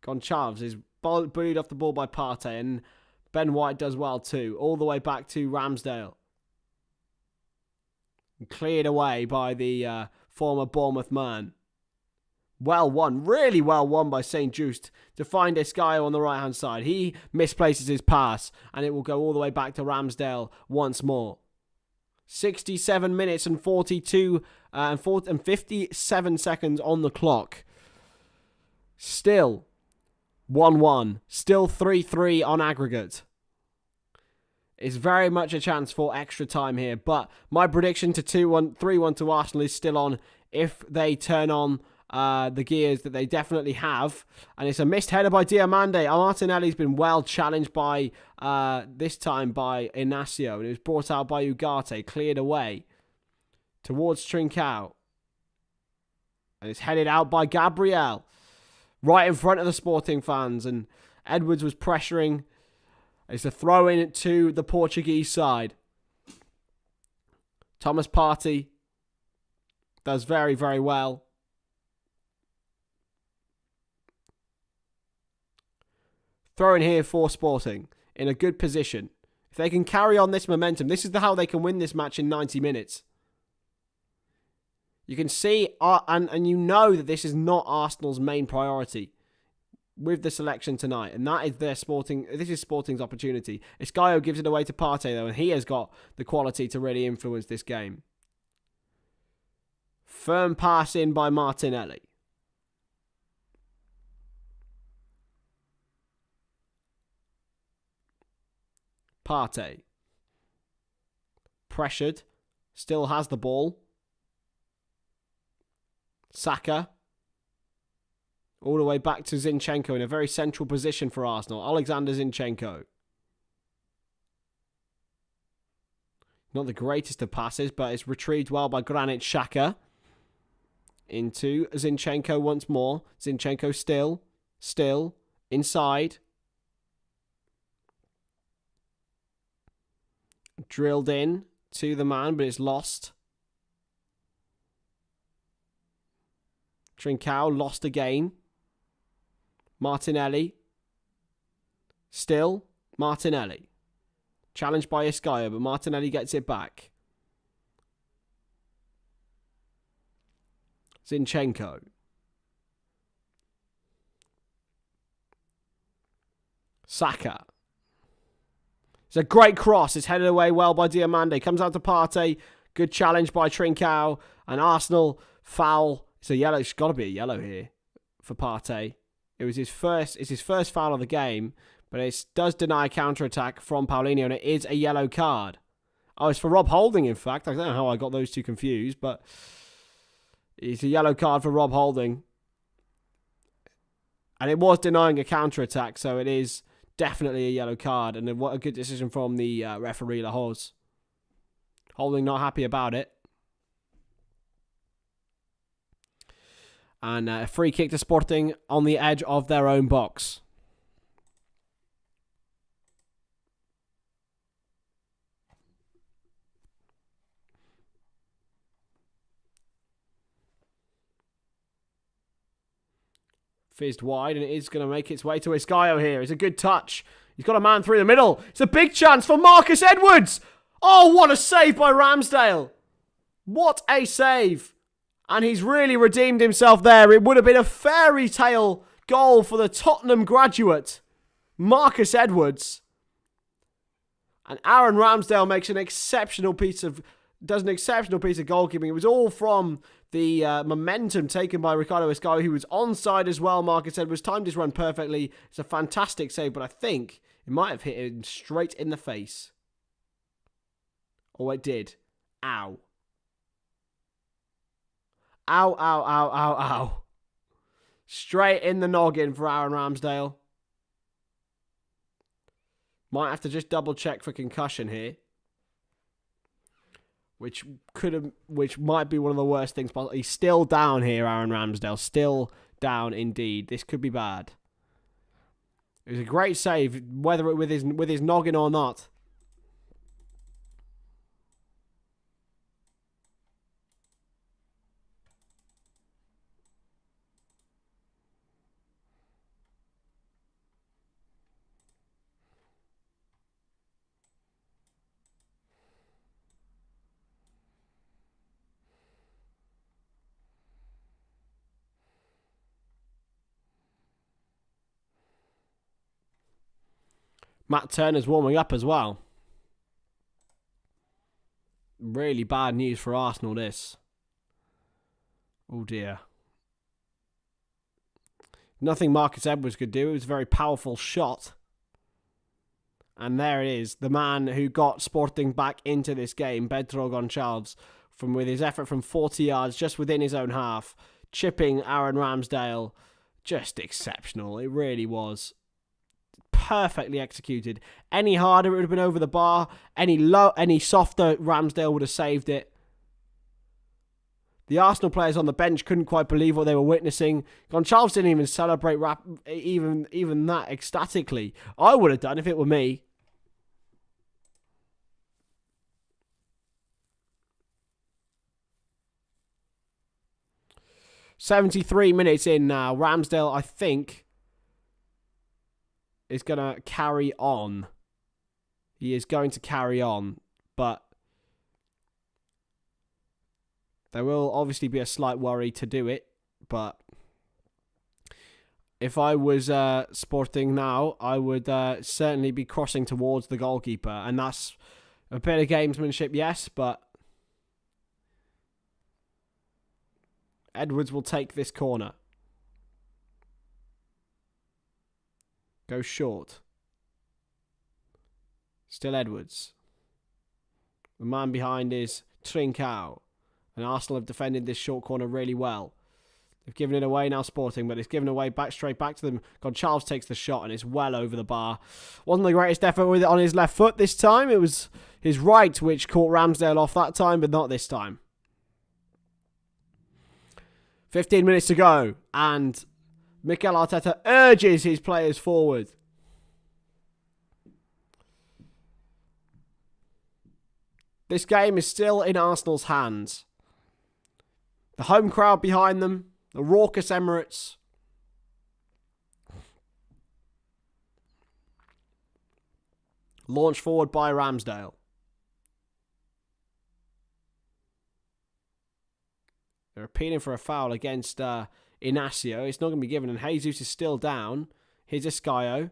Goncalves is bullied off the ball by Partey, and Ben White does well too. All the way back to Ramsdale. Cleared away by the former Bournemouth man. Well won. Really well won by St. Just to find Escaio on the right-hand side. He misplaces his pass, and it will go all the way back to Ramsdale once more. 67 minutes and 42 and 57 seconds on the clock. Still 1-1. Still 3-3 on aggregate. It's very much a chance for extra time here. But my prediction to 3-1 to Arsenal is still on if they turn on the gears that they definitely have. And it's a missed header by Diamande. Martinelli's been well challenged by, this time by Inacio. And it was brought out by Ugarte. Cleared away towards Trincao. And it's headed out by Gabriel. right in front of the Sporting fans, and Edwards was pressuring. It's a throw in to the Portuguese side. Thomas Partey does very, very well. Throw in here for Sporting in a good position. If they can carry on this momentum, this is how they can win this match in 90 minutes. You can see, and you know that this is not Arsenal's main priority with the selection tonight, and that is this is Sporting's opportunity. Escaio gives it away to Partey though, and he has got the quality to really influence this game. Firm pass in by Martinelli. Partey. Pressured. Still has the ball. Saka. All the way back to Zinchenko in a very central position for Arsenal. Alexander Zinchenko. Not the greatest of passes, but it's retrieved well by Granit Xhaka. Into Zinchenko once more. Zinchenko still, inside. Drilled in to the man, but it's lost. Trincao lost again. Martinelli. Still Martinelli. Challenged by Escaio, but Martinelli gets it back. Zinchenko. Saka. It's a great cross. It's headed away well by Diamande. Comes out to Partey. Good challenge by Trincao. And Arsenal foul. It's a yellow. It's got to be a yellow here for Partey. It's his first foul of the game, but it does deny a counter-attack from Paulinho, and it is a yellow card. Oh, it's for Rob Holding, in fact. I don't know how I got those two confused, but it's a yellow card for Rob Holding. And it was denying a counter-attack, so it is definitely a yellow card. And what a good decision from the referee, Lahoz. Holding not happy about it. And a free kick to Sporting on the edge of their own box. Fizzed wide, and it is going to make its way to Escaio here. It's a good touch. He's got a man through the middle. It's a big chance for Marcus Edwards. Oh, what a save by Ramsdale. What a save. And he's really redeemed himself there. It would have been a fairy tale goal for the Tottenham graduate, Marcus Edwards. And Aaron Ramsdale makes an exceptional piece of goalkeeping. It was all from the momentum taken by Ricardo Escaio, who was onside as well. Marcus Edwards timed his run perfectly. It's a fantastic save, but I think it might have hit him straight in the face. Oh, it did. Ow. Ow, ow, ow, ow, ow. Straight in the noggin for Aaron Ramsdale. Might have to just double check for concussion here. Which might be one of the worst things possible. He's still down here, Aaron Ramsdale. Still down indeed. This could be bad. It was a great save, whether it with his noggin or not. Matt Turner's warming up as well. Really bad news for Arsenal, this. Oh dear. Nothing Marcus Edwards could do. It was a very powerful shot. And there it is. The man who got Sporting back into this game, Pedro Gonçalves, with his effort from 40 yards, just within his own half, chipping Aaron Ramsdale. Just exceptional. It really was. Perfectly executed. Any harder, it would have been over the bar. Any softer, Ramsdale would have saved it. The Arsenal players on the bench couldn't quite believe what they were witnessing. Gonçalves didn't even celebrate even that ecstatically. I would have done if it were me. "73 minutes in now. Ramsdale, I think, is going to carry on. He is going to carry on, but there will obviously be a slight worry to do it, but if I was Sporting now, I would certainly be crossing towards the goalkeeper, and that's a bit of gamesmanship, yes, but Edwards will take this corner. Go short. Still Edwards. The man behind is Trincao. And Arsenal have defended this short corner really well. They've given it away now, Sporting, but it's given away straight back to them. Gonçalves takes the shot and it's well over the bar. Wasn't the greatest effort with it on his left foot this time. It was his right which caught Ramsdale off that time, but not this time. 15 minutes to go, and Mikel Arteta urges his players forward. This game is still in Arsenal's hands. The home crowd behind them, the raucous Emirates. Launched forward by Ramsdale. They're appealing for a foul against Inacio. It's not going to be given, and Jesus is still down. Here's Escaio.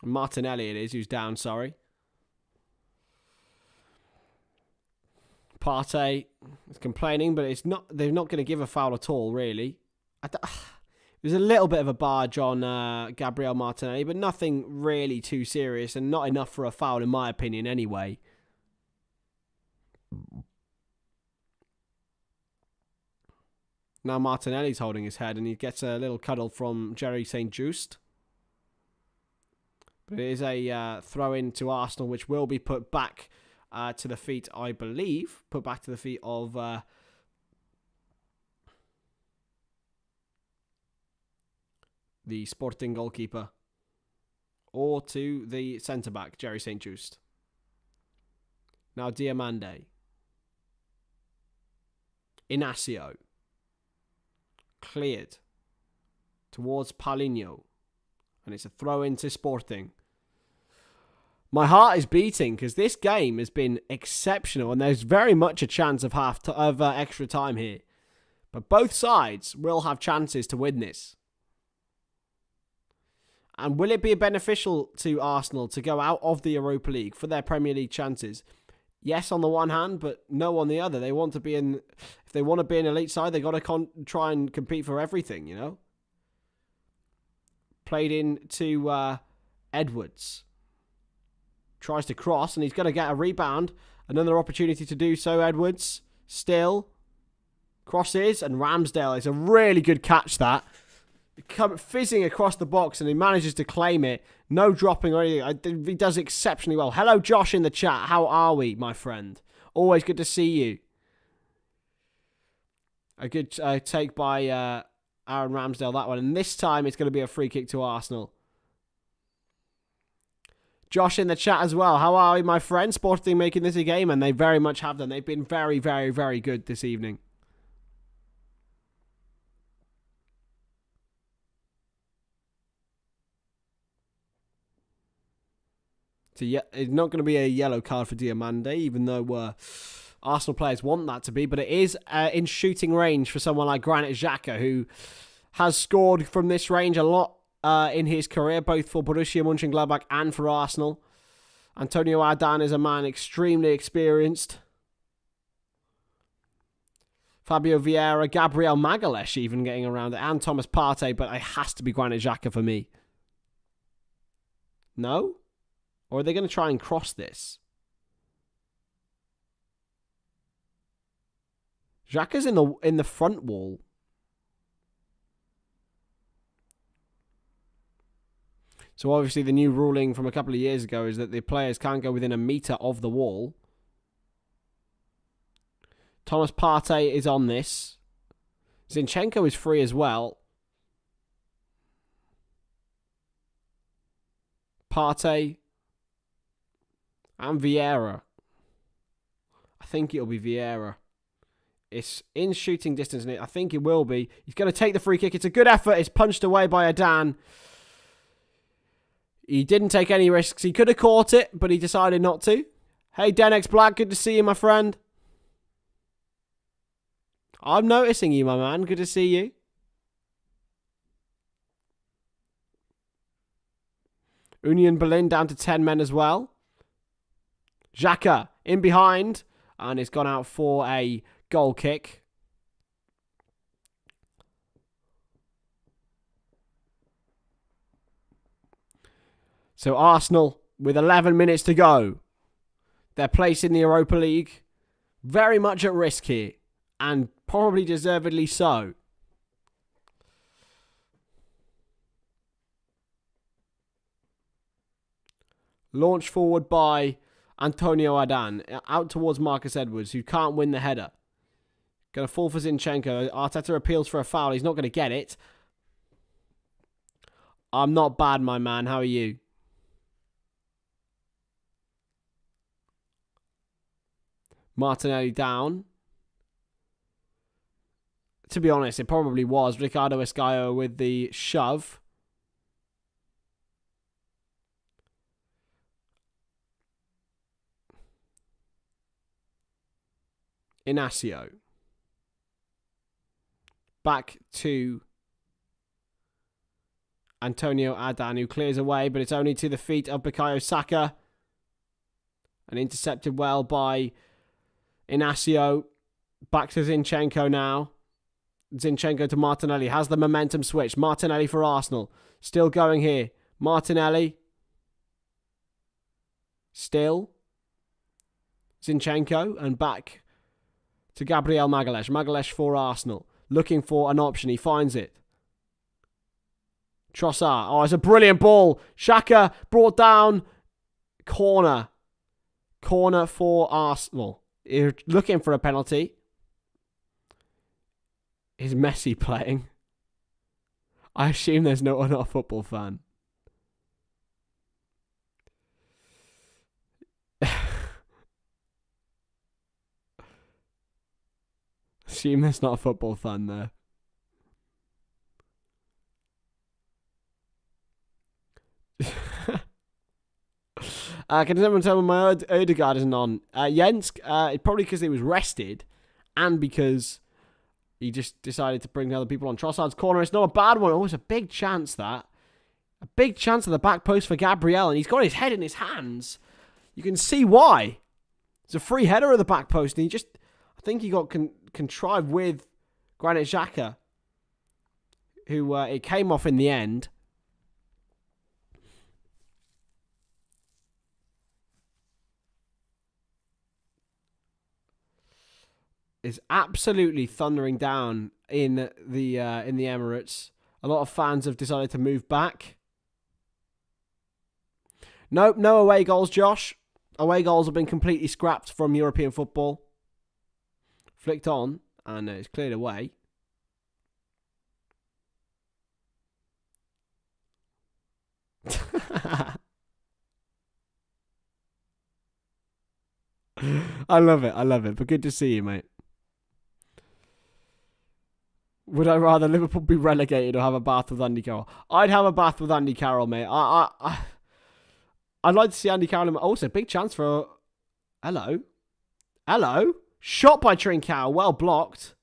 Martinelli it is who's down, sorry. Partey is complaining, but it's not. They're not going to give a foul at all, really. There's a little bit of a barge on Gabriel Martinelli, but nothing really too serious, and not enough for a foul, in my opinion, anyway. Now Martinelli's holding his head, and he gets a little cuddle from Jerry St. Just. But it is a throw-in to Arsenal, which will be put back to the feet, I believe. Put back to the feet of the Sporting goalkeeper. Or to the centre-back, Jerry St. Just. Now Diamande. Inacio. Cleared. Towards Paulinho. And it's a throw-in to Sporting. My heart is beating because this game has been exceptional, and there's very much a chance of extra time here. But both sides will have chances to win this. And will it be beneficial to Arsenal to go out of the Europa League for their Premier League chances? Yes, on the one hand, but no on the other. They want to be in. If they want to be an elite side, they got to try and compete for everything. You know. Played in to Edwards. Tries to cross, and he's going to get a rebound. Another opportunity to do so, Edwards. Still. Crosses, and Ramsdale. It's a really good catch, that. Fizzing across the box, and he manages to claim it. No dropping or anything. He does exceptionally well. Hello, Josh, in the chat. How are we, my friend? Always good to see you. A good take by Aaron Ramsdale, that one. And this time, it's going to be a free kick to Arsenal. Josh in the chat as well. How are we, my friend? Sporting making this a game, and they very much have done. They've been very, very, very good this evening. So it's not going to be a yellow card for Diamande, even though Arsenal players want that to be. But it is in shooting range for someone like Granit Xhaka, who has scored from this range a lot in his career, both for Borussia Mönchengladbach and for Arsenal. Antonio Ardan is a man extremely experienced. Fabio Vieira, Gabriel Magalhaes even getting around it, and Thomas Partey, but it has to be Granit Xhaka for me. No? Or are they going to try and cross this? Xhaka's in the front wall. So obviously the new ruling from a couple of years ago is that the players can't go within a metre of the wall. Thomas Partey is on this. Zinchenko is free as well. Partey and Vieira. I think it'll be Vieira. It's in shooting distance, and I think it will be. He's going to take the free kick. It's a good effort. It's punched away by Adan. He didn't take any risks. He could have caught it, but he decided not to. Hey, Denex Black, good to see you, my friend. I'm noticing you, my man. Good to see you. Union Berlin down to 10 men as well. Xhaka in behind, and it's gone out for a goal kick. So Arsenal, with 11 minutes to go, their place in the Europa League, very much at risk here, and probably deservedly so. Launched forward by Antonio Adan, out towards Marcus Edwards, who can't win the header. Going to fall for Zinchenko. Arteta appeals for a foul. He's not going to get it. I'm not bad, my man. How are you? Martinelli down. To be honest, it probably was Ricardo Escaio with the shove. Inacio. Back to Antonio Adan, who clears away, but it's only to the feet of Bukayo Saka. And intercepted well by Inacio. Back to Zinchenko now. Zinchenko to Martinelli. Has the momentum switch. Martinelli for Arsenal. Still going here. Martinelli. Still. Zinchenko. And back to Gabriel Magalhaes. Magalhaes for Arsenal. Looking for an option. He finds it. Trossard. Oh, it's a brilliant ball. Xhaka brought down. Corner. Corner for Arsenal. You're looking for a penalty. Is Messi playing? I assume there's not a football fan. Assume there's not a football fan there. Can someone tell me my Odegaard isn't on? Jens, probably because he was rested and because he just decided to bring other people on. Trossard's corner, it's not a bad one. Oh, it's a big chance, that. A big chance at the back post for Gabriel, and he's got his head in his hands. You can see why. It's a free header at the back post, and he just, I think he got contrived with Granit Xhaka, who it came off in the end. Is absolutely thundering down in the Emirates. A lot of fans have decided to move back. Nope, no away goals, Josh. Away goals have been completely scrapped from European football. Flicked on, and it's cleared away. I love it, but good to see you, mate. Would I rather Liverpool be relegated or have a bath with Andy Carroll? I'd have a bath with Andy Carroll, mate. I'd like to see Andy Carroll. Also, big chance for... Hello. Shot by Trincao. Well blocked.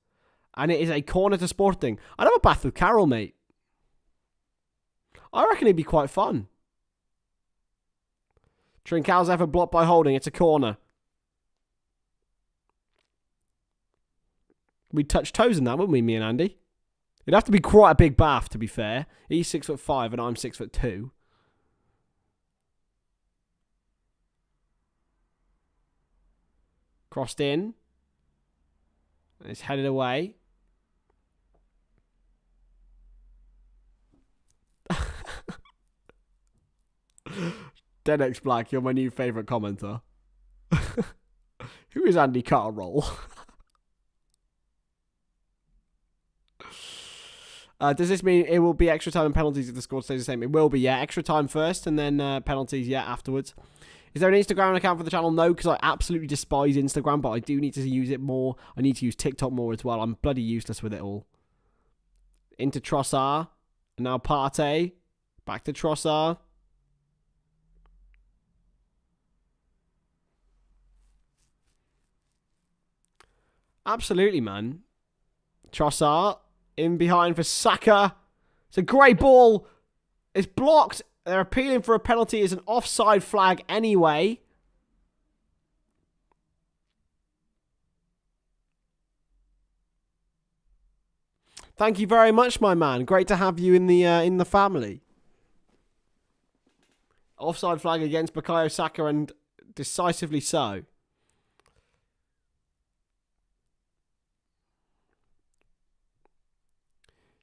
And it is a corner to Sporting. I'd have a bath with Carroll, mate. I reckon it'd be quite fun. Trincao's ever blocked by Holding. It's a corner. We'd touch toes in that, wouldn't we, me and Andy? It'd have to be quite a big bath, to be fair. He's 6'5" and I'm 6'2". Crossed in. And it's headed away. Dedex Black, you're my new favourite commenter. Who is Andy Carroll? Does this mean it will be extra time and penalties if the score stays the same? It will be, yeah. Extra time first and then penalties, yeah, afterwards. Is there an Instagram account for the channel? No, because I absolutely despise Instagram, but I do need to use it more. I need to use TikTok more as well. I'm bloody useless with it all. Into Trossard. And now Partey. Back to Trossard. Absolutely, man. Trossard in behind for Saka. It's a great ball. It's blocked. They're appealing for a penalty. It's an offside flag anyway. Thank you very much, my man. Great to have you in the family. Offside flag against Bukayo Saka, and decisively so.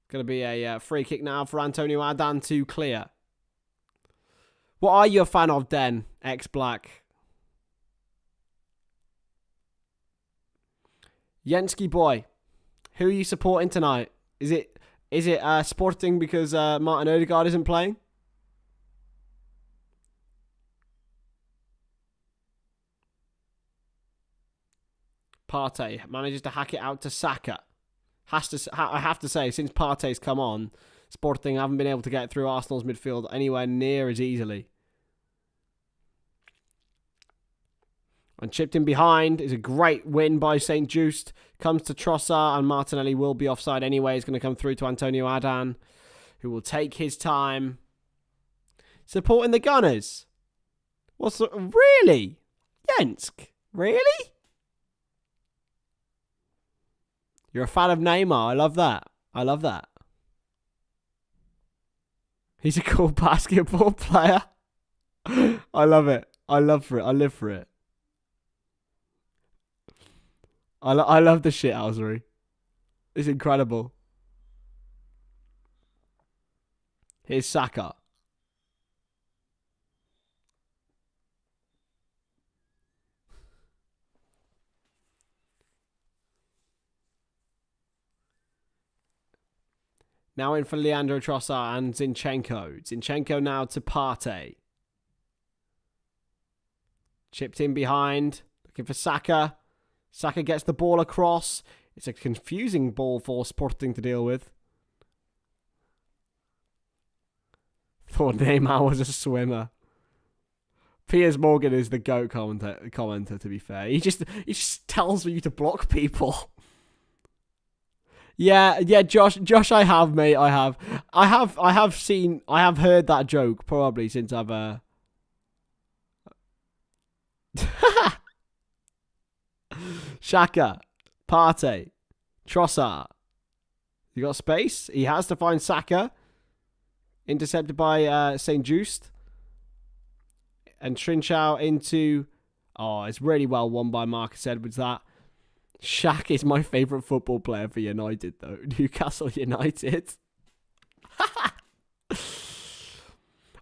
Going to be a free kick now for Antonio Adan to clear. What are you a fan of, Den? X-Black. Yenski boy. Who are you supporting tonight? Is it Sporting because Martin Odegaard isn't playing? Partey manages to hack it out to Saka. I have to say, since Partey's come on, Sporting haven't been able to get through Arsenal's midfield anywhere near as easily. And chipped in behind is a great win by St. Just. Comes to Trossard, and Martinelli will be offside anyway. He's going to come through to Antonio Adan, who will take his time. Supporting the Gunners. Really? Jensk? Really? You're a fan of Neymar. I love that. I love that. He's a cool basketball player. I love it. I live for it. I love the shithousery. It's incredible. Here's Saka. Now in for Leandro Trossard and Zinchenko. Zinchenko now to Partey. Chipped in behind. Looking for Saka. Saka gets the ball across. It's a confusing ball for Sporting to deal with. Thought Neymar was a swimmer. Piers Morgan is the GOAT commenter, to be fair. He just tells you to block people. Yeah, Josh, I have, mate. I have heard that joke probably since I've Xhaka, Partey, Trossard. You got space? He has to find Saka. Intercepted by St. Just. And Trincao into... Oh, it's really well won by Marcus Edwards, that. Shaq is my favourite football player for United, though. Newcastle United.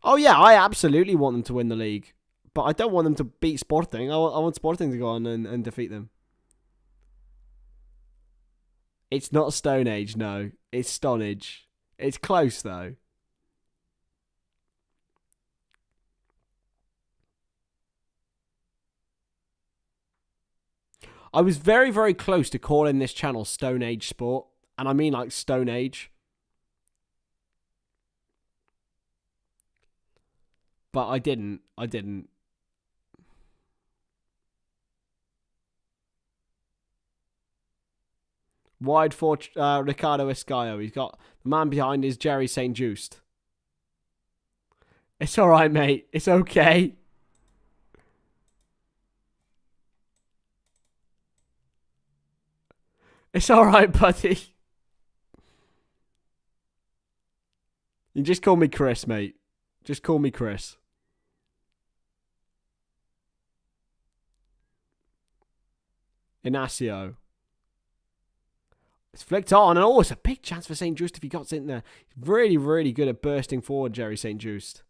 Oh, yeah, I absolutely want them to win the league. But I don't want them to beat Sporting. I want Sporting to go on and defeat them. It's not Stonadge, no. It's Stonadge. It's close, though. I was very, very close to calling this channel Stonadge Sport. And I mean like Stone Age. But I didn't. Wide for Ricardo Escaio. He's got the man behind is Jerry St. Just. It's alright, mate. It's okay. It's alright, buddy. You just call me Chris, mate. Just call me Chris. Inacio. It's flicked on, and oh, it's a big chance for St. Just if he got in there. He's really, really good at bursting forward, Jerry St. Just.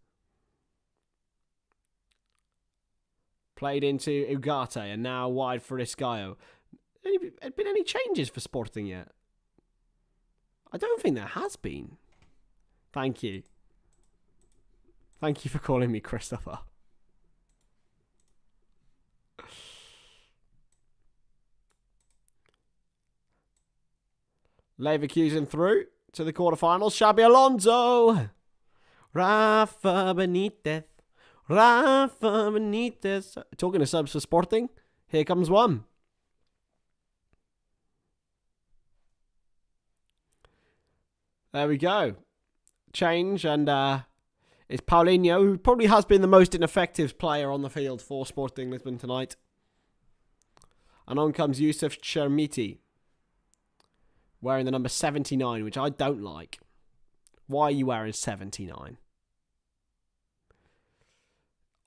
Played into Ugarte, and now wide for Escaio. Been any changes for Sporting yet? I don't think there has been. Thank you. Thank you for calling me Christopher. Leverkusen through to the quarterfinals. Xabi Alonso. Rafa Benitez. Rafa Benitez. Talking to subs for Sporting. Here comes one. There we go. Change, and it's Paulinho, who probably has been the most ineffective player on the field for Sporting Lisbon tonight. And on comes Yusuf Chermiti, wearing the number 79, which I don't like. Why are you wearing 79?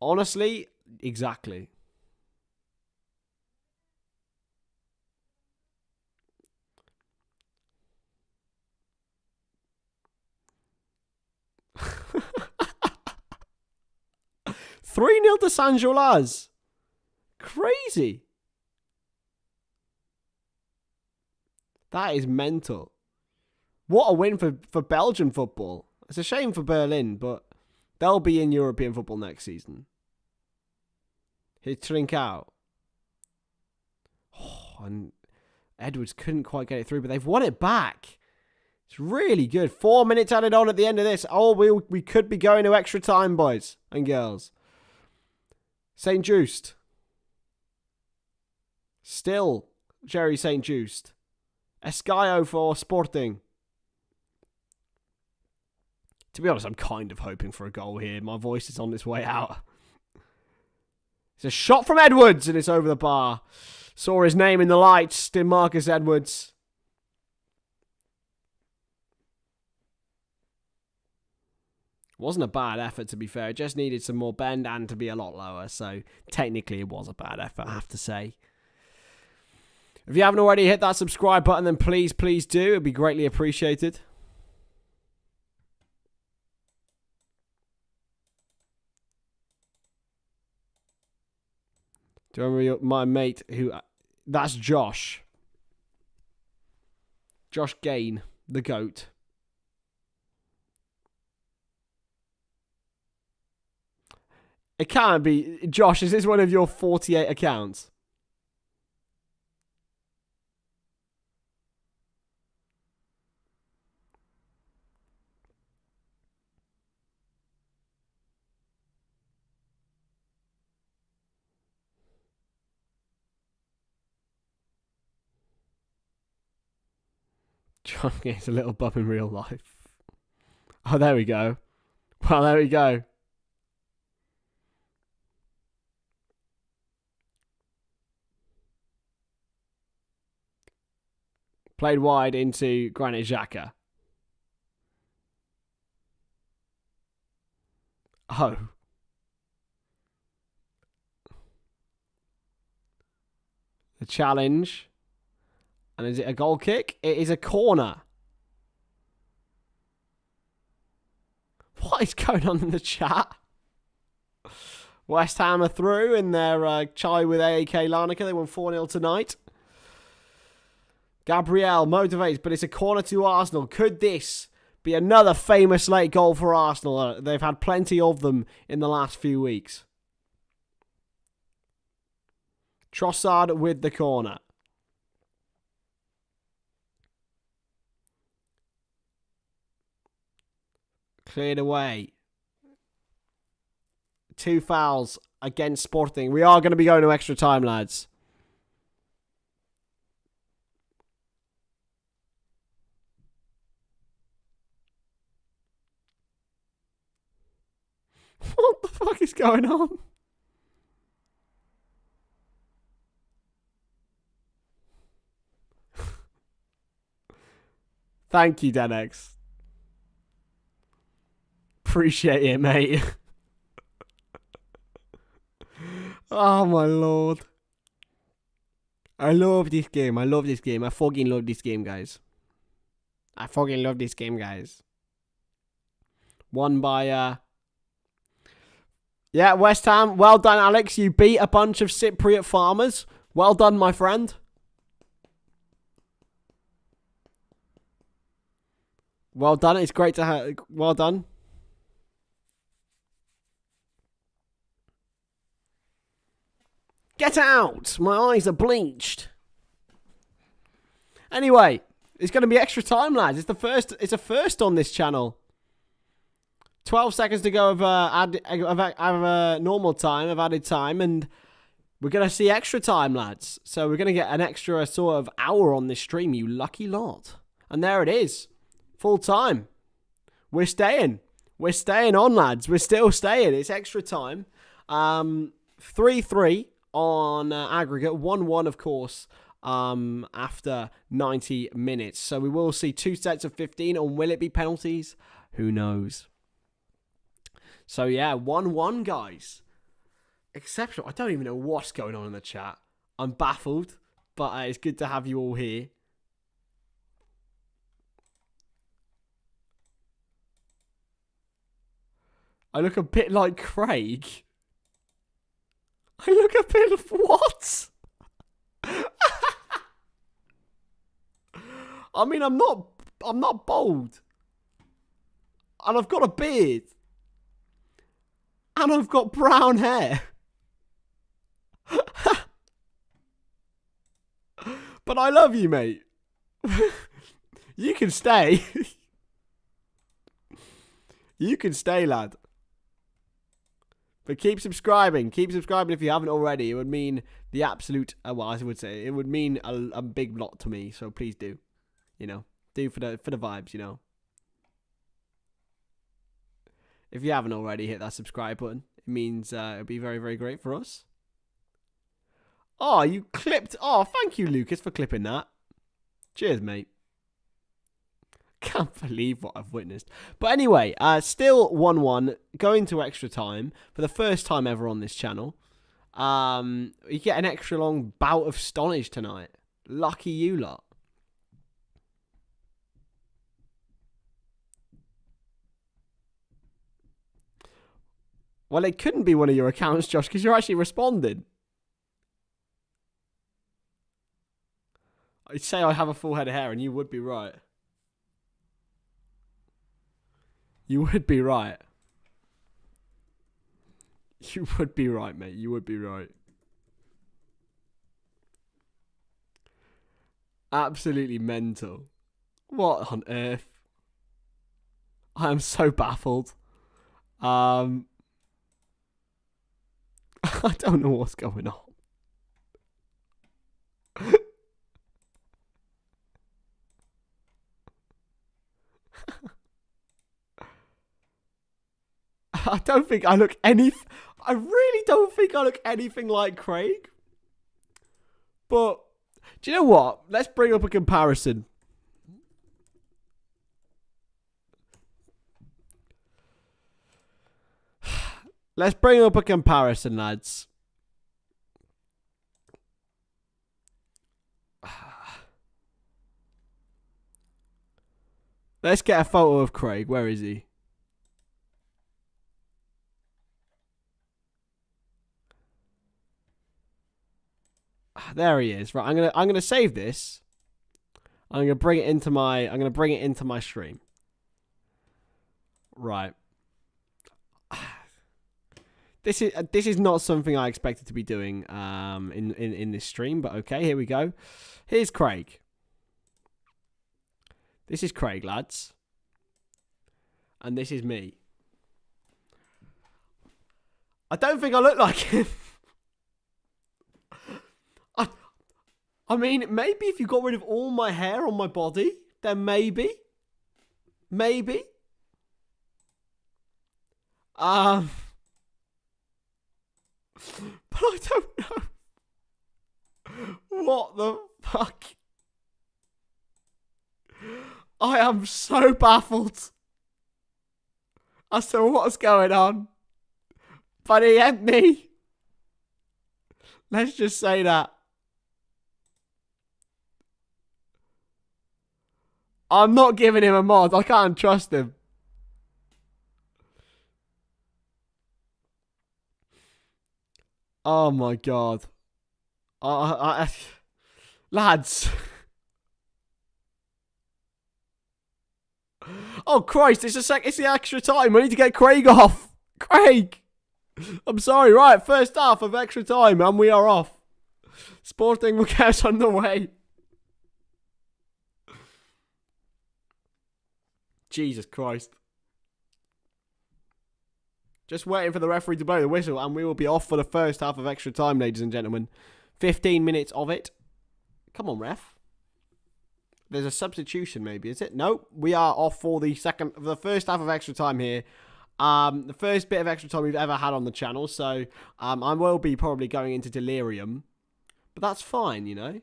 Honestly, exactly. Three 0 to San Jolas. Crazy. That is mental. What a win for Belgian football. It's a shame for Berlin, but they'll be in European football next season. Here's Trincao. Oh, and Edwards couldn't quite get it through, but they've won it back. It's really good. 4 minutes added on at the end of this. Oh, we could be going to extra time, boys and girls. St. Just. Still Jerry St. Just. Escaio for Sporting. To be honest, I'm kind of hoping for a goal here. My voice is on its way out. It's a shot from Edwards, and it's over the bar. Saw his name in the lights. Marcus Edwards. Wasn't a bad effort, to be fair. It just needed some more bend and to be a lot lower. So technically it was a bad effort, I have to say. If you haven't already hit that subscribe button, then please do. It'd be greatly appreciated. Do you remember my mate who... That's Josh. Josh Gain, the GOAT. It can't be. Josh, is this one of your 48 accounts? John gets a little bum in real life. Oh, there we go. Well, there we go. Played wide into Granit Xhaka. Oh. The challenge. And is it a goal kick? It is a corner. What is going on in the chat? West Ham are through in their chai with AAK Larnaca. They won 4-0 tonight. Gabriel motivates, but it's a corner to Arsenal. Could this be another famous late goal for Arsenal? They've had plenty of them in the last few weeks. Trossard with the corner. Cleared away. 2 fouls against Sporting. We are going to be going to extra time, lads. What the fuck is going on? Thank you, Denex. Appreciate it, mate. Oh, my lord. I love this game. I love this game. I fucking love this game, guys. I fucking love this game, guys. Won by, yeah, West Ham. Well done, Alex. You beat a bunch of Cypriot farmers. Well done, my friend. Well done. It's great to have. Well done. Get out! My eyes are bleached. Anyway, it's going to be extra time, lads. It's the first. It's a first on this channel. 12 seconds to go of normal time, of added time, and we're going to see extra time, lads. So we're going to get an extra sort of hour on this stream, you lucky lot. And there it is. Full time. We're staying. We're staying on, lads. We're still staying. It's extra time. 3-3 on aggregate. 1-1, of course, after 90 minutes. So we will see 2 sets of 15. And will it be penalties? Who knows? So, yeah, 1-1, guys. Exceptional. I don't even know what's going on in the chat. I'm baffled, but it's good to have you all here. I look a bit like Craig. I look a bit of what? I mean, I'm not bald. And I've got a beard. And I've got brown hair. But I love you, mate. You can stay. You can stay, lad. But keep subscribing. Keep subscribing if you haven't already. It would mean the absolute, well, I would say, it would mean a big lot to me. So please do. You know, do for the vibes, you know. If you haven't already, hit that subscribe button. It means it'd be very, very great for us. Oh, you clipped. Oh, thank you, Lucas, for clipping that. Cheers, mate. Can't believe what I've witnessed. But anyway, still 1-1, going to extra time for the first time ever on this channel. You get an extra long bout of Stonadge tonight. Lucky you lot. Well, it couldn't be one of your accounts, Josh, because you're actually responding. I'd say I have a full head of hair, and you would be right. You would be right. You would be right, mate. You would be right. Absolutely mental. What on earth? I am so baffled. I don't know what's going on. I don't think I look I really don't think I look anything like Craig. But do you know what? Let's bring up a comparison. Let's bring up a comparison, lads. Let's get a photo of Craig. Where is he? There he is. Right, I'm gonna save this. I'm gonna bring it into my stream. Right. This is not something I expected to be doing in this stream, but okay, here we go. Here's Craig. This is Craig, lads. And this is me. I don't think I look like him. I mean, maybe if you got rid of all my hair on my body, then maybe. Maybe. But I don't know. What the fuck? I am so baffled as to what's going on. But he ain't me. Let's just say that. I'm not giving him a mod. I can't trust him. Oh my god. Lads. Oh, Christ, it's the extra time. I need to get Craig off. Craig! I'm sorry. Right, first half of extra time, and we are off. Sporting will get us underway. Jesus Christ. Just waiting for the referee to blow the whistle, and we will be off for the first half of extra time, ladies and gentlemen. 15 minutes of it. Come on, ref. There's a substitution, maybe, is it? No, we are off for the first half of extra time here. The first bit of extra time we've ever had on the channel, so I will be probably going into delirium, but that's fine, you know.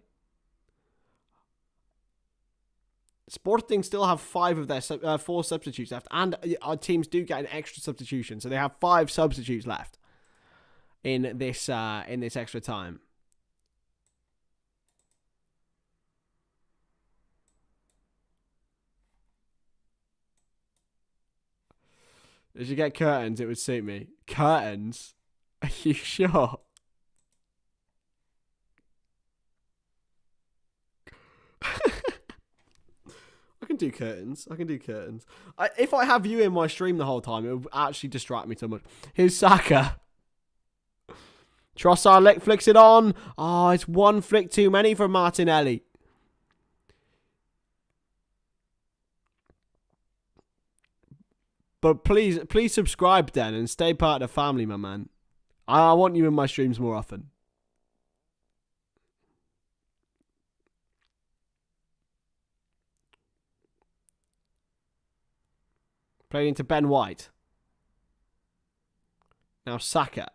Sporting still have 4 substitutes left, and our teams do get an extra substitution, so they have 5 substitutes left in this extra time. If you get curtains, it would suit me. Curtains? Are you sure? I can do curtains. If I have you in my stream the whole time, it would actually distract me so much. Here's Saka. Trossard flicks it on. Oh, it's one flick too many for Martinelli. But please subscribe, Dan, and stay part of the family, my man. I want you in my streams more often. Played into Ben White. Now Saka.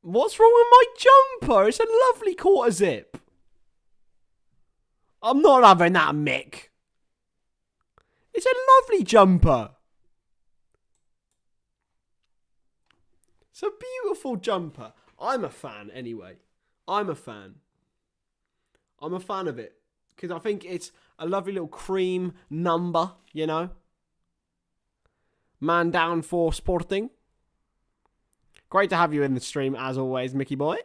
What's wrong with my jumper? It's a lovely quarter zip. I'm not having that, Mick. It's a lovely jumper. It's a beautiful jumper. I'm a fan anyway. I'm a fan of it. Because I think it's a lovely little cream number, you know. Man down for Sporting. Great to have you in the stream, as always, Mickey boy.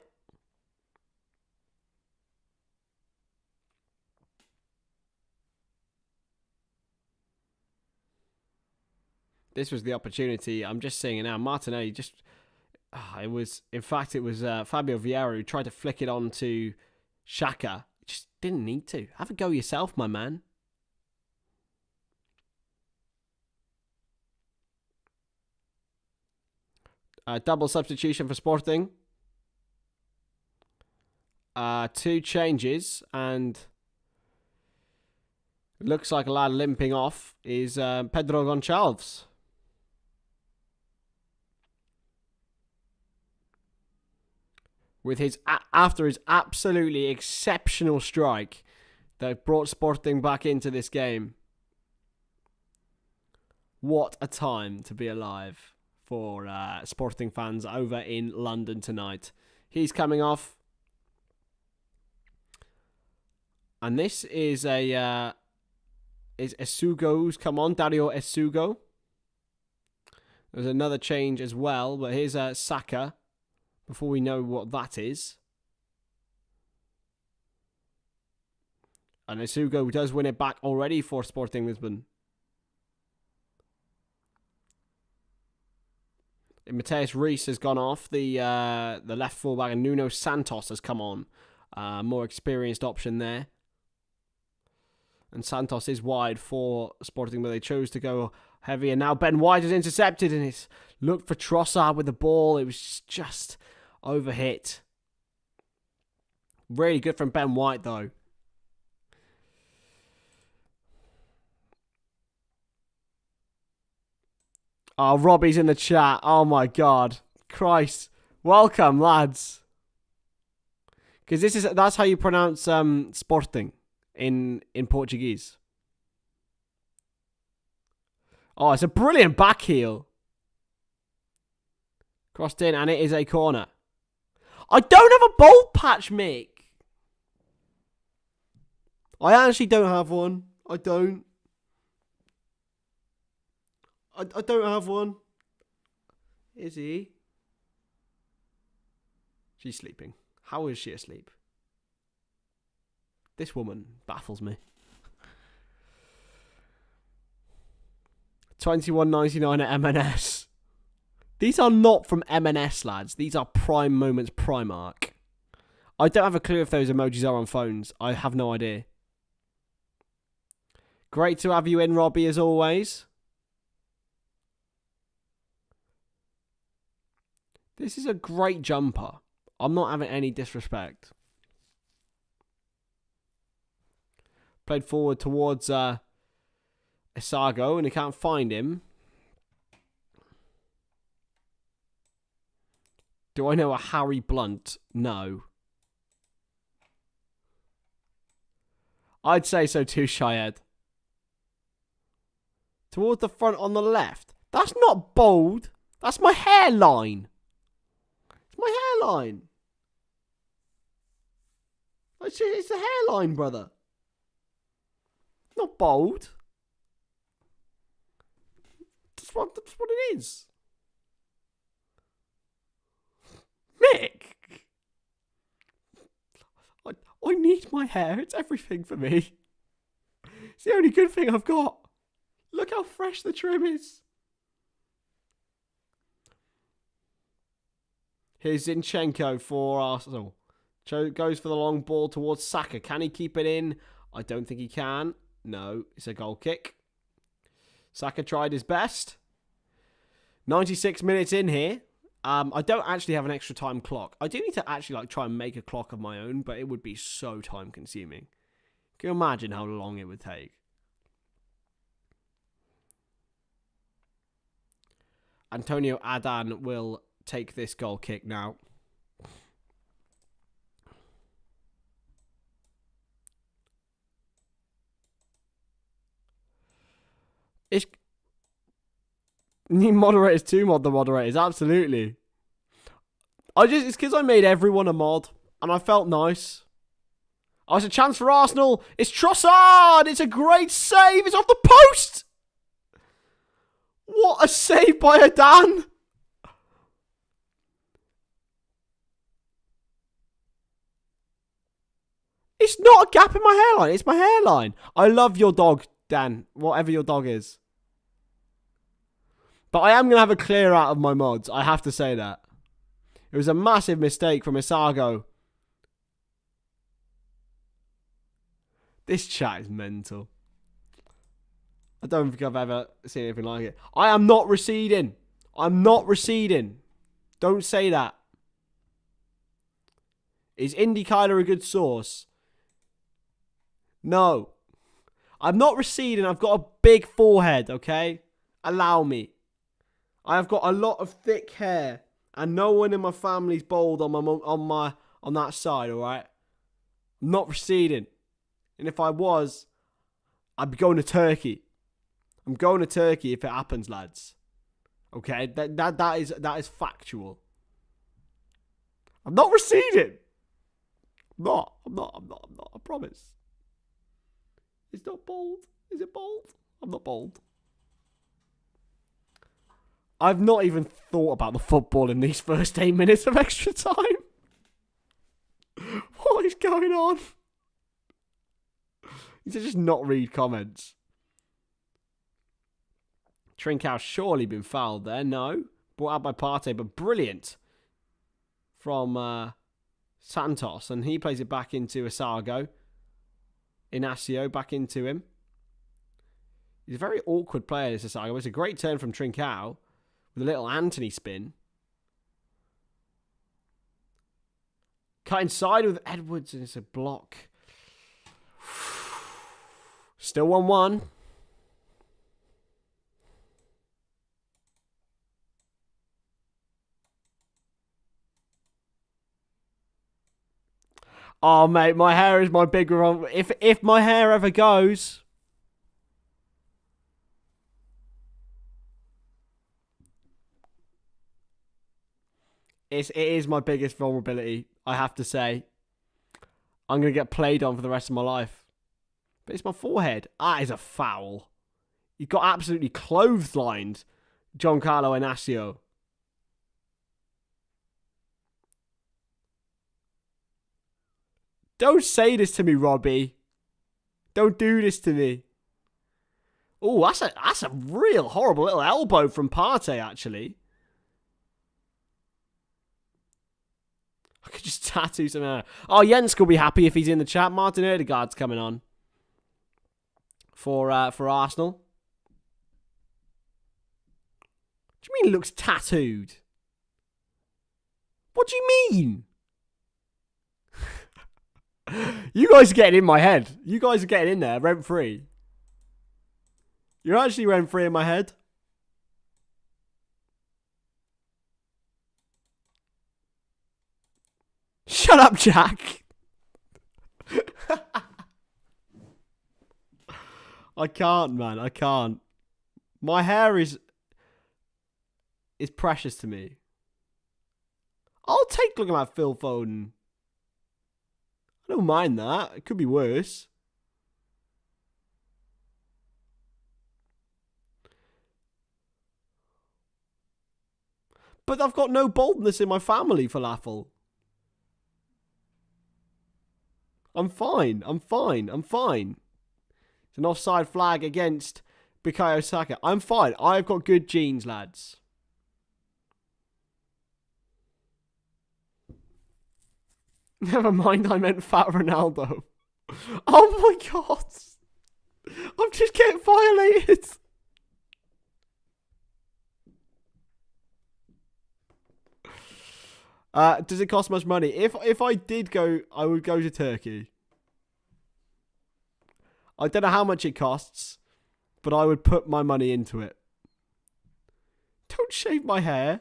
This was the opportunity. I'm just seeing it now. Martinelli just... it was Fabio Vieira who tried to flick it on to Xhaka. Just didn't need to. Have a go yourself, my man. Double substitution for Sporting. 2 changes, and looks like a lad limping off is Pedro Gonçalves. With after his absolutely exceptional strike that brought Sporting back into this game. What a time to be alive for Sporting fans over in London tonight. He's coming off. And this is Esugo's come on, Dario Esugo. There's another change as well, but here's Saka, before we know what that is. And Esugo does win it back already for Sporting Lisbon. Mateus Reis has gone off. The left fullback, and Nuno Santos has come on. More experienced option there. And Santos is wide for Sporting, but they chose to go heavy. And now Ben White is intercepted, and it's looked for Trossard with the ball. It was just overhit. Really good from Ben White, though. Oh, Robbie's in the chat. Oh, my God. Christ. Welcome, lads. Because that's how you pronounce Sporting in Portuguese. Oh, it's a brilliant back heel. Crossed in, and it is a corner. I don't have a bold patch, Mick. I actually don't have one. I don't. I don't have one. Is he? She's sleeping. How is she asleep? This woman baffles me. 21.99 at M&S. These are not from M&S, lads. These are Prime Moments Primark. I don't have a clue if those emojis are on phones. I have no idea. Great to have you in, Robbie, as always. This is a great jumper. I'm not having any disrespect. Played forward towards Isago, and he can't find him. Do I know a Harry Blunt? No. I'd say so too, Shayed. Towards the front on the left. That's not bold. That's my hairline. It's my hairline. It's the hairline, brother. Not bold. That's what it is. Mick. I need my hair. It's everything for me. It's the only good thing I've got. Look how fresh the trim is. Here's Zinchenko for Arsenal. Goes for the long ball towards Saka. Can he keep it in? I don't think he can. No, it's a goal kick. Saka tried his best. 96 minutes in here. I don't actually have an extra time clock. I do need to actually try and make a clock of my own, but it would be so time consuming. Can you imagine how long it would take? Antonio Adan will take this goal kick now. Need moderators to mod the moderators, absolutely. It's because I made everyone a mod, and I felt nice. Oh, it's a chance for Arsenal. It's Trossard. It's a great save. It's off the post. What a save by Adan. It's not a gap in my hairline. It's my hairline. I love your dog, Dan. Whatever your dog is. But I am going to have a clear out of my mods. I have to say that. It was a massive mistake from Isago. This chat is mental. I don't think I've ever seen anything like it. I am not receding. I'm not receding. Don't say that. Is Indy Kyler a good source? No. I'm not receding. I've got a big forehead, okay? Allow me. I have got a lot of thick hair, and no one in my family's bald on that side. All right, I'm not receding, and if I was, I'd be going to Turkey. I'm going to Turkey if it happens, lads. Okay, that is factual. I'm not receding. I'm not. I promise. It's not bold. Is it bold? I'm not bold. I've not even thought about the football in these first 8 minutes of extra time. What is going on? You should just not read comments. Trincao surely been fouled there. No. Brought out by Partey, but brilliant from Santos. And he plays it back into Isago. Inacio back into him. He's a very awkward player, this Isago. It's a great turn from Trincao. With a little Anthony spin. Cut inside with Edwards, and it's a block. Still 1-1. Oh, mate, my hair is my big wrong. If my hair ever goes... It is my biggest vulnerability, I have to say. I'm going to get played on for the rest of my life. But it's my forehead. That is a foul. He got absolutely clotheslined, Giancarlo Inacio. Don't say this to me, Robbie. Don't do this to me. Oh, that's a real horrible little elbow from Partey, actually. I could just tattoo some hair. Oh, Jens will be happy if he's in the chat. Martin Odegaard's coming on for Arsenal. What do you mean it looks tattooed? What do you mean? You guys are getting in my head. You guys are getting in there rent free. You're actually rent free in my head. Shut up, Jack. I can't, man. I can't. My hair is precious to me. I'll take looking like Phil Foden. I don't mind that. It could be worse. But I've got no boldness in my family, falafel. I'm fine. I'm fine. I'm fine. It's an offside flag against Bukayo Saka. I'm fine. I've got good genes, lads. Never mind, I meant Fat Ronaldo. Oh my god. I'm just getting violated. Does it cost much money? If I did go, I would go to Turkey. I don't know how much it costs, but I would put my money into it. Don't shave my hair.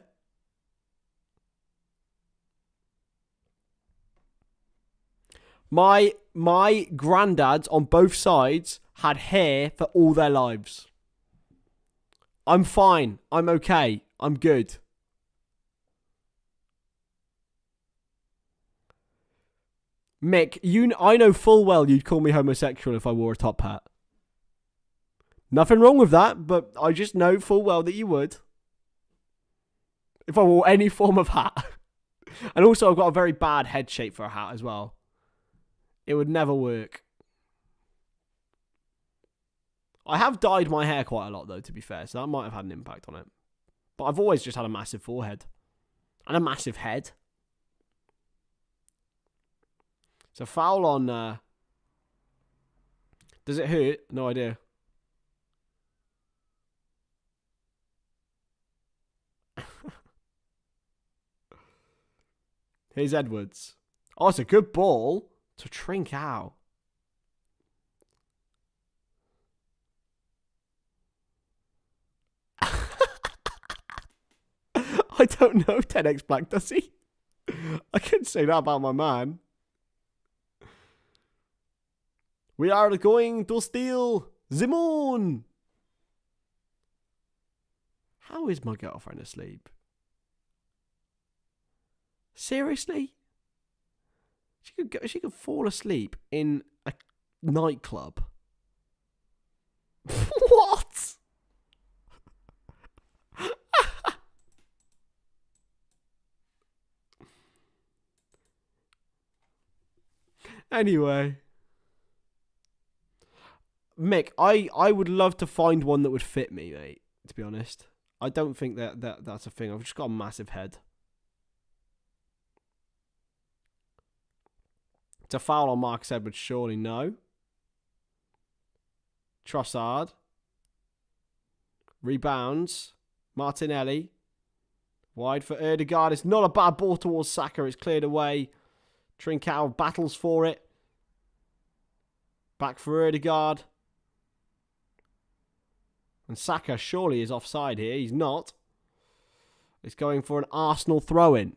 My granddads on both sides had hair for all their lives. I'm fine. I'm okay. I'm good. Mick, I know full well you'd call me homosexual if I wore a top hat. Nothing wrong with that, but I just know full well that you would. If I wore any form of hat. And also I've got a very bad head shape for a hat as well. It would never work. I have dyed my hair quite a lot though, to be fair, so that might have had an impact on it. But I've always just had a massive forehead. And a massive head. So foul on... Does it hurt? No idea. Here's Edwards. Oh, it's a good ball to Trincao. I don't know 10x Black, does he? I couldn't say that about my man. We are going to steal Simon. How is my girlfriend asleep? Seriously? She could fall asleep in a nightclub. What? Anyway. Mick, I would love to find one that would fit me, mate, to be honest. I don't think that's a thing. I've just got a massive head. It's a foul on Marcus Edwards, surely no. Trossard. Rebounds. Martinelli. Wide for Odegaard. It's not a bad ball towards Saka. It's cleared away. Trincao battles for it. Back for Odegaard. And Saka surely is offside here. He's not. It's going for an Arsenal throw-in.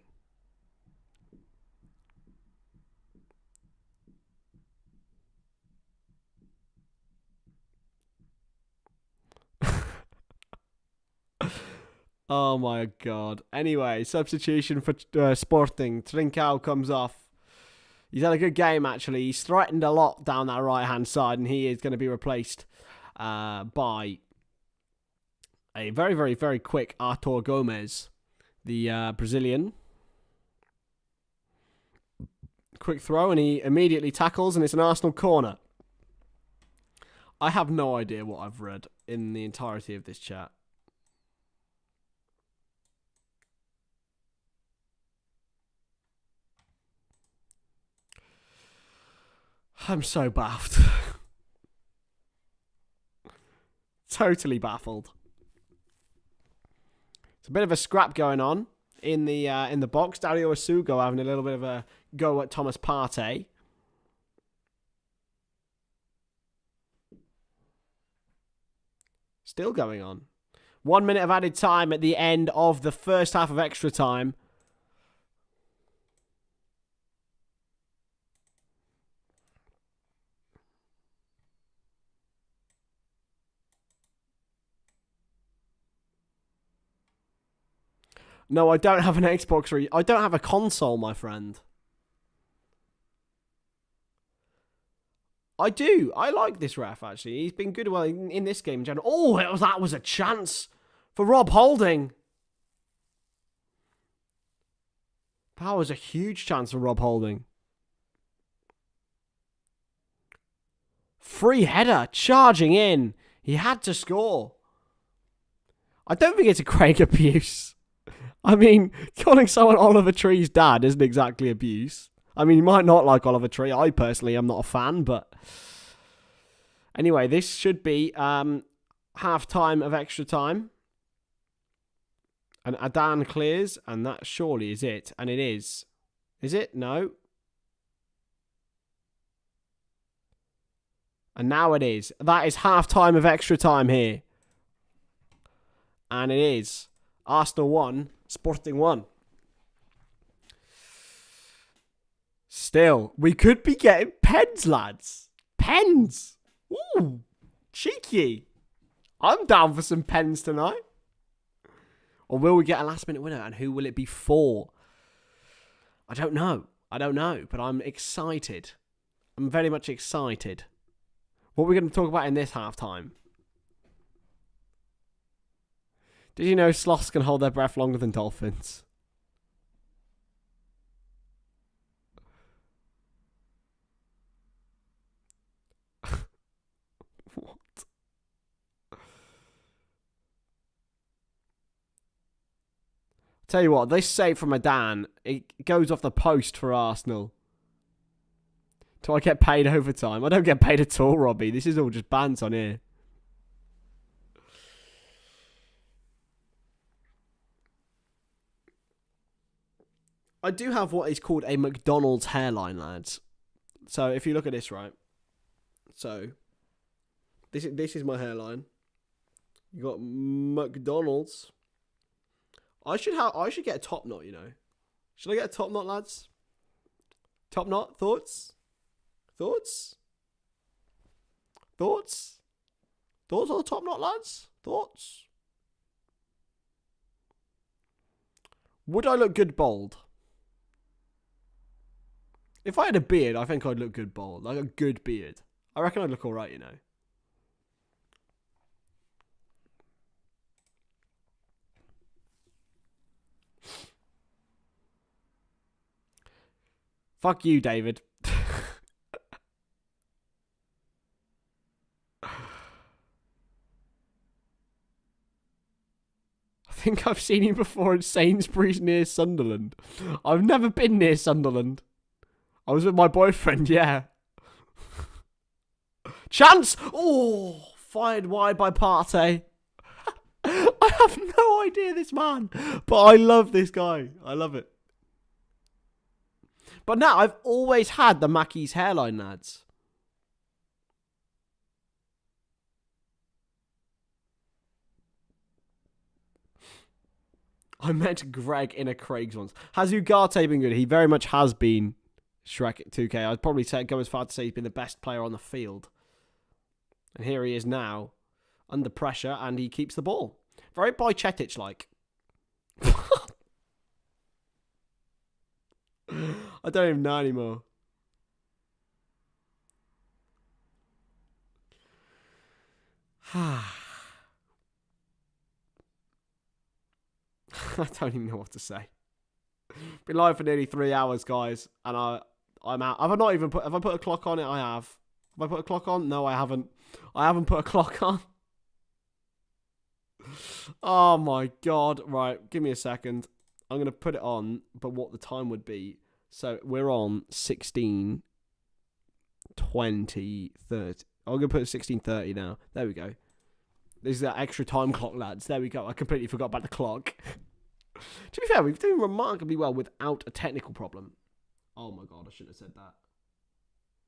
Oh my god. Anyway, substitution for Sporting. Trincao comes off. He's had a good game, actually. He's threatened a lot down that right-hand side, and he is going to be replaced by a very, very, very quick Artur Gomes, the Brazilian. Quick throw, and he immediately tackles, and it's an Arsenal corner. I have no idea what I've read in the entirety of this chat. I'm so baffled. Totally baffled. It's a bit of a scrap going on in the box. Dario Asugo having a little bit of a go at Thomas Partey. Still going on. 1 minute of added time at the end of the first half of extra time. No, I don't have an Xbox. I don't have a console, my friend. I do. I like this ref, actually. He's been good in this game in general. Oh, that was a chance for Rob Holding. That was a huge chance for Rob Holding. Free header, charging in. He had to score. I don't think it's a Craig abuse. I mean, calling someone Oliver Tree's dad isn't exactly abuse. I mean, you might not like Oliver Tree. I personally am not a fan, but... Anyway, this should be half time of extra time. And Adan clears, and that surely is it. And it is. Is it? No. And now it is. That is half time of extra time here. And it is. Arsenal 1, Sporting 1. Still, we could be getting pens, lads. Pens. Ooh, cheeky. I'm down for some pens tonight. Or will we get a last minute winner? And who will it be for? I don't know. But I'm excited. I'm very much excited. What are we going to talk about in this halftime? Did you know sloths can hold their breath longer than dolphins? What? Tell you what, this save from Adan, it goes off the post for Arsenal. Do I get paid overtime? I don't get paid at all, Robbie. This is all just bants on here. I do have what is called a McDonald's hairline, lads. So if you look at this, right? So this is my hairline. You got McDonald's. I should get a top knot, you know. Should I get a top knot, lads? Top knot, thoughts? Thoughts? Thoughts? Thoughts on the top knot, lads? Thoughts? Would I look good bald? If I had a beard, I think I'd look good bald. Like a good beard. I reckon I'd look alright, you know. Fuck you, David. I think I've seen you before at Sainsbury's near Sunderland. I've never been near Sunderland. I was with my boyfriend, yeah. Chance! Oh, fired wide by Partey. I have no idea this man, but I love this guy. I love it. But now, I've always had the Mackey's hairline, lads. I met Greg in a Craig's once. Has Ugarte been good? He very much has been. Shrek 2K. I'd probably go as far to say he's been the best player on the field. And here he is now, under pressure, and he keeps the ball. Very Bajcetic-like. I don't even know anymore. I don't even know what to say. Been live for nearly 3 hours, guys, and I'm out. Have I put a clock on it? I have. Have I put a clock on? No, I haven't. I haven't put a clock on. Oh my God. Right, give me a second. I'm going to put it on, but what the time would be. So we're on 16, 20, 30. I'm going to put 16:30 now. There we go. This is that extra time clock, lads. There we go. I completely forgot about the clock. To be fair, we've done remarkably well without a technical problem. Oh my God, I shouldn't have said that.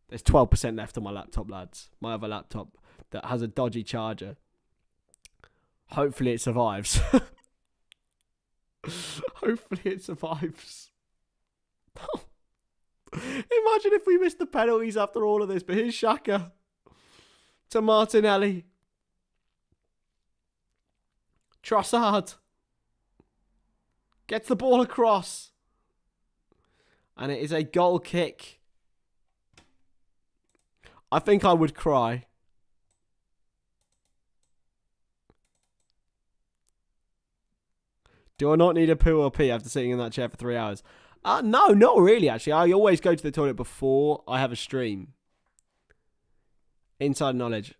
There's 12% left on my laptop, lads. My other laptop that has a dodgy charger. Hopefully it survives. Hopefully it survives. Imagine if we missed the penalties after all of this. But here's Xhaka to Martinelli. Trossard gets the ball across. And it is a goal kick. I think I would cry. Do I not need a poo or pee after sitting in that chair for 3 hours? No, not really, actually. I always go to the toilet before I have a stream. Inside knowledge.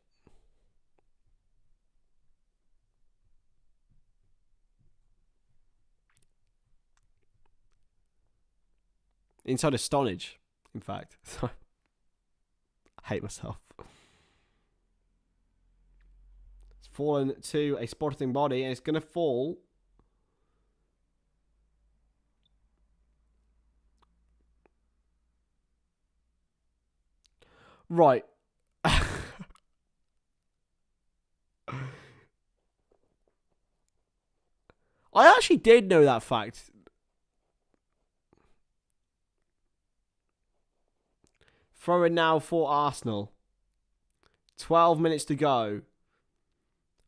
Inside of Stonadge, in fact. I hate myself. It's fallen to a Sporting body and it's going to fall. Right. I actually did know that fact. Throw in now for Arsenal. 12 minutes to go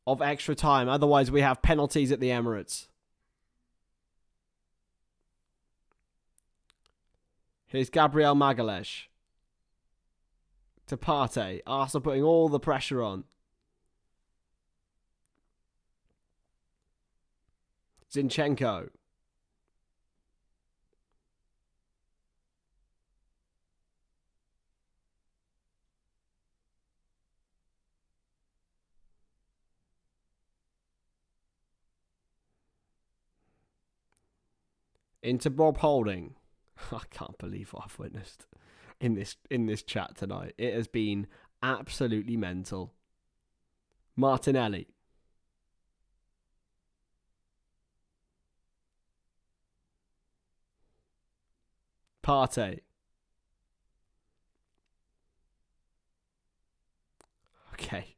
of extra time. Otherwise, we have penalties at the Emirates. Here's Gabriel Magalhaes. To Partey. Arsenal putting all the pressure on. Zinchenko. Into Bob Holding. I can't believe what I've witnessed in this chat tonight. It has been absolutely mental. Martinelli. Partey. Okay.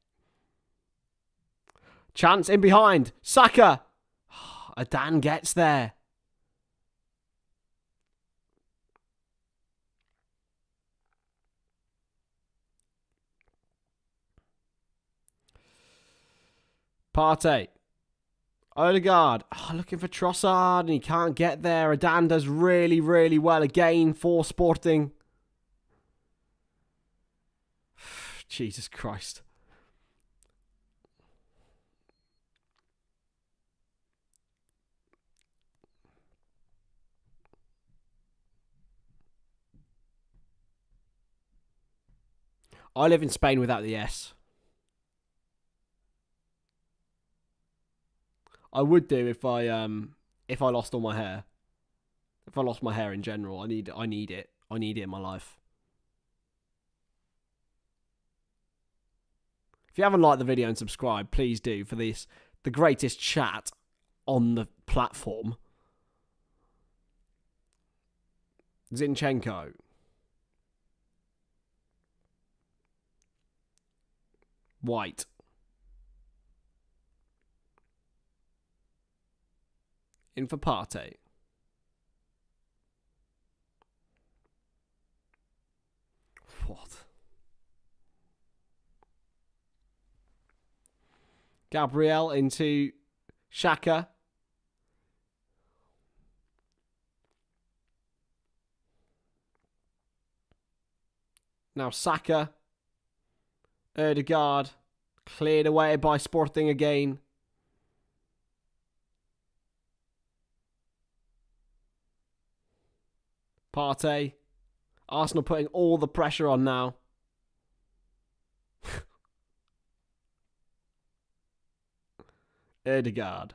Chance in behind. Saka. Adan gets there. Partey. Odegaard. Looking for Trossard and he can't get there. Adan does really, really well again for Sporting. Jesus Christ. I live in Spain without the S. I would do if I lost all my hair. If I lost my hair in general, I need it. I need it in my life. If you haven't liked the video and subscribed, please do for the greatest chat on the platform. Zinchenko. White. In for Partey. What? Gabriel into Xhaka. Now Saka. Odegaard. Cleared away by Sporting again. Partey. Arsenal putting all the pressure on now. Ødegaard.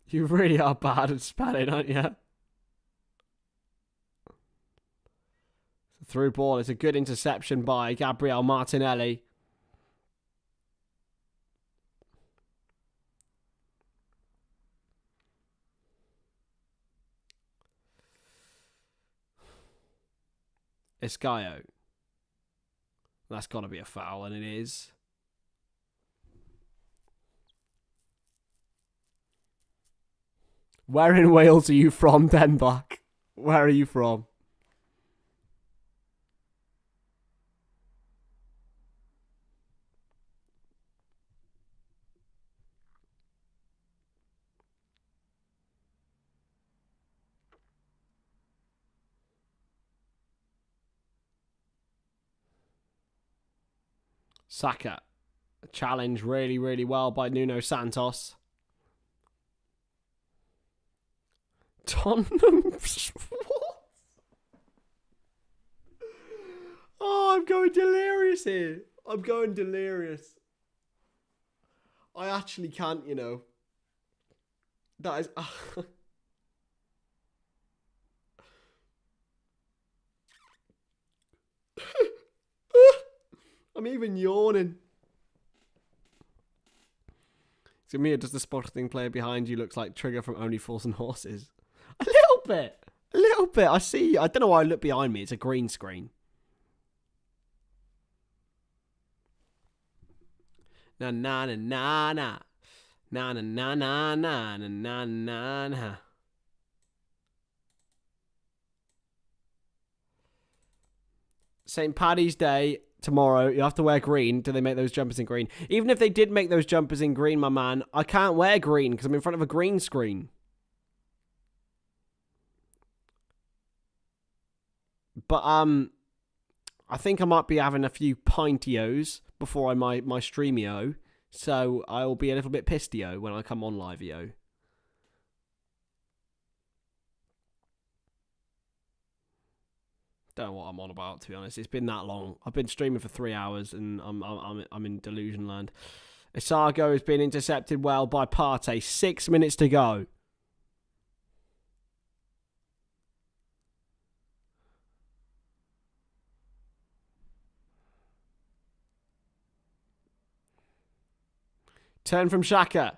You really are bad at spanning, aren't you? Through ball. It's a good interception by Gabriel Martinelli. Escaio. That's got to be a foul, and it is. Where in Wales are you from, Den Black? Where are you from? Saka. Challenged really, really well by Nuno Santos. Tottenham. What? Oh, I'm going delirious here. I'm going delirious. I actually can't, you know. That is... I'm even yawning. So Mia, does the Sporting player behind you looks like Trigger from Only Fools and Horses? A little bit. A little bit. I see. I don't know why I look behind me. It's a green screen. Na na na na na. Na na na na na na na na. St. Paddy's Day tomorrow. You have to wear green. Do they make those jumpers in green? Even if they did make those jumpers in green, my man, I can't wear green because I'm in front of a green screen. But I think I might be having a few pintios before my streamio, so I will be a little bit pistio when I come on live-io. Don't know what I'm on about, to be honest. It's been that long. I've been streaming for 3 hours, and I'm in delusion land. Isago has been intercepted well by Partey. 6 minutes to go. Turn from Xhaka.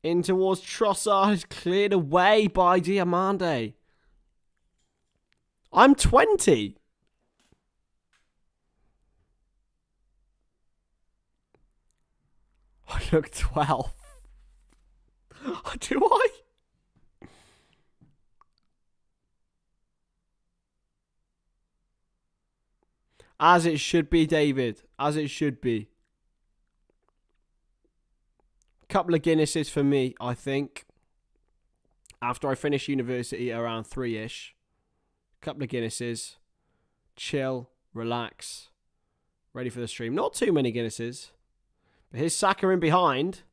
In towards Trossard. Cleared away by Diamande. I'm 20. I look 12. Do I? As it should be, David. As it should be. Couple of Guinnesses for me, I think. After I finish university around 3-ish. Couple of Guinnesses. Chill. Relax. Ready for the stream. Not too many Guinnesses. But here's Saka in behind.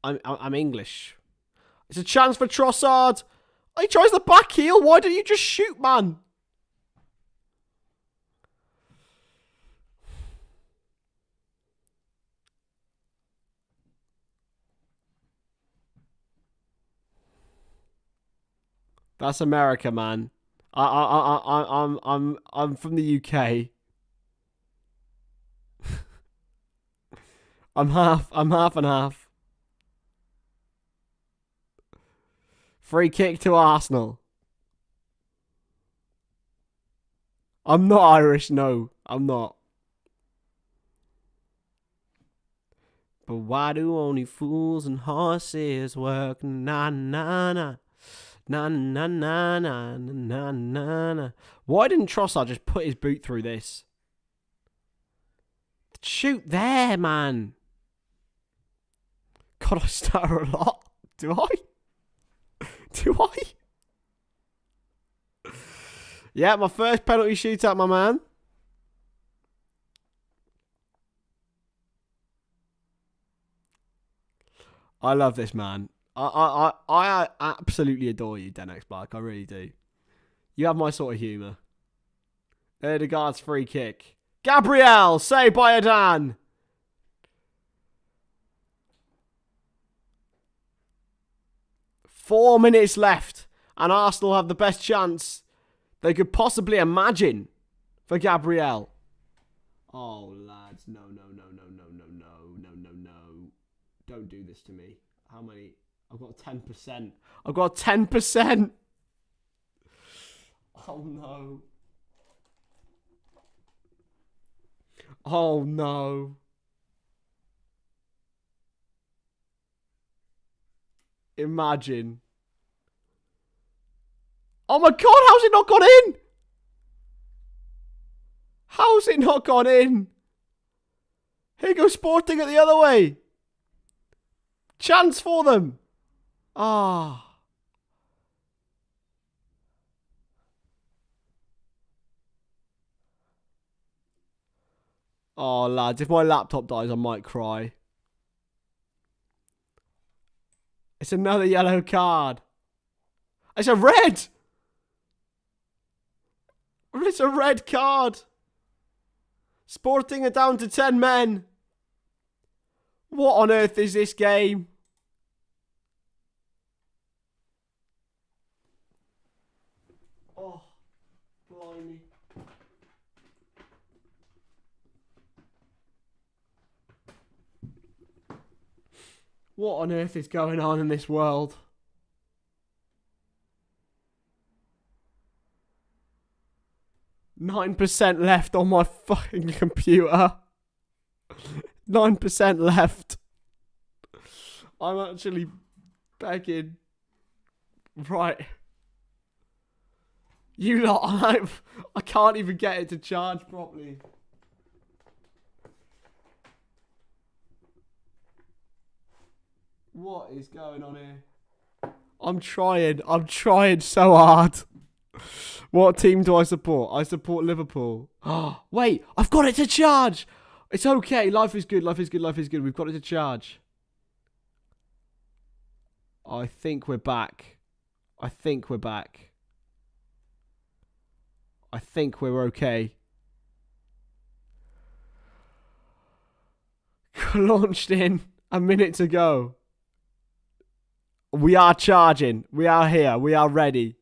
I'm English. It's a chance for Trossard. He tries the back heel. Why don't you just shoot, man? That's America, man. I'm from the UK. I'm half and half. Free kick to Arsenal. I'm not Irish, no. I'm not. But why do only fools and horses work? Na na na. Na na na na na na na. Why didn't Trossard just put his boot through this? Shoot there, man. God, I stutter a lot. Do I? Do I? Yeah, my first penalty shootout, my man. I love this man. I absolutely adore you, Denex Black. I really do. You have my sort of humour. Ødegaard's free kick. Gabriel, saved by Adan. Four minutes left, and Arsenal have the best chance they could possibly imagine for Gabriel. Oh, lads, no. Don't do this to me. How many? I've got 10%. I've got 10%. Oh, no. Oh, no. Imagine. Oh, my God. How's it not gone in? How's it not gone in? Here goes Sporting it the other way. Chance for them. Ah. Oh, lads, if my laptop dies, I might cry. It's another yellow card. It's a red. It's a red card. Sporting are down to 10 men. What on earth is this game? Oh, blimey. What on earth is going on in this world? %9 left on my fucking computer. 9% left. I'm actually begging. Right. You lot, I can't even get it to charge properly. What is going on here? I'm trying so hard. What team do I support? I support Liverpool. Oh, wait, I've got it to charge. It's okay. Life is good. We've got it to charge. I think we're back. I think we're okay. Launched in a minute to go. We are charging. We are here. We are ready.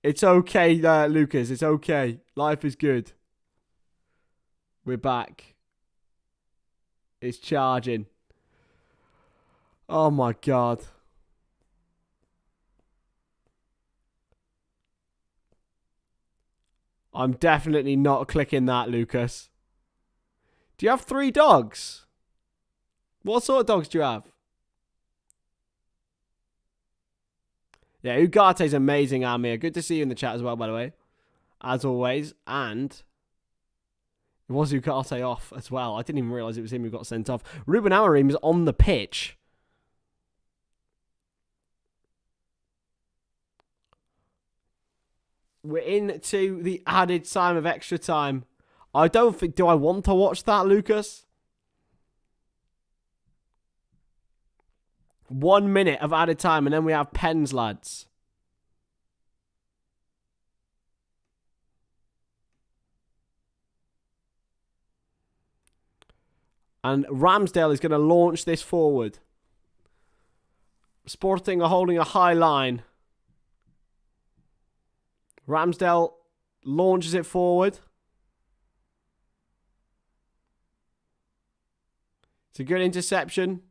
It's okay, Lucas. It's okay. Life is good. We're back. It's charging. Oh my God. I'm definitely not clicking that, Lucas. Do you have 3 dogs? What sort of dogs do you have? Yeah, Ugate's amazing, Amir. Good to see you in the chat as well, by the way. As always. And it was Ugarte off as well. I didn't even realise it was him who got sent off. Ruben Amorim is on the pitch. We're into the added time of extra time. I don't think... Do I want to watch that, Lucas? 1 minute of added time, and then we have pens, lads. And Ramsdale is going to launch this forward. Sporting are holding a high line. Ramsdale launches it forward. It's a good interception.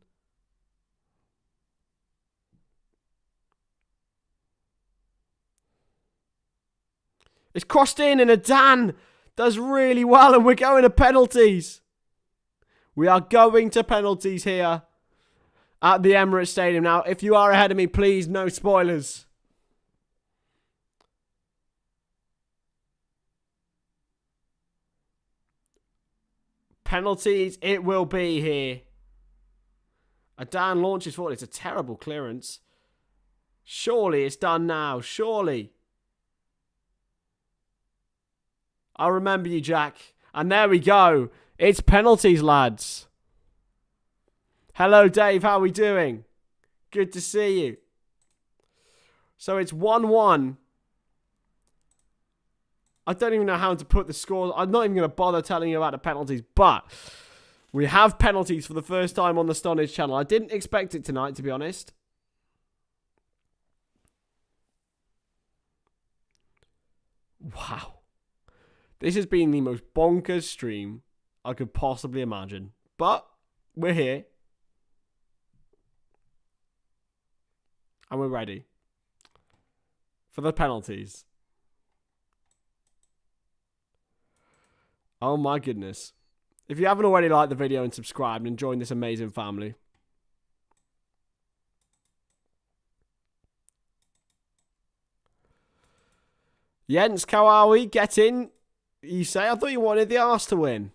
It's crossed in, and Adan does really well, and we're going to penalties. We are going to penalties here at the Emirates Stadium. Now, if you are ahead of me, please, no spoilers. Penalties it will be here. Adan launches forward. It's a terrible clearance. Surely it's done now. Surely. I'll remember you, Jack. And there we go. It's penalties, lads. Hello, Dave. How are we doing? Good to see you. So it's 1-1. I don't even know how to put the score. I'm not even going to bother telling you about the penalties, but we have penalties for the first time on the Stonadge channel. I didn't expect it tonight, to be honest. Wow. This has been the most bonkers stream I could possibly imagine. But we're here. And we're ready for the penalties. Oh my goodness. If you haven't already liked the video and subscribed and joined this amazing family. Jens Kawaii, get in. You say? I thought you wanted the arse to win.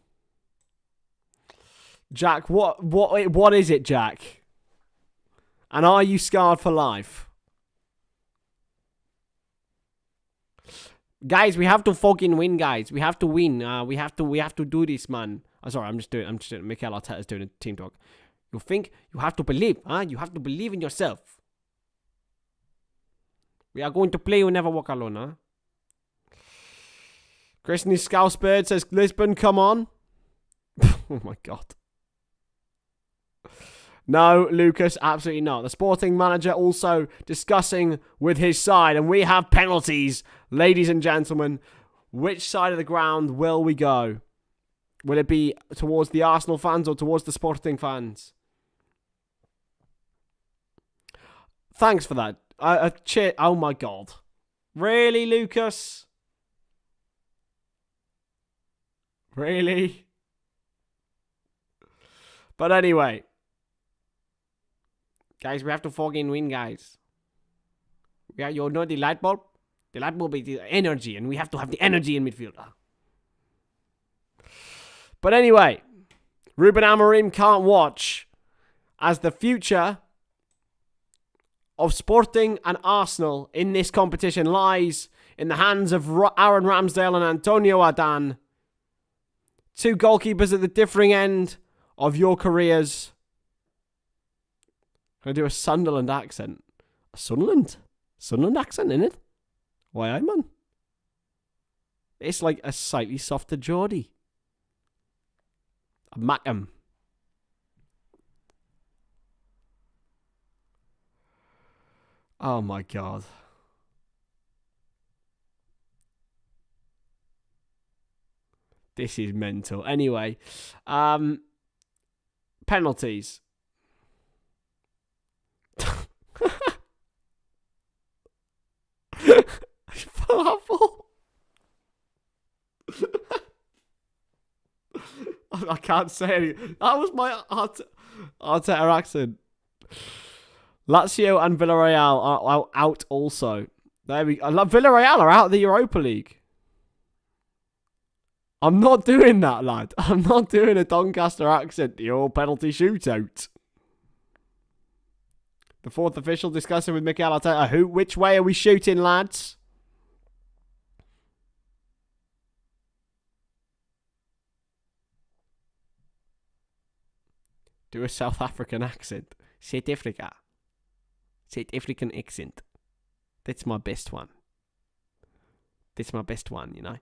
Jack, what is it, Jack? And are you scarred for life? Guys, we have to fucking win, guys. We have to win. We have to do this, man. I'm sorry, I'm just doing Mikel Arteta's doing a team talk. You think you have to believe, huh? You have to believe in yourself. We are going to play You Never Walk Alone, huh? Christian Scousebird says, Lisbon, come on. Oh my god. No, Lucas, absolutely not. The Sporting manager also discussing with his side, and we have penalties. Ladies and gentlemen, which side of the ground will we go? Will it be towards the Arsenal fans or towards the Sporting fans? Thanks for that. Oh my god. Really, Lucas? Really? But anyway. Guys, we have to fucking win, guys. Yeah, you know the light bulb? The light bulb is the energy, and we have to have the energy in midfield. But anyway, Ruben Amorim can't watch as the future of Sporting and Arsenal in this competition lies in the hands of Aaron Ramsdale and Antonio Adan. Two goalkeepers at the differing end of your careers. I'm going to do a Sunderland accent. A Sunderland accent, innit? Why, I man? It's like a slightly softer Geordie. A Mackham. Oh my god. This is mental. Anyway, penalties. Falafel. I can't say anything. That was my Arteta accent. Lazio and Villarreal are out also. There we go. Villarreal are out of the Europa League. I'm not doing that, lad. I'm not doing a Doncaster accent. The all penalty shootout. The fourth official discussing with Mikel Arteta. Which way are we shooting, lads? Do a South African accent. South Africa. South African accent. That's my best one. That's my best one, you know.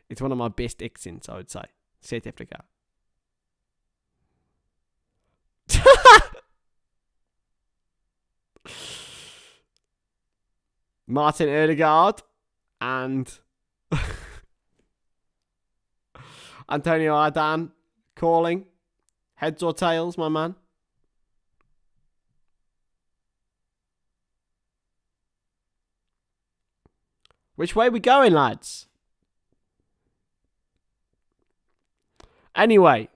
It's one of my best accents, I would say. South Africa. Martin Odegaard and Antonio Adan calling. Heads or tails, my man? Which way are we going, lads? Anyway.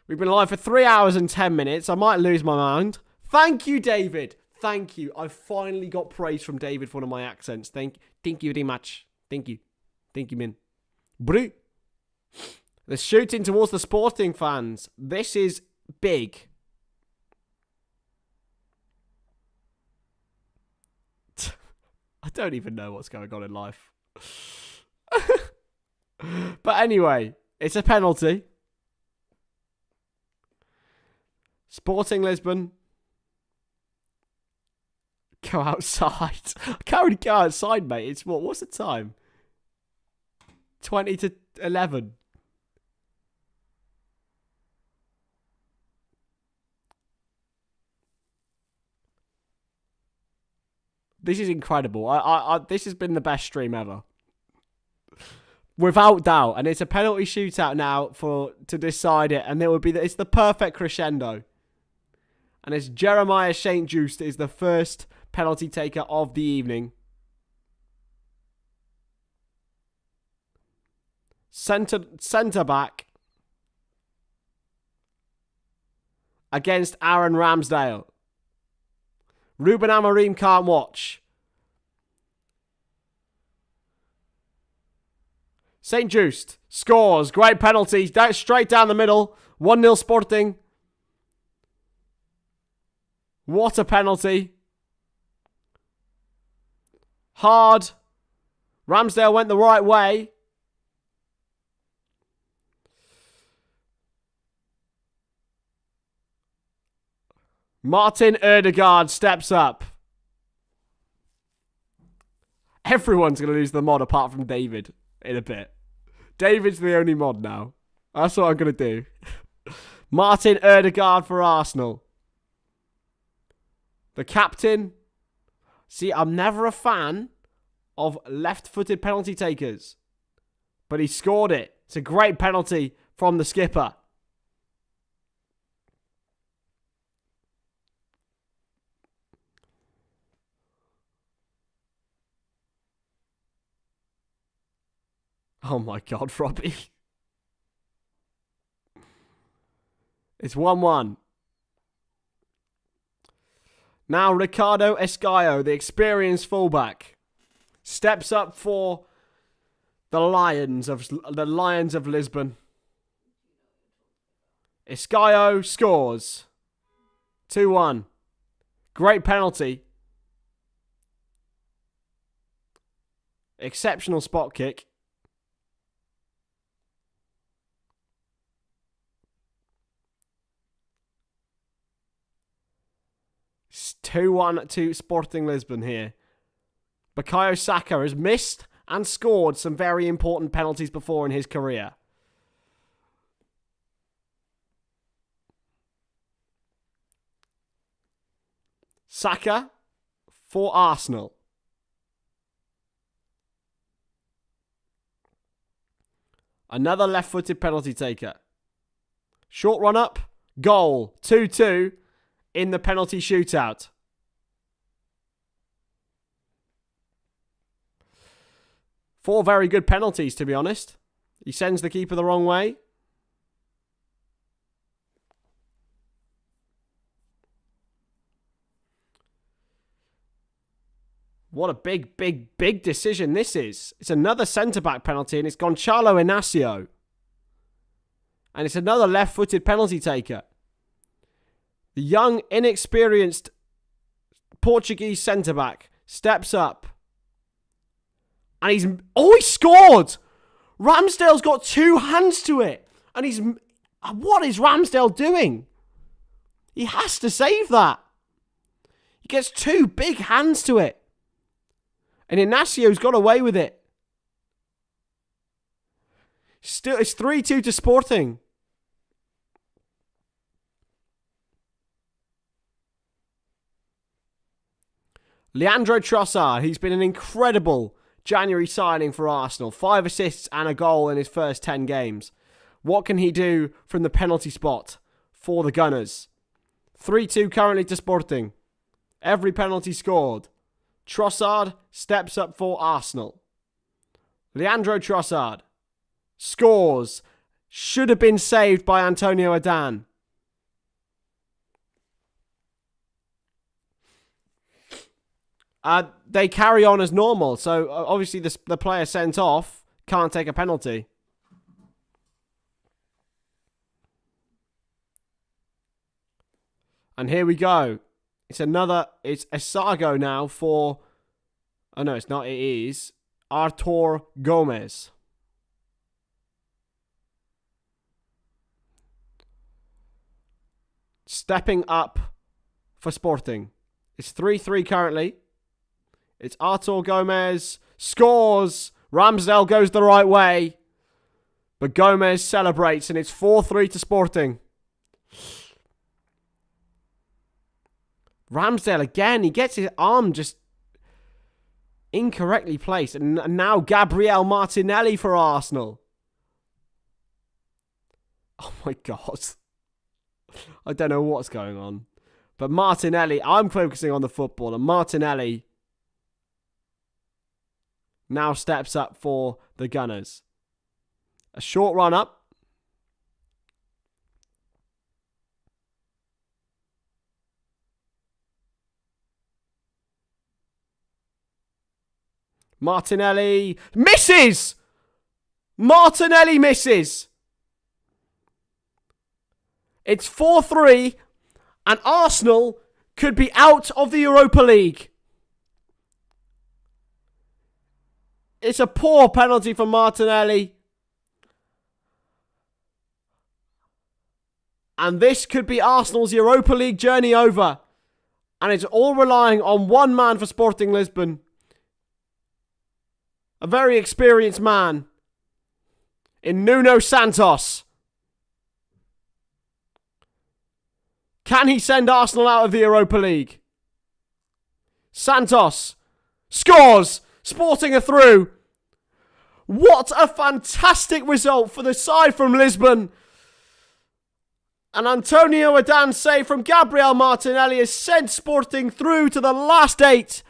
We've been live for 3 hours and 10 minutes. I might lose my mind. Thank you, David. Thank you. I finally got praise from David for one of my accents. Thank you very much. Thank you. Thank you, man. Bru. The shooting towards the Sporting fans. This is big. I don't even know what's going on in life. But anyway, it's a penalty. Sporting Lisbon. Go outside. I can't really go outside, mate. It's what's the time? 20 to 11. This is incredible. This has been the best stream ever. Without doubt. And it's a penalty shootout now to decide it. And it's the perfect crescendo. And it's Jeremiah St. Just is the first penalty taker of the evening. Centre back against Aaron Ramsdale. Ruben Amorim can't watch. St. Just scores. Great penalty. Straight down the middle. 1-0 Sporting. What a penalty. Hard. Ramsdale went the right way. Martin Ødegaard steps up. Everyone's going to lose the mod apart from David in a bit. David's the only mod now. That's what I'm going to do. Martin Ødegaard for Arsenal. The captain. See, I'm never a fan of left-footed penalty takers. But he scored it. It's a great penalty from the skipper. Oh my God, Robbie. It's 1-1. Now Ricardo Esgaio, the experienced fullback, steps up for the Lions of Lisbon. Esgaio scores. 2-1. Great penalty. Exceptional spot kick. It's 2-1 to Sporting Lisbon here. Bukayo Saka has missed and scored some very important penalties before in his career. Saka for Arsenal. Another left-footed penalty taker. Short run up. Goal. 2-2 in the penalty shootout. Four very good penalties, to be honest. He sends the keeper the wrong way. What a big decision this is. It's another centre-back penalty, and it's Gonçalo Inácio. And it's another left-footed penalty taker. The young, inexperienced Portuguese centre-back steps up. And he scored! Ramsdale's got two hands to it. And what is Ramsdale doing? He has to save that. He gets two big hands to it. And Inacio's got away with it. Still, it's 3-2 to Sporting. Leandro Trossard, he's been an incredible January signing for Arsenal. 5 assists and a goal in his first 10 games. What can he do from the penalty spot for the Gunners? 3-2 currently to Sporting. Every penalty scored. Trossard steps up for Arsenal. Leandro Trossard scores. Should have been saved by Antonio Adan. They carry on as normal. So obviously the player sent off can't take a penalty. And here we go. It's a Sago now for... Oh, no, it's not. It is Artur Gomez. Stepping up for Sporting. It's 3-3 currently. It's Artur Gomez. Scores. Ramsdale goes the right way. But Gomez celebrates, and it's 4-3 to Sporting. Ramsdale again. He gets his arm just incorrectly placed. And now Gabriel Martinelli for Arsenal. Oh my God. I don't know what's going on. But Martinelli, I'm focusing on the football. And Martinelli now steps up for the Gunners. A short run up. Martinelli misses! Martinelli misses! It's 4-3 and Arsenal could be out of the Europa League. It's a poor penalty for Martinelli. And this could be Arsenal's Europa League journey over. And it's all relying on one man for Sporting Lisbon. A very experienced man in Nuno Santos. Can he send Arsenal out of the Europa League? Santos scores. Sporting are through. What a fantastic result for the side from Lisbon. And Antonio Adan's save from Gabriel Martinelli has sent Sporting through to the last 8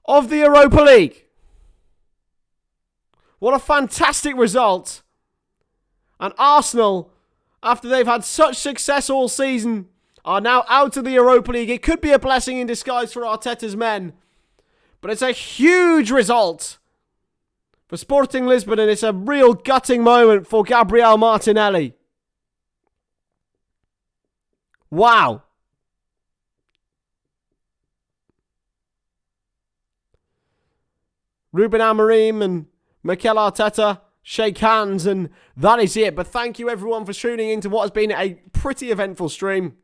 of the Europa League. What a fantastic result. And Arsenal, after they've had such success all season, are now out of the Europa League. It could be a blessing in disguise for Arteta's men. But it's a huge result for Sporting Lisbon, and it's a real gutting moment for Gabriel Martinelli. Wow. Ruben Amorim and Mikel Arteta shake hands, and that is it. But thank you everyone for tuning in to what has been a pretty eventful stream.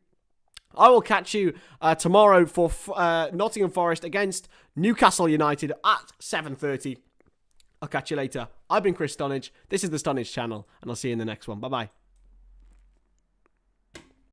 I will catch you tomorrow for Nottingham Forest against Newcastle United at 7:30. I'll catch you later. I've been Chris Stonadge. This is the Stonadge channel, and I'll see you in the next one. Bye-bye.